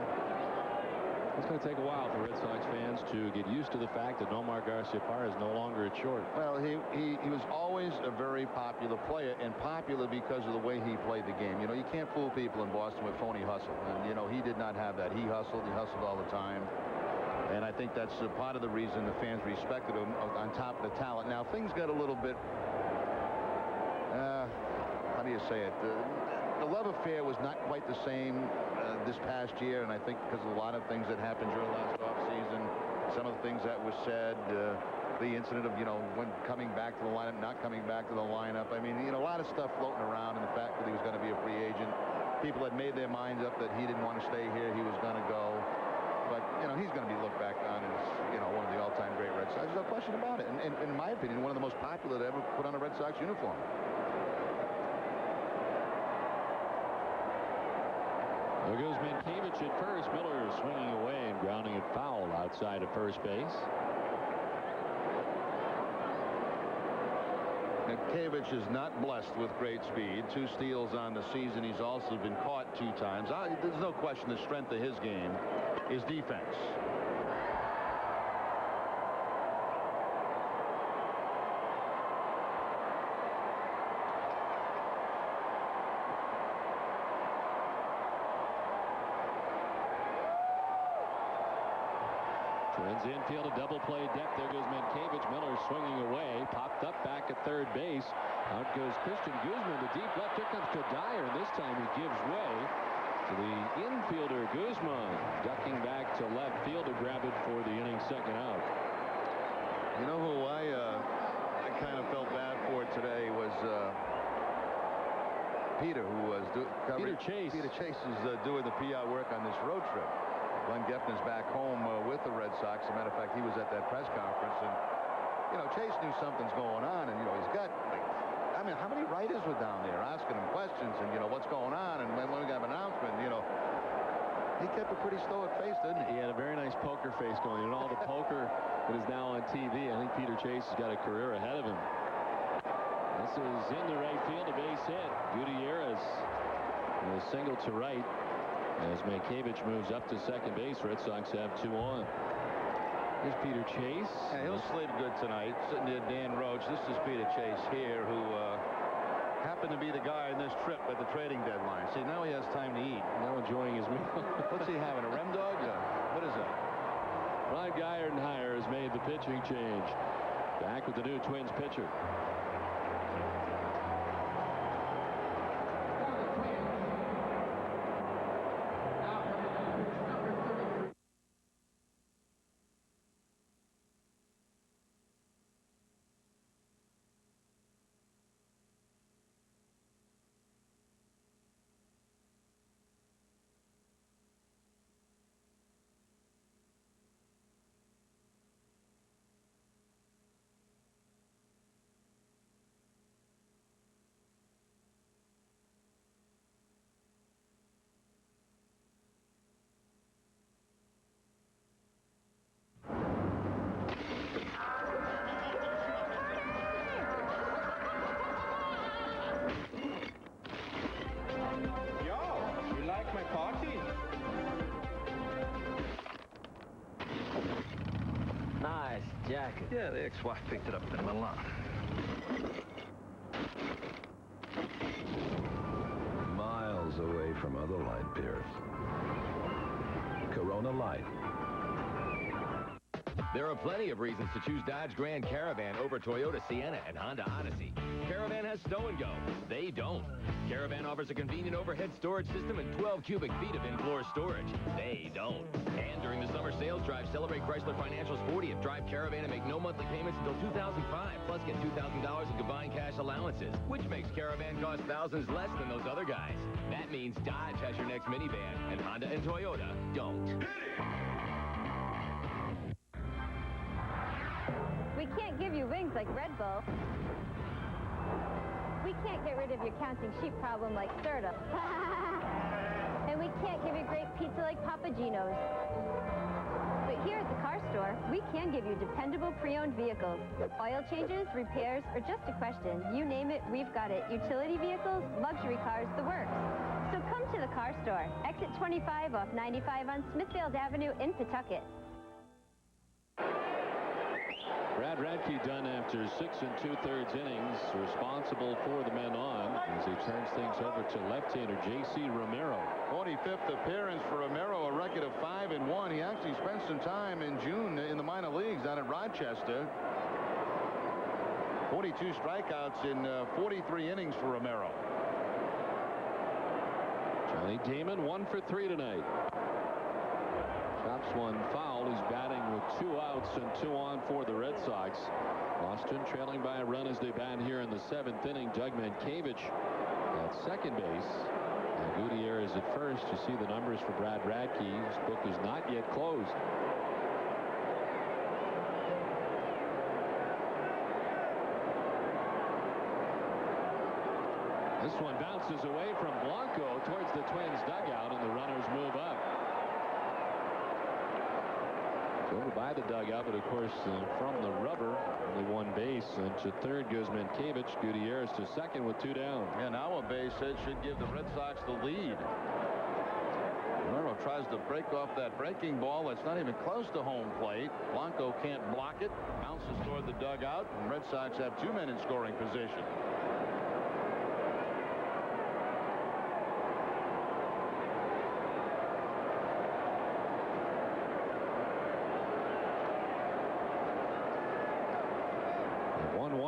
It's going to take a while for Red Sox fans to get used to the fact that Nomar Garciaparra is no longer at short. Well, he was always a very popular player, and popular because of the way he played the game. You know, you can't fool people in Boston with phony hustle, and you know, he did not have that. He hustled all the time, and I think that's part of the reason the fans respected him on top of the talent. Now, things got a little bit, how do you say it? The love affair was not quite the same this past year, and I think because of a lot of things that happened during last offseason, some of the things that were said, the incident of, you know, when coming back to the lineup, not coming back to the lineup. I mean, you know, a lot of stuff floating around, and the fact that he was going to be a free agent. People had made their minds up that he didn't want to stay here, he was going to go. But, you know, he's going to be looked back on as, you know, one of the all-time great Red Sox. There's no question about it. And in my opinion, one of the most popular to ever put on a Red Sox uniform. There goes Mankiewicz at first. Miller swinging away and grounding it foul outside of first base. Mankiewicz is not blessed with great speed. 2 steals on the season. He's also been caught 2 times. There's no question the strength of his game is defense. Twins infield, a double play depth. There goes Mankiewicz. Miller swinging away. Popped up back at third base. Out goes Christian Guzman to deep left. Here comes Kadire, and this time he gives way to the infielder Guzman. Ducking back to left field to grab it for the inning's second out. You know who I kind of felt bad for today was Peter, who was Peter Chase. Peter Chase is doing the PR work on this road trip. Glenn Geffner's back home with the Red Sox. As a matter of fact, he was at that press conference, and you know, Chase knew something's going on, and you know, he's got, like, I mean, how many writers were down there asking him questions, and you know, what's going on, and when we got an announcement, you know, he kept a pretty stoic face, didn't he? He had a very nice poker face going, and all the poker that is now on TV. I think Peter Chase has got a career ahead of him. This is in the right field, a base hit. Gutierrez with a single to right. As Mankiewicz moves up to second base, Red Sox have 2 on. Here's Peter Chase. Yeah, he'll sleep good tonight. Sitting near Dan Roach. This is Peter Chase here, who happened to be the guy in this trip at the trading deadline. See, now he has time to eat. Now enjoying his meal. What's he having, a Rem Dog? Geisenheier has made the pitching change. Back with the new Twins pitcher. Nice jacket. Yeah, the ex-wife picked it up in Milan. Miles away from other light beers. Corona Light. There are plenty of reasons to choose Dodge Grand Caravan over Toyota Sienna and Honda Odyssey. Caravan has stow and go. They don't. Caravan offers a convenient overhead storage system and 12 cubic feet of in-floor storage. They don't. And during the summer sales drive, celebrate Chrysler Financial's 40th. Drive Caravan and make no monthly payments until 2005. Plus, get $2,000 in combined cash allowances, which makes Caravan cost thousands less than those other guys. That means Dodge has your next minivan, and Honda and Toyota don't. We can't give you wings like Red Bull. We can't get rid of your counting sheep problem like Serta. And we can't give you great pizza like Papa Gino's. But here at the car store, we can give you dependable pre-owned vehicles. Oil changes, repairs, or just a question. You name it, we've got it. Utility vehicles, luxury cars, the works. So come to the car store. Exit 25 off 95 on Smithfield Avenue in Pawtucket. Brad Radke done after 6 2/3 innings, responsible for the men on as he turns things over to left-hander J.C. Romero. 45th appearance for Romero, a record of 5-1. He actually spent some time in June in the minor leagues down at Rochester. 42 strikeouts in 43 innings for Romero. Johnny Damon 1 for 3 tonight. Chops one foul. He's batting with 2 outs and 2 on for the Red Sox. Boston trailing by a run as they bat here in the 7th inning. Doug Mankiewicz at second base. And Gutierrez at first. You see the numbers for Brad Radke. His book is not yet closed. This one bounces away from Blanco towards the Twins dugout, and the runners move up. Over by the dugout, but of course from the rubber, only 1 base, and to third goes Mankiewicz. Gutierrez to second with 2 down. And now a base hit should give the Red Sox the lead. Romero tries to break off that breaking ball that's not even close to home plate. Blanco can't block it, bounces toward the dugout, and Red Sox have 2 men in scoring position.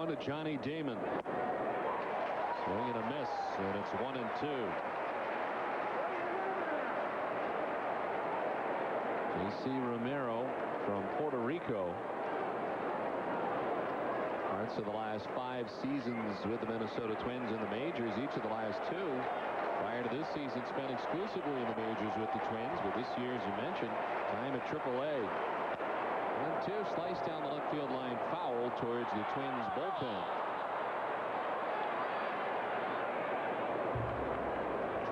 To Johnny Damon. Swing and a miss, and it's 1-2. J.C. Romero from Puerto Rico. Parts of the last 5 seasons with the Minnesota Twins in the majors, each of the last 2. Prior to this season, spent exclusively in the majors with the Twins, but this year, as you mentioned, time at AAA. 1-2, sliced down the left field line, foul towards the Twins bullpen.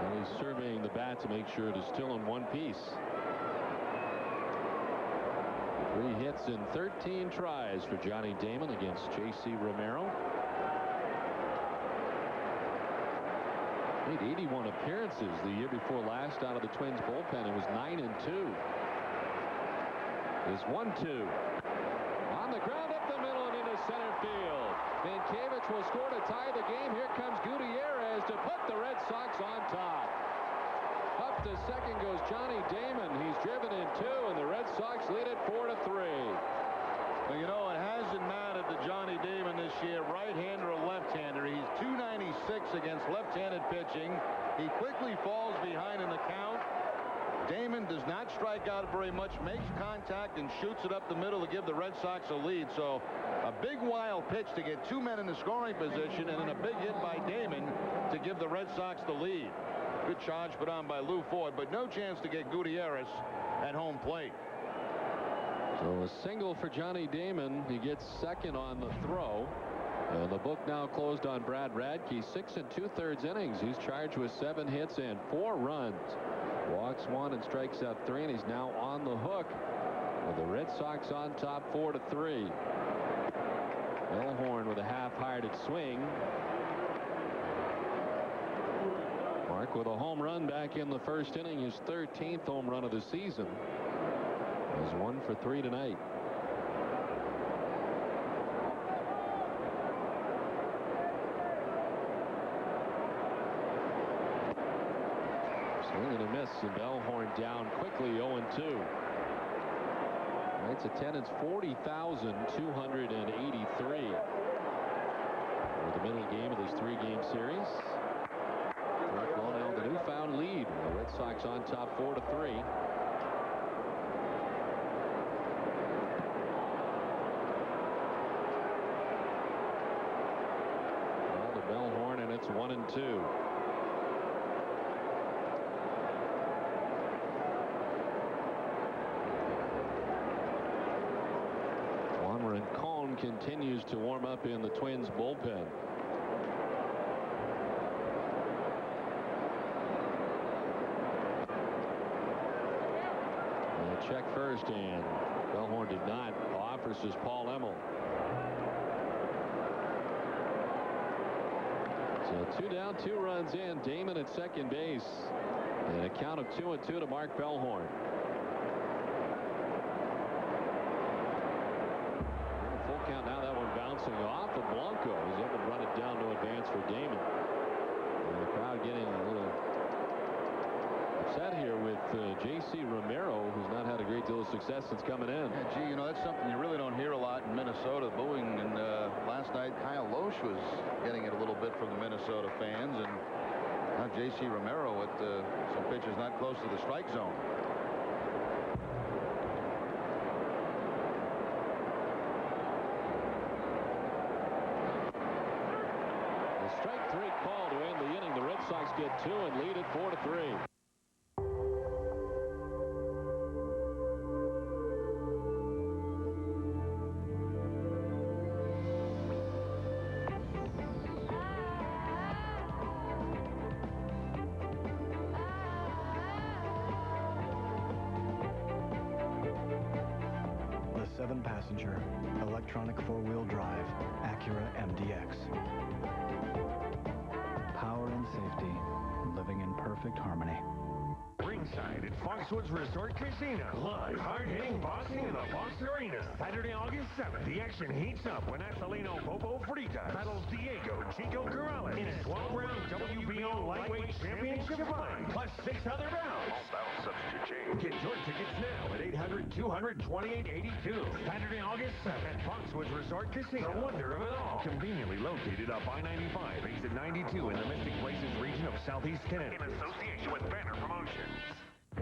Johnny's surveying the bat to make sure it is still in one piece. 3 hits in 13 tries for Johnny Damon against J.C. Romero. Made 81 appearances the year before last out of the Twins bullpen. It was 9-2. Is 1-2. On the ground up the middle and into center field. Mankiewicz will score to tie the game. Here comes Gutierrez to put the Red Sox on top. Up to second goes Johnny Damon. He's driven in 2, and the Red Sox lead it 4-3. Well, you know, it hasn't mattered to Johnny Damon this year, right-hander or left-hander. He's .296 against left-handed pitching. He quickly falls behind in the count. Damon does not strike out very much, makes contact, and shoots it up the middle to give the Red Sox a lead. So a big wild pitch to get 2 men in the scoring position, and then a big hit by Damon to give the Red Sox the lead. Good charge put on by Lou Ford, but no chance to get Gutierrez at home plate. So a single for Johnny Damon. He gets second on the throw. And the book now closed on Brad Radke. 6 2/3 innings. He's charged with 7 hits and 4 runs. Walks 1 and strikes out 3, and he's now on the hook with the Red Sox on top 4-3. Bellhorn with a half-hearted swing. Mark with a home run back in the first inning, his 13th home run of the season. He's 1 for 3 tonight. Swing and a miss, and Bellhorn down quickly, 0-2. It's a attendance 40,283 for the middle game of this 3-game series. Now the newfound lead. The Red Sox on top 4-3. Well, the Bellhorn, and it's 1-2. Cone continues to warm up in the Twins bullpen. Check first, and Bellhorn did not. Offers is Paul Emmel. So 2 down, 2 runs in. Damon at second base. And a count of 2-2 to Mark Bellhorn. Full count now. That one bouncing off of Blanco. He's able to run it down to advance for Damon. And the crowd getting a little upset here with J.C. Romero, who's not had a great deal of success since coming in. Yeah, gee, you know, that's something you really don't hear a lot in Minnesota, booing. And last night, Kyle Lowe was getting it a little bit from the Minnesota fans. And now J.C. Romero with some pitches not close to the strike zone. The strike 3 call to end the inning. The Red Sox get 2 and lead it 4-3. The 7-passenger, electronic 4-wheel drive Acura MDX. Power and safety, living in perfect harmony. Ringside at Foxwoods Resort Casino. Live, hard-hitting boxing in the Fox Arena. Saturday, August 7th, the action heats up when Athelino Popo Frita battles Diego Chico Corrales in a 12-round WBO lightweight championship fight, plus 6 other bouts. All bout substitute change. Get your tickets now at 800-200-2882. Saturday, August 7th at Foxwoods Resort Casino. The wonder of it all. Conveniently located up I-95, exit 92 in the Mystic Places region of Southeast Connecticut. In association with Banner Promotions. The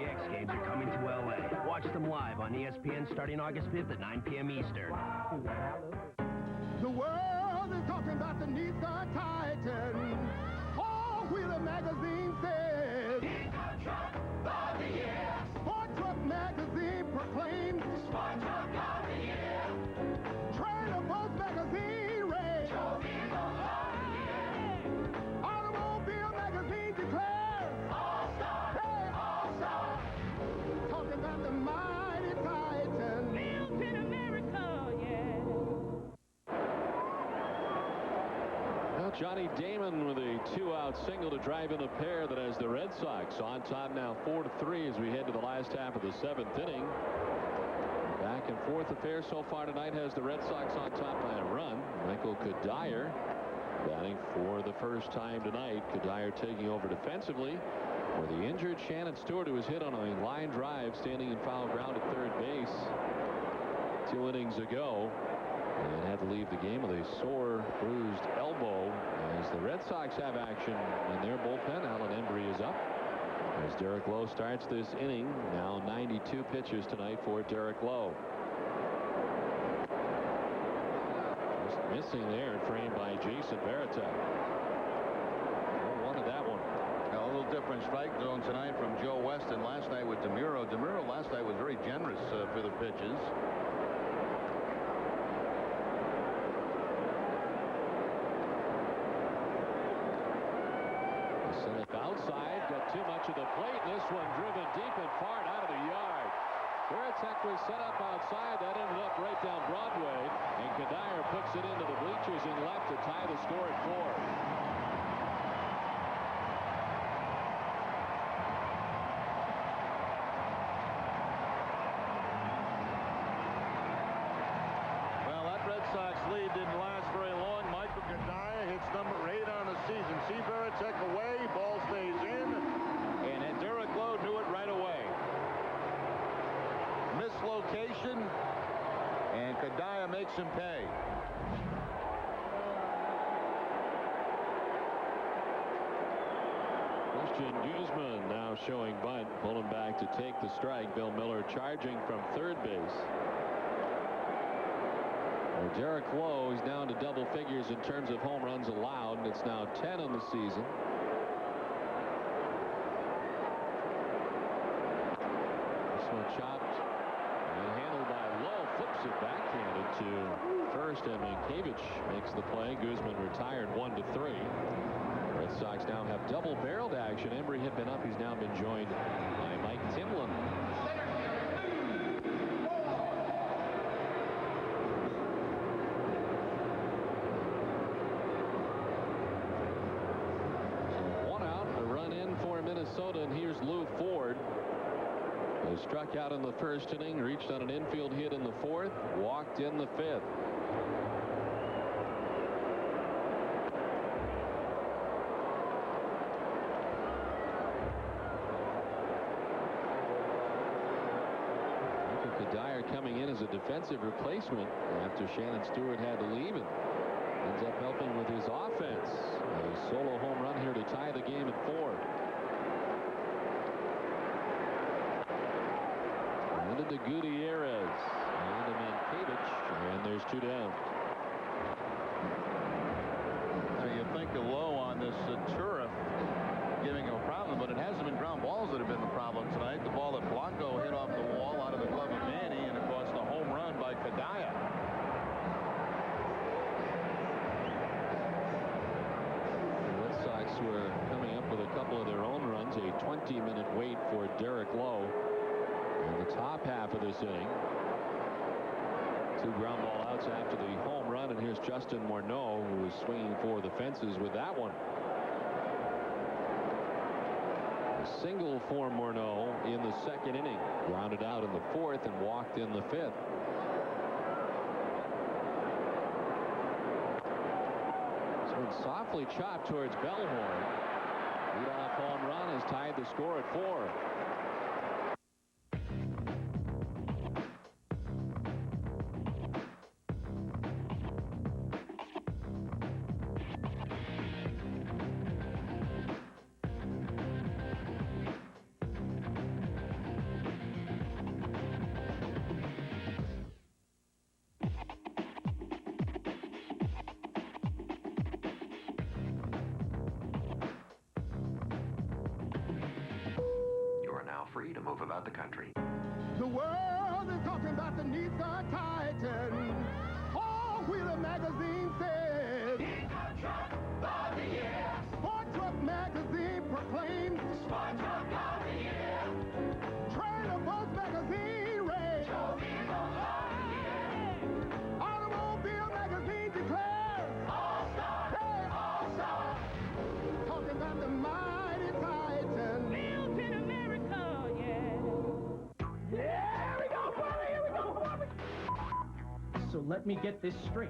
X Games are coming to LA. Watch them live on ESPN starting August 5th at 9 p.m. Eastern. The world is talking about the Nissan Titan. Four-wheeler magazine says Nissan Truck of the Year. Sport Truck magazine proclaims Sport Truck of the Year. Trailer Post magazine rates Diesel of the Year. Automobile magazine declares All-Star. Hey, All-Star. Talking about the mighty Titan. Built in America, yeah. Well, Johnny Damon with a 2-out single to drive in a pair that has the Red Sox on top now 4-3 as we head to the last half of the 7th inning. Back and forth affair so far tonight has the Red Sox on top by a run. Michael Kadire batting for the first time tonight. Kadire taking over defensively for the injured Shannon Stewart, who was hit on a line drive standing in foul ground at third base 2 innings ago and had to leave the game with a sore, bruised elbow. As the Red Sox have action in their bullpen, Alan Embry is up as Derek Lowe starts this inning. Now 92 pitches tonight for Derek Lowe. Just missing there and framed by Jason Varitek. Wanted that one. A little different strike zone tonight from Joe Weston. Last night with DeMuro. DeMuro last night was very generous for the pitches. Set up outside, got too much of the plate. This one driven deep and far and out of the yard. Varitek was set up outside. That ended up right down Broadway, and Kadire puts it into the bleachers in left to tie the score at 4. Well, that Red Sox lead didn't last very long. Michael Kadire hits number 8 on the season. See Varitek away, ball stays in, and Derek Lowe knew it right away. Mislocation, and Kadire makes him pay. Christian Guzman now showing bunt, pulling back to take the strike. Bill Miller charging from third base. Well, Derek Lowe is down to double figures in terms of home runs allowed, and it's now 10 on the season. This one chopped and handled by Lowe, flips it backhanded to first, and Mankiewicz makes the play. Guzman retired 1-3. Red Sox now have double-barreled action. Embry had been up. He's now been joined by Mike Timlin. Minnesota, and here's Lou Ford, who struck out in the first inning, reached on an infield hit in the 4th, walked in the 5th. Michael Kadire coming in as a defensive replacement after Shannon Stewart had to leave, and ends up helping with his offense. A solo home run here to tie the game at 4. To Gutierrez and to Mankiewicz, and there's 2 down. So you think of Lowe on this turf giving him a problem, but it hasn't been ground balls that have been the problem tonight. The ball that Blanco hit off the wall out of the glove of Manny, and of course the home run by Kadire. The Red Sox were coming up with a couple of their own runs. A 20-minute wait for Derek Lowe in the top half of this inning. 2 ground ball outs after the home run, and here's Justin Morneau, who is swinging for the fences with that one. A single for Morneau in the 2nd inning, grounded out in the 4th and walked in the 5th. This one softly chopped towards Bellhorn. Leadoff home run has tied the score at 4. Free to move about the country. The world is talking about the Nissan Titan. Four-wheeler magazine says of the year. Sport Truck magazine proclaims Sport Truck of the year. Trailer Boat magazine rates Automobile magazine declares All-Star. Hey, All-Star. let me get this straight.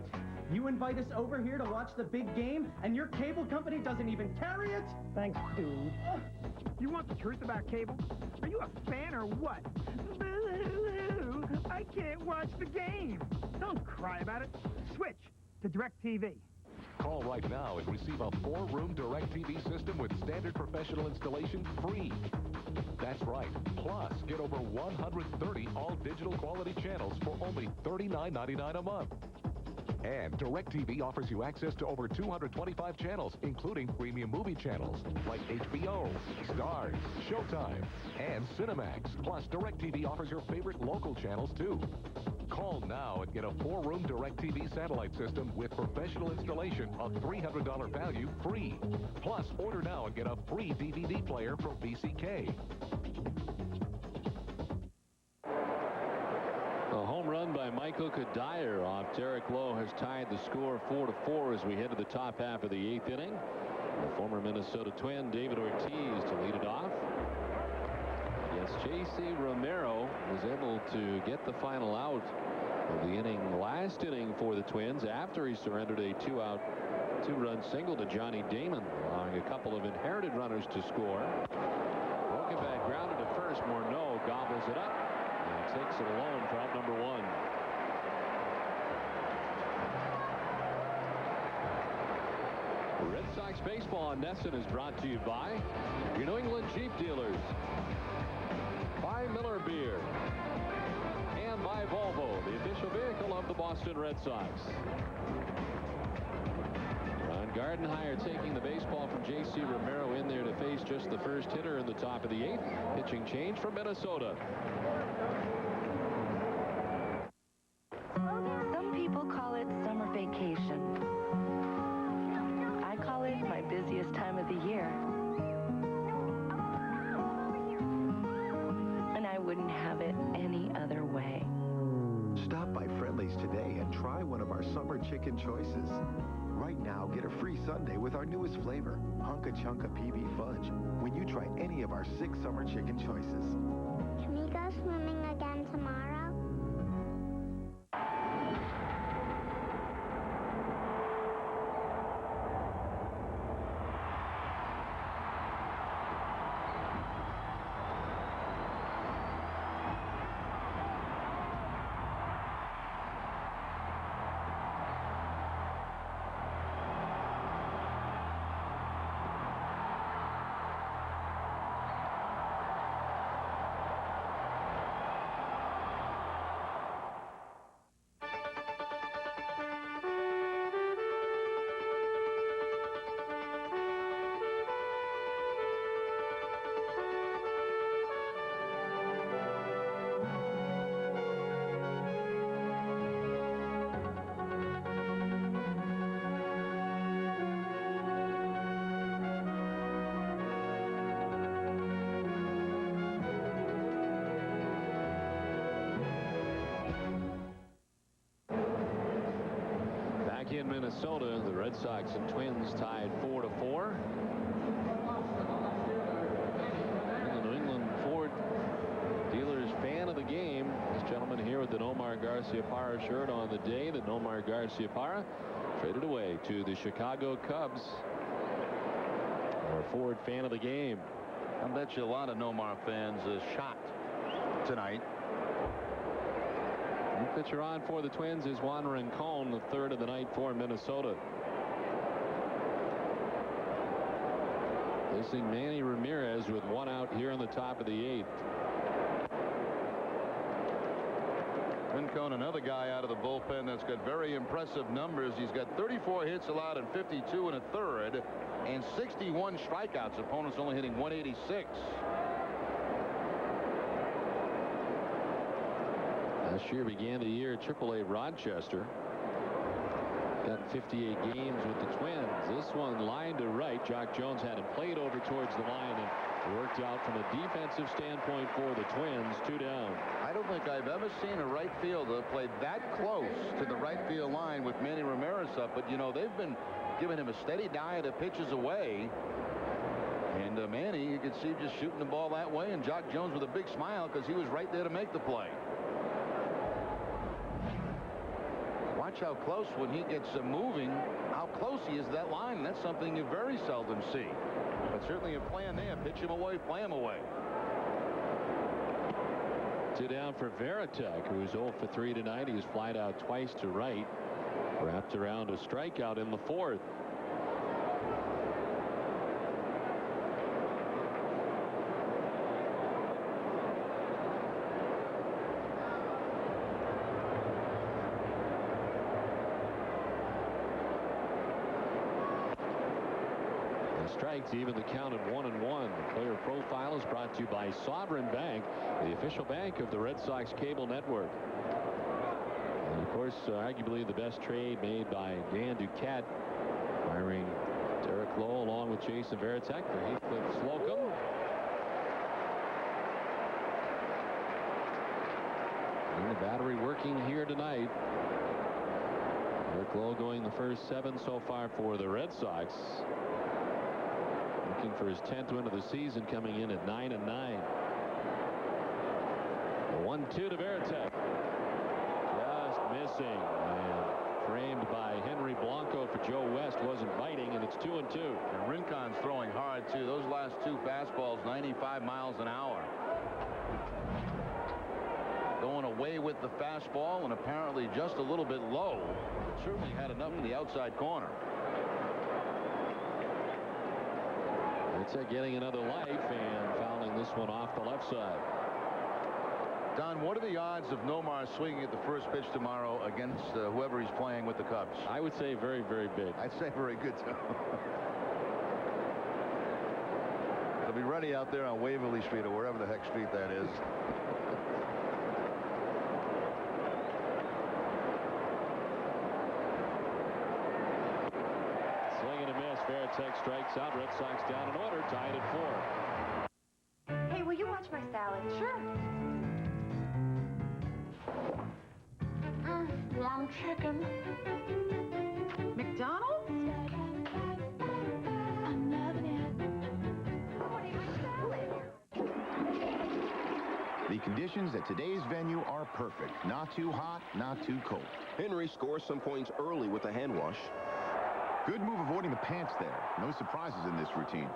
You invite us over here to watch the big game, and your cable company doesn't even carry it? Thanks, dude. You want the truth about cable? Are you a fan or what? Boo-hoo-hoo! I can't watch the game. Don't cry about it. Switch to DirecTV. Call right now and receive a 4-room DirecTV system with standard professional installation free. That's right. Plus, get over 130 all-digital quality channels for only $39.99 a month. And DirecTV offers you access to over 225 channels, including premium movie channels like HBO, Starz, Showtime, and Cinemax. Plus, DirecTV offers your favorite local channels, too. Call now and get a 4-room DirecTV satellite system with professional installation of $300 value free. Plus, order now and get a free DVD player from VCK. A home run by Michael Kadire off Derek Lowe has tied the score 4-4 as we head to the top half of the 8th inning. The former Minnesota Twin, David Ortiz, to lead it off. Yes, J.C. Romero was able to get the final out of the inning, last inning for the Twins, after he surrendered a 2-run single to Johnny Damon, allowing a couple of inherited runners to score. Broken back, grounded to first. Morneau gobbles it up and takes it alone for out number 1. Red Sox baseball on NESN is brought to you by your New England Jeep dealers, by Miller Beer, and by Volvo, the official vehicle of the Boston Red Sox. Ron Gardenhire taking the baseball from J.C. Romero in there to face just the first hitter in the top of the 8th. Pitching change from Minnesota. Some people call it summer vacation. I call it my busiest time of the year. And I wouldn't have it any other way. Stop by Friendly's today and try one of our summer chicken choices. Right now, get a free sundae with our newest flavor, Hunka Chunka PB Fudge, when you try any of our 6 summer chicken choices. Can we go swimming again tomorrow? In Minnesota, the Red Sox and Twins tied 4-4. And the New England Ford dealers fan of the game, this gentleman here with the Nomar Garciaparra shirt on the day that Nomar Garciaparra traded away to the Chicago Cubs. Our Ford fan of the game. I bet you a lot of Nomar fans are shocked tonight. The pitcher on for the Twins is Juan Rincon, the 3rd of the night for Minnesota. Facing Manny Ramirez with 1 out here in the top of the 8th. Rincon, another guy out of the bullpen that's got very impressive numbers. He's got 34 hits allowed in 52 1/3 and 61 strikeouts. Opponents only hitting 186. Last year began the year at AAA Rochester. Got 58 games with the Twins. This one line to right. Jock Jones had him played over towards the line and worked out from a defensive standpoint for the Twins. 2 down. I don't think I've ever seen a right fielder play that close to the right field line with Manny Ramirez up. But, you know, they've been giving him a steady diet of pitches away. And Manny, you could see just shooting the ball that way. And Jock Jones with a big smile because he was right there to make the play. how close when he gets moving, how close he is to that line. And that's something you very seldom see. But certainly a plan there. Pitch him away, play him away. 2 down for Varitek, who's 0 for 3 tonight. He's flied out twice to right. Wrapped around a strikeout in the 4th. Strikes even the count at 1-1. The player profile is brought to you by Sovereign Bank, the official bank of the Red Sox cable network. And of course, arguably the best trade made by Dan Duquette, hiring Derek Lowe along with Jason Varitek for Heathcliff Slocum. And the battery working here tonight. Derek Lowe going the first 7 so far for the Red Sox. Looking for his 10th win of the season, coming in at 9-9. The 1-2 to Varitek. Just missing. And framed by Henry Blanco for Joe West. Wasn't biting, and it's 2-2. And Rincon's throwing hard, too. Those last 2 fastballs, 95 miles an hour. Going away with the fastball, and apparently just a little bit low. Certainly had enough in the outside corner. Getting another life and fouling this one off the left side. Don, what are the odds of Nomar swinging at the first pitch tomorrow against whoever he's playing with the Cubs? I would say very, very big. I'd say very good, too. They'll be ready out there on Waverly Street or wherever the heck street that is. Varitek strikes out. Red Sox down in order, tied at 4. Hey, will you watch my salad? Sure. Warm chicken. McDonald's? I'm loving it. What are you salad? The conditions at today's venue are perfect. Not too hot, not too cold. Henry scores some points early with the hand wash. Good move avoiding the pants there. No surprises in this routine.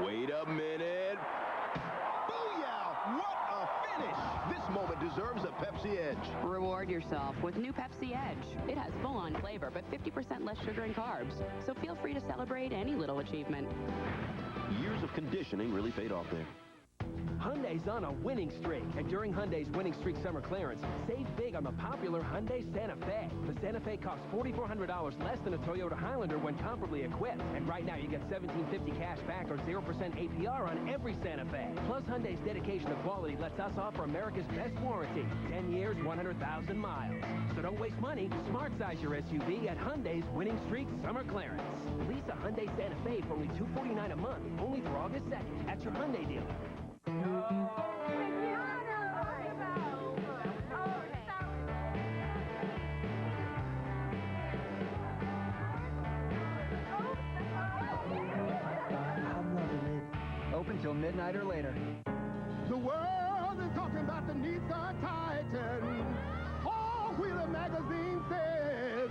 Wait a minute. Booyah! What a finish! This moment deserves a Pepsi Edge. Reward yourself with new Pepsi Edge. It has full-on flavor, but 50% less sugar and carbs. So feel free to celebrate any little achievement. Years of conditioning really paid off there. Hyundai's on a winning streak, and during Hyundai's Winning Streak Summer Clearance, save big on the popular Hyundai Santa Fe. The Santa Fe costs $4,400 less than a Toyota Highlander when comparably equipped. And right now you get $1,750 cash back or 0% APR on every Santa Fe. Plus, Hyundai's dedication to quality lets us offer America's best warranty. 10 years, 100,000 miles. So don't waste money. Smart size your SUV at Hyundai's Winning Streak Summer Clearance. Lease a Hyundai Santa Fe for only $249 a month, only through August 2nd at your Hyundai dealer. Open till midnight or later. The world is talking about the Nissan Titan. Four-wheeler magazine says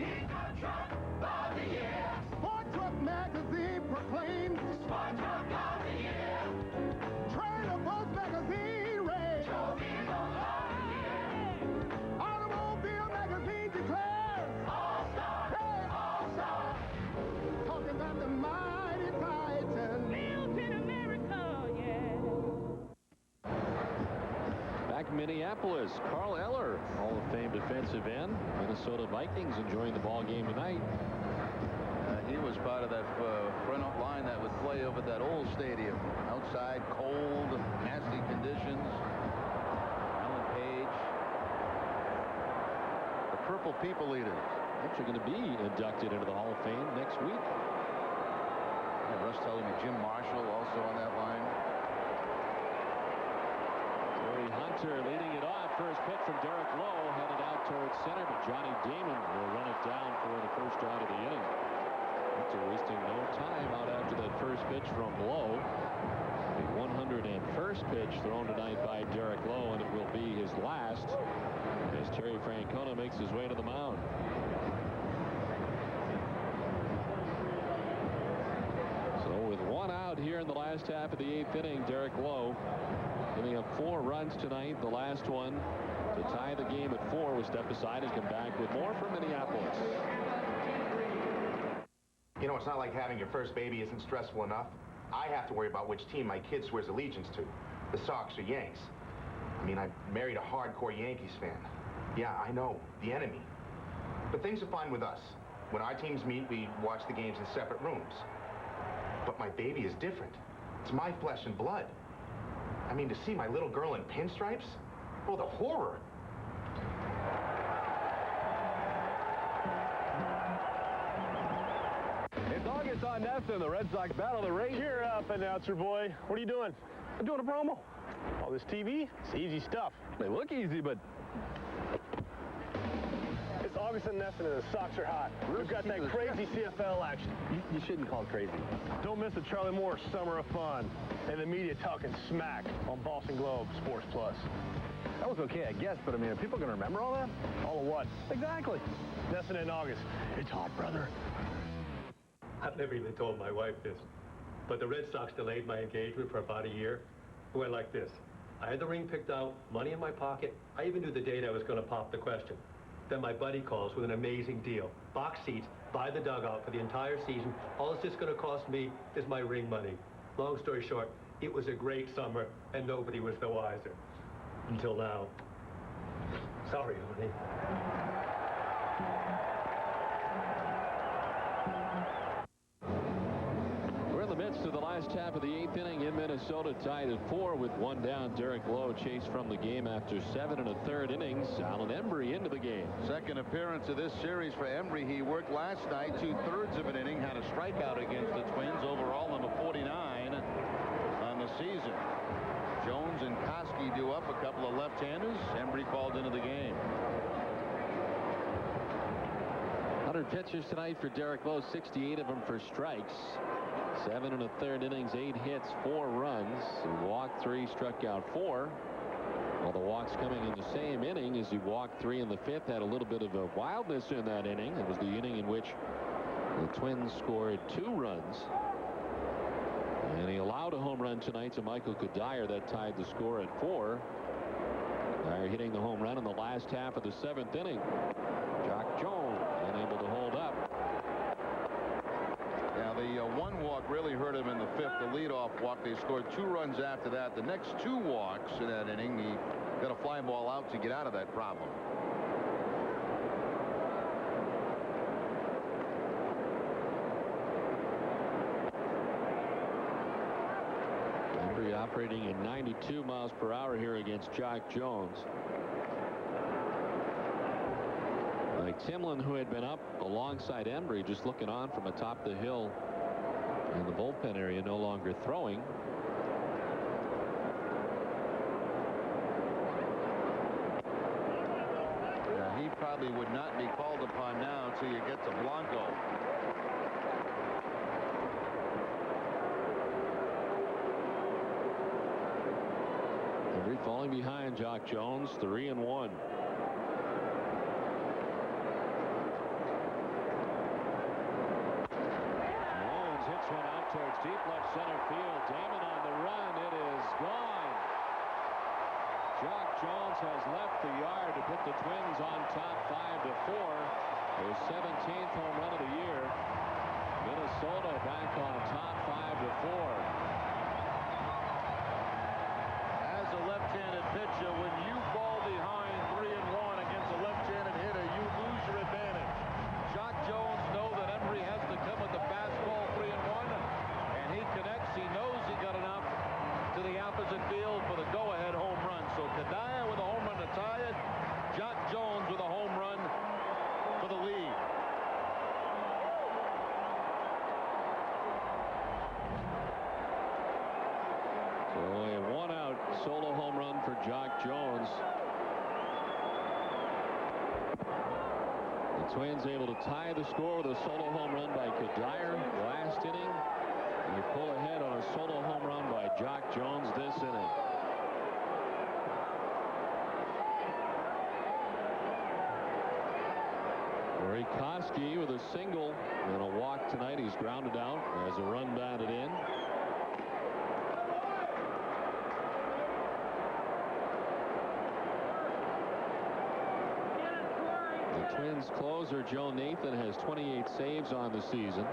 Truck of the Year. Sport Truck magazine proclaims Sport Truck of the Year. Trailer Post magazine rates Automobile magazine declares All-Star. Hey, All-Star. Talking about the mighty Titan. Built in America, yeah. Back in Minneapolis, Carl Eller, Hall of Fame defensive end. Minnesota Vikings enjoying the ball game tonight. He was part of that front line that would play over that old stadium. Outside, cold, nasty conditions. Alan Page. The Purple People Eaters. Actually going to be inducted into the Hall of Fame next week. Yeah, Russ telling me Jim Marshall also on that line. Terry Hunter leading it off. First pitch from Derek Lowe, headed out towards center, but Johnny Damon will run it down for the first out of the inning. Hunter wasting no time out after that first pitch from Lowe. The 101st pitch thrown tonight by Derek Lowe, and it will be his last as Terry Francona makes his way to the mound. in the last half of the 8th inning. Derek Lowe giving up 4 runs tonight. The last one to tie the game at 4 was stepped aside and come back with more from Minneapolis. You know, it's not like having your first baby isn't stressful enough. I have to worry about which team my kid swears allegiance to, the Sox or Yanks. I mean, I married a hardcore Yankees fan. Yeah, I know, the enemy. But things are fine with us. When our teams meet, we watch the games in separate rooms. But my baby is different. It's my flesh and blood. I mean, to see my little girl in pinstripes? Oh, the horror. It's August on Nesson. The Red Sox battle the Rays. Cheer up, announcer boy. What are you doing? I'm doing a promo. All this TV? It's easy stuff. They look easy, but... It's August on Nesson and the Sox are hot. We've got that crazy CFL action. You shouldn't call it crazy. Don't miss the Charlie Moore Summer of Fun and the media talking smack on Boston Globe Sports Plus. That was okay, I guess, but I mean, are people going to remember all that? All of what? Exactly. Nesson in August. It's hot, brother. I've never even told my wife this, but the Red Sox delayed my engagement for about a year. It went like this. I had the ring picked out, money in my pocket. I even knew the date I was going to pop the question. Then my buddy calls with an amazing deal. Box seats by the dugout for the entire season. All it's just going to cost me is my ring money. Long story short, it was a great summer, and nobody was the wiser. Until now. Sorry, honey. We're in the midst of the last half of the 8th inning in Minnesota, tied at 4 with 1 down. Derek Lowe chased from the game after 7 1/3 innings. Alan Embry into the game. Second appearance of this series for Embry. He worked last night 2/3 of an inning, had a strikeout against the Twins. Overall, number 49 on the season. Jones and Koski do up, a couple of left-handers. Embry called into the game. 100 pitches tonight for Derek Lowe, 68 of them for strikes. 7 1/3 innings, 8 hits, 4 runs. He walked 3, struck out 4. Well, the walks coming in the same inning as he walked 3 in the 5th. Had a little bit of a wildness in that inning. It was the inning in which the Twins scored 2 runs. And he allowed a home run tonight to Michael Kadire. That tied the score at 4. Kadire hitting the home run in the last half of the 7th inning. Jock Jones unable to hold up. Yeah, the one walk really hurt him in the 5th. The leadoff walk. They scored 2 runs after that. The next 2 walks in that inning, he got a fly ball out to get out of that problem. Embry operating at 92 miles per hour here against Jock Jones. Timlin, who had been up alongside Embry, just looking on from atop the hill in the bullpen area, no longer throwing. Yeah, he probably would not be called upon now until you get to Blanco. Embry falling behind Jock Jones, 3-1. Towards deep left center field. Damon on the run. It is gone. Jock Jones has left the yard to put the Twins on top 5-4. His 17th home run of the year. Minnesota back on top 5-4. As a left-handed pitcher, when you fall behind 3-1 against a left-handed hitter, you lose your advantage. Jock Jones knows that Embry has to come with the fastball 3-1. He connects. He knows he got enough to the opposite field for the go-ahead home run. So Kadire with a home run to tie it. Jock Jones with a home run for the lead. So a 1-out solo home run for Jock Jones. The Twins able to tie the score with a solo home run by Kadire last inning. They pull ahead on a solo home run by Jock Jones this inning. Rory Koski with a single and a walk tonight. He's grounded out as a run batted in. Twins closer Joe Nathan has 28 saves on the season.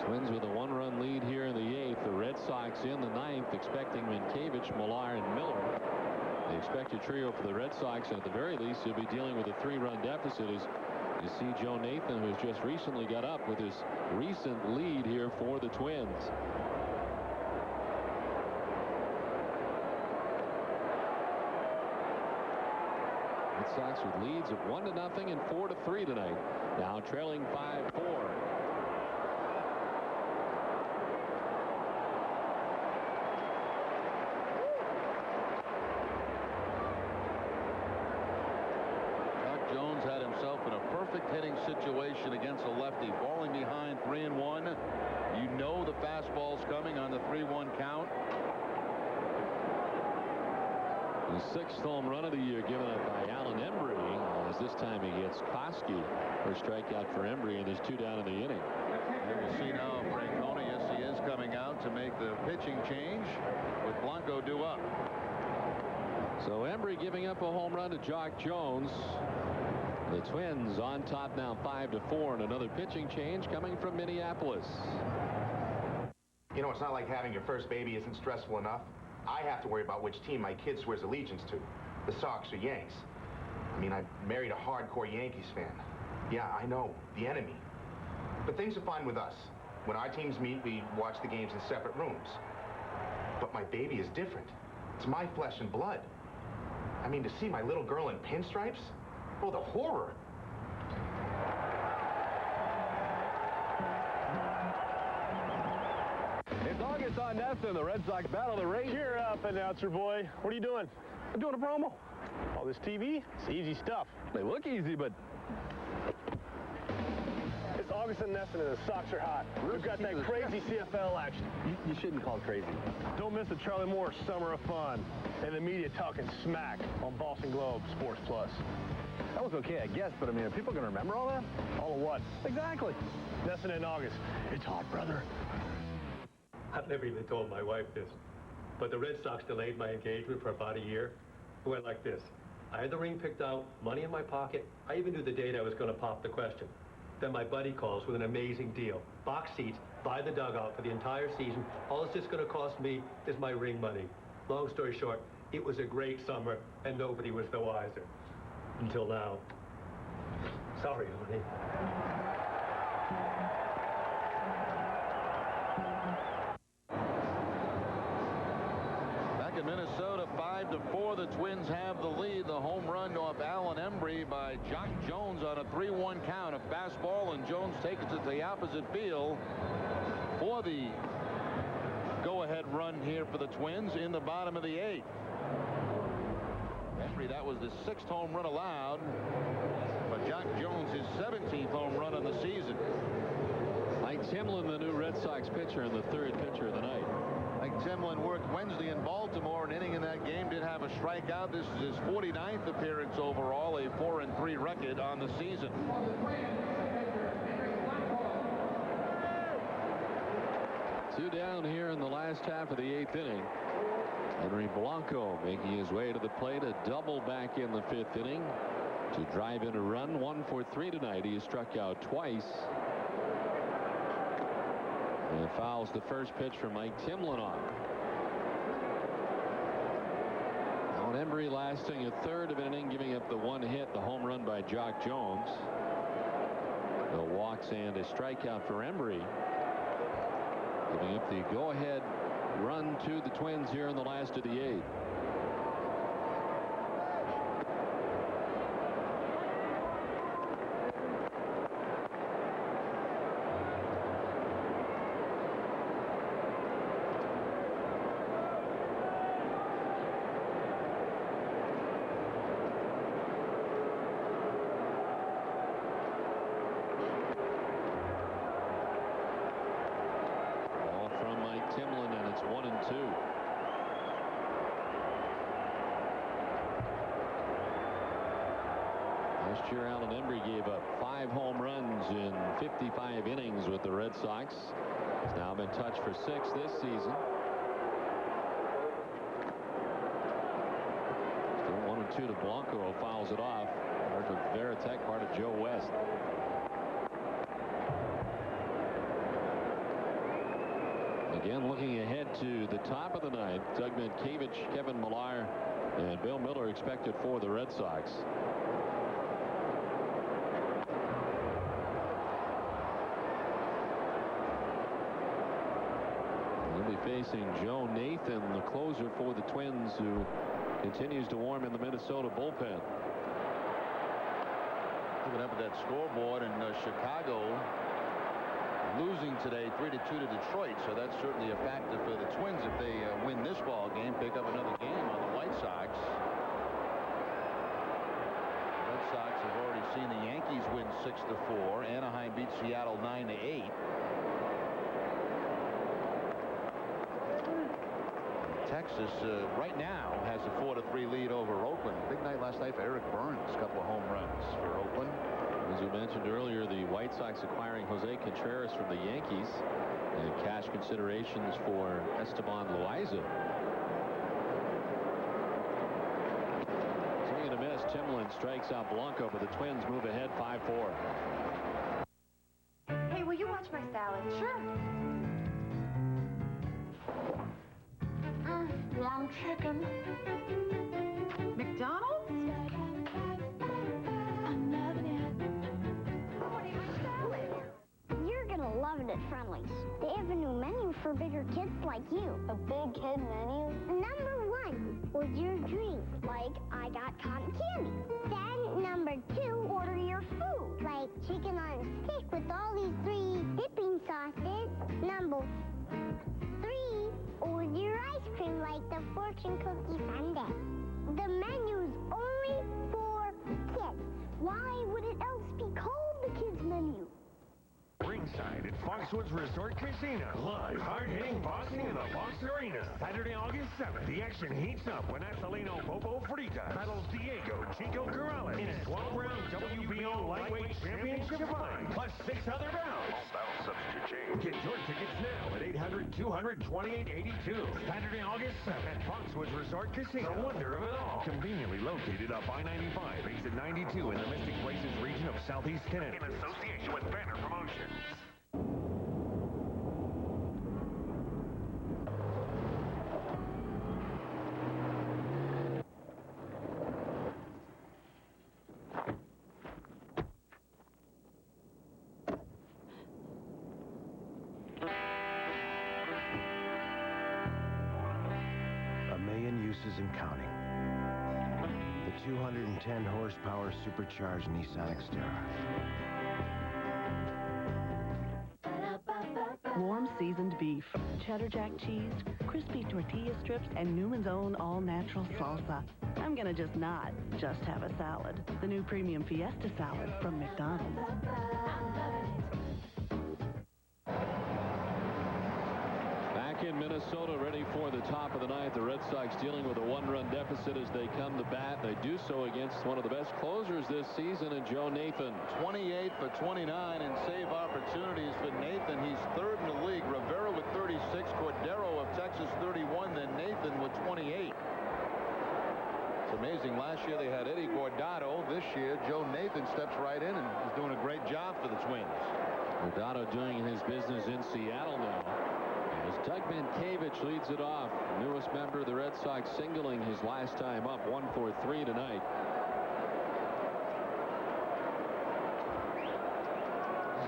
Twins with a 1-run lead here in the 8th. The Red Sox in the 9th, expecting Minkiewicz, Millar, and Miller. The expected trio for the Red Sox, and at the very least, he'll be dealing with a 3-run deficit as you see Joe Nathan, who's just recently got up with his recent lead here for the Twins. Red Sox with leads of 1-0 and 4-3 tonight. Now trailing 5-4. Had himself in a perfect hitting situation against a lefty, falling behind 3-1. You know the fastball's coming on the 3-1 count. The 6th home run of the year given up by Alan Embry, as this time he gets Koski. First strikeout for Embry, and there's 2 down in the inning. And we'll see now if Francona, yes, he is coming out to make the pitching change with Blanco due up. So Embry giving up a home run to Jock Jones. The Twins on top now 5-4, and another pitching change coming from Minneapolis. You know, it's not like having your first baby isn't stressful enough. I have to worry about which team my kid swears allegiance to. The Sox or Yanks. I mean, I married a hardcore Yankees fan. Yeah, I know, the enemy. But things are fine with us. When our teams meet, we watch the games in separate rooms. But my baby is different. It's my flesh and blood. I mean, to see my little girl in pinstripes? Oh, the horror. It's August on Nesta, and the Red Sox battle the race. Cheer up, announcer boy. What are you doing? I'm doing a promo. All this TV? It's easy stuff. They look easy, but... It's August on Nesta, and the Sox are hot. We've got that crazy CFL action. You shouldn't call it crazy. Don't miss the Charlie Moore Summer of Fun and the media talking smack on Boston Globe Sports Plus. That was okay, I guess, but I mean, are people going to remember all that? All of what? Exactly. Nesson in August. It's hot, brother. I've never even told my wife this, but the Red Sox delayed my engagement for about a year. It went like this. I had the ring picked out, money in my pocket. I even knew the date I was going to pop the question. Then my buddy calls with an amazing deal. Box seats by the dugout for the entire season. All it's just going to cost me is my ring money. Long story short, it was a great summer, and nobody was the wiser. Until now. Sorry, honey. Back in Minnesota, 5-4, the Twins have the lead. The home run off Alan Embry by Jock Jones on a 3-1 count. A fastball, and Jones takes it to the opposite field for the go-ahead run here for the Twins in the bottom of the 8th. Embry, that was the 6th home run allowed, but Jock Jones, his 17th home run on the season. Mike Timlin, the new Red Sox pitcher, and the 3rd pitcher of the night. Mike Timlin worked Wednesday in Baltimore. An inning in that game, did have a strikeout. This is his 49th appearance overall, a 4-3 record on the season. Two down here in the last half of the 8th inning. Henry Blanco making his way to the plate, a double back in the 5th inning to drive in a run. 1 for 3 tonight. He has struck out twice. And fouls the first pitch from Mike Timlin off. Alan Embry lasting a 3rd of an inning, giving up the 1 hit, the home run by Jock Jones. The walks and a strikeout for Embry, giving up the go-ahead run to the Twins here in the last of the 8th. Last year, Alan Embry gave up 5 home runs in 55 innings with the Red Sox. He's now been touched for 6 this season. Still 1 0-2 to Blanco, who fouls it off. Part of Veritek, part of Joe West. Again, looking ahead to the top of the ninth, Doug Mankiewicz, Kevin Millar, and Bill Miller expected for the Red Sox. They'll be facing Joe Nathan, the closer for the Twins, who continues to warm in the Minnesota bullpen. Looking up at that scoreboard in Chicago, losing today 3-2 to Detroit, so that's certainly a factor for the Twins if they win this ball game, pick up another game on the White Sox. The Red Sox have already seen the Yankees win 6-4. Anaheim beat Seattle 9-8. Texas right now has a 4-3 lead over Oakland. Big night last night for Eric Burns. A couple of home runs for Oakland. As you mentioned earlier, the White Sox acquiring Jose Contreras from the Yankees and cash considerations for Esteban Loaiza. Swing and a miss. Timlin strikes out Blanco, but the Twins move ahead 5-4. Hey, will you watch my salad? Sure. Long chicken. McDonald's? I'm loving it. You're gonna love it at Friendly's. They have a new menu for bigger kids like you. A big kid menu? Number 1, what's your dream? Like, I got cotton candy. Then, number 2, order your food. Like chicken on a stick with all these 3 dipping sauces. Number 3, order your ice cream like the fortune cookie sundae. The menu's only for kids. Why would it else be called the kids menu? Ringside at Foxwoods Resort Casino. Live, hard-hitting boxing in the Fox Arena. Saturday, August 7th, the action heats up when Acelino Popo Frita battles Diego Chico Corrales in a 12-round WBO lightweight championship fight, plus 6 other bouts. All battle substitute change. Get your tickets now at 800-200-2882. Saturday, August 7th at Foxwoods Resort Casino. The wonder of it all. Conveniently located up I-95, exit 92 in the Mystic Places region of Southeast Connecticut. In association with Banner Promotions. A million uses and counting. The 210 horsepower supercharged Nissan Xterra. Warm seasoned beef, cheddar jack cheese, crispy tortilla strips, and Newman's Own all-natural salsa. I'm gonna just not just have a salad. The new premium Fiesta salad from McDonald's. Back in Minnesota, ready for the top of the ninth. The Red Sox dealing with a 1-run deficit as they come to bat. They do so against one of the best closers this season in Joe Nathan. 28 for 29 and save opportunities for Nathan. He's 3rd in the league. Rivera with 36, Cordero of Texas 31, then Nathan with 28. It's amazing. Last year they had Eddie Guardado. This year Joe Nathan steps right in and is doing a great job for the Twins. Guardado doing his business in Seattle now. As Doug Mankiewicz leads it off, newest member of the Red Sox, singling his last time up, 1 for 3 tonight.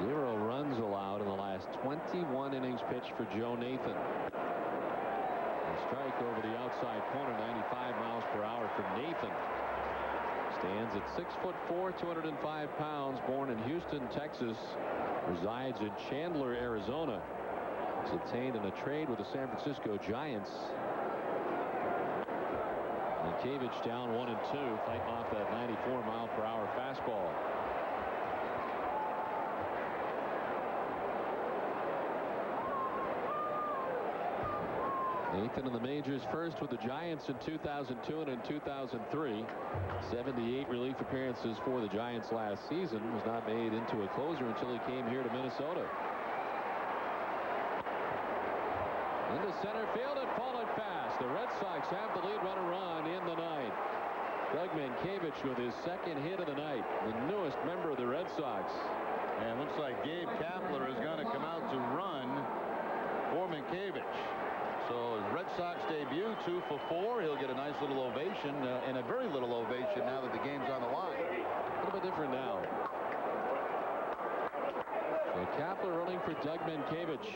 Zero runs allowed in the last 21 innings pitched for Joe Nathan. A strike over the outside corner, 95 miles per hour for Nathan. Stands at 6'4", 205 pounds, born in Houston, Texas, resides in Chandler, Arizona. It's obtained in a trade with the San Francisco Giants. Mankiewicz down 1-2, fighting off that 94 mile per hour fastball. Nathan in the majors first with the Giants in 2002 and in 2003. 78 relief appearances for the Giants last season. Was not made into a closer until he came here to Minnesota. Into center field and fallen fast. The Red Sox have the lead runner on in the ninth. Doug Mankiewicz with his second hit of the night, the newest member of the Red Sox. And looks like Gabe Kapler is going to come out to run for Mankiewicz. So his Red Sox debut, 2 for 4. He'll get a nice little ovation, and a very little ovation now that the game's on the line. A little bit different now. So Kapler running for Doug Mankiewicz.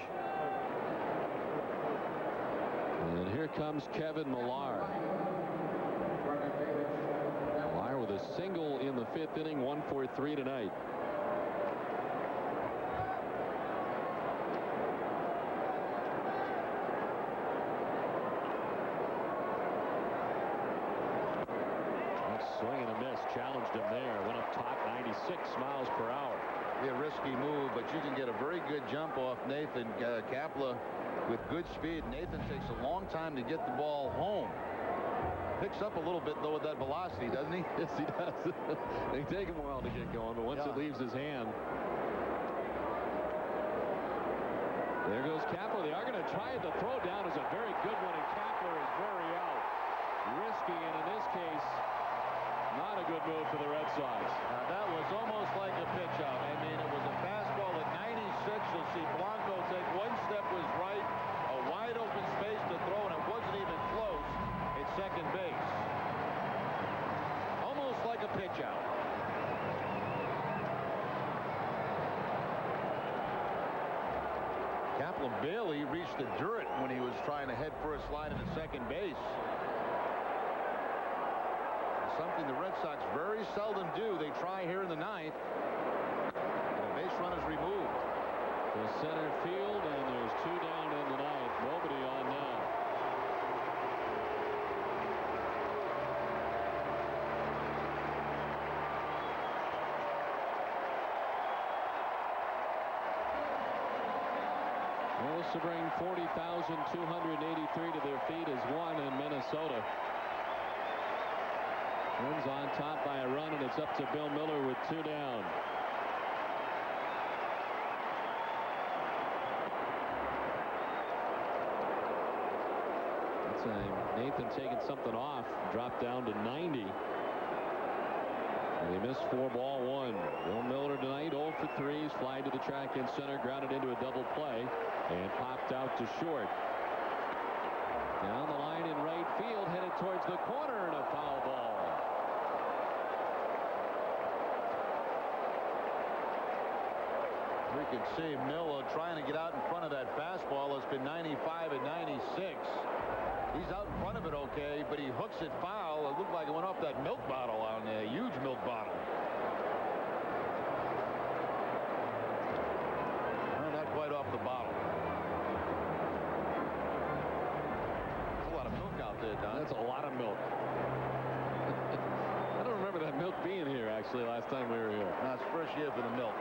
And here comes Kevin Millar. Millar with a single in the 5th inning, 1 for 3 tonight. Swing and a miss, challenged him there. Went up top, 96 miles per hour. Be a risky move, but you can get a very good jump off Nathan Kapler with good speed. Nathan takes a long time to get the ball home. Picks up a little bit, though, with that velocity, doesn't he? Yes, he does. They take him a while to get going, but once it leaves his hand. There goes Kapler. They are going to try it. The throw down is a very good one, and Kapler is very out. Risky, and in this case, not a good move for the Red Sox. Now, that was almost like a pitch out. I mean, it was a fastball at 96. You'll see Blanco take one step was right, a wide open space to throw, and it wasn't even close at second base. Almost like a pitch out. Kapler barely reached the dirt when he was trying to head for a slide into second base. Something the Red Sox very seldom do. They try here in the 9th. And a base run is removed. To center field, and there's 2 down in the 9th. Nobody on now. Those to bring 40,283 to their feet is 1 in Minnesota. Twins on top by a run, and it's up to Bill Miller with 2 down. That's Nathan taking something off, dropped down to 90. And he missed 4-1. Bill Miller tonight 0 for 3. He's flying to the track in center, grounded into a double play, and popped out to short. Down the line in right field, headed towards the corner, and a foul ball. We can see Miller trying to get out in front of that fastball. It's been 95 and 96. He's out in front of it okay, but he hooks it foul. It looked like it went off that milk bottle on there, huge milk bottle. No, not quite off the bottle. There's a lot of milk out there, Don. That's a lot of milk. I don't remember that milk being here, actually, last time we were here. No, it's first year for the milk.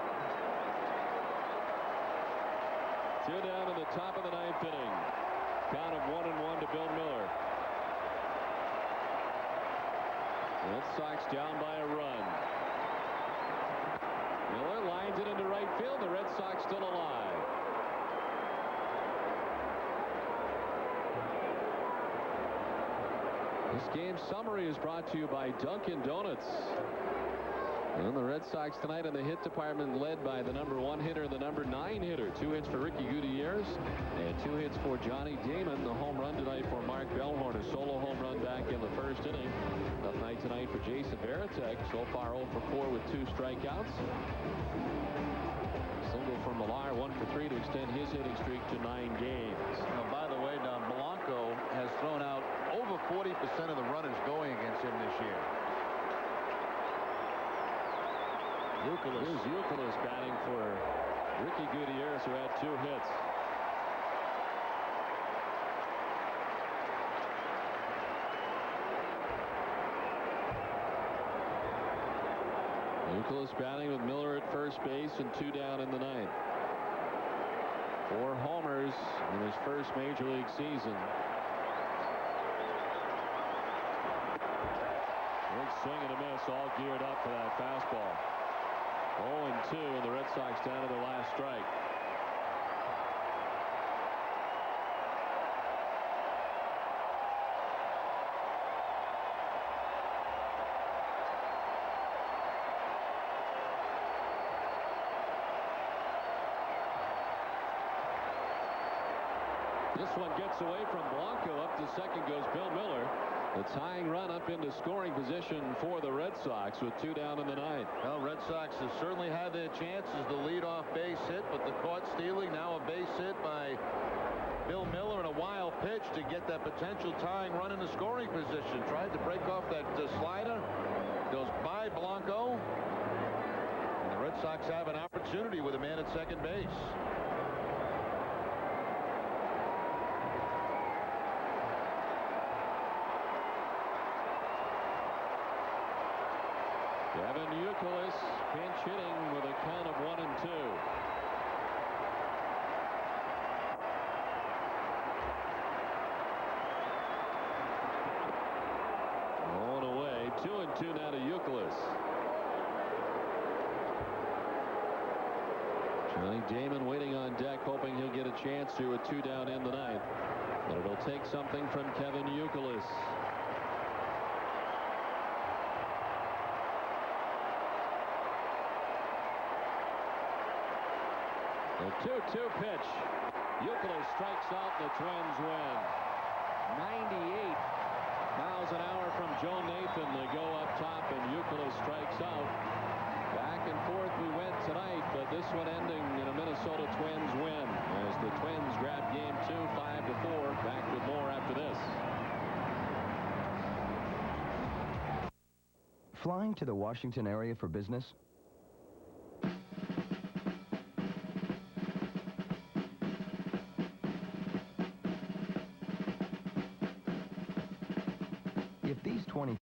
2 down in the top of the 9th inning. Count of 1-1 to Bill Miller. Red Sox down by a run. Miller lines it into right field. The Red Sox still alive. This game summary is brought to you by Dunkin' Donuts. And the Red Sox tonight in the hit department led by the #1 hitter, the #9 hitter. 2 hits for Ricky Gutierrez and 2 hits for Johnny Damon. The home run tonight for Mark Bellhorn, a solo home run back in the 1st inning. Tough night tonight for Jason Varitek. So far 0 for 4 with 2 strikeouts. Single from Millar, 1 for 3 to extend his hitting streak to 9 games. Now, by the way, Don, Blanco has thrown out over 40% of the runners going against him this year. Here's Youkilis batting for Ricky Gutierrez, who had 2 hits. Youkilis batting with Miller at first base and 2 down in the 9th. 4 homers in his first major league season. Big swing and a miss, all geared up for that fastball. 0-2, and the Red Sox down to their last strike. This one gets away from Blanco. Up to second goes Bill Miller. The tying run up into scoring position for the Red Sox with 2 down in the ninth. Well, Red Sox have certainly had their chances. The leadoff base hit, but the caught stealing. Now a base hit by Bill Miller and a wild pitch to get that potential tying run in the scoring position. Tried to break off that slider. Goes by Blanco. And the Red Sox have an opportunity with a man at second base. Kevin Youkilis pinch hitting with a count of 1-2. On away, 2-2 now to Youkilis. Johnny Damon waiting on deck, hoping he'll get a chance to with 2 down in the ninth. But it'll take something from Kevin Youkilis. The 2-2 pitch. Youkilis strikes out. The Twins win. 98 miles an hour from Joe Nathan. They go up top, and Youkilis strikes out. Back and forth we went tonight, but this one ending in a Minnesota Twins win as the Twins grab game 2, 5-4. Back with more after this. Flying to the Washington area for business? If these 20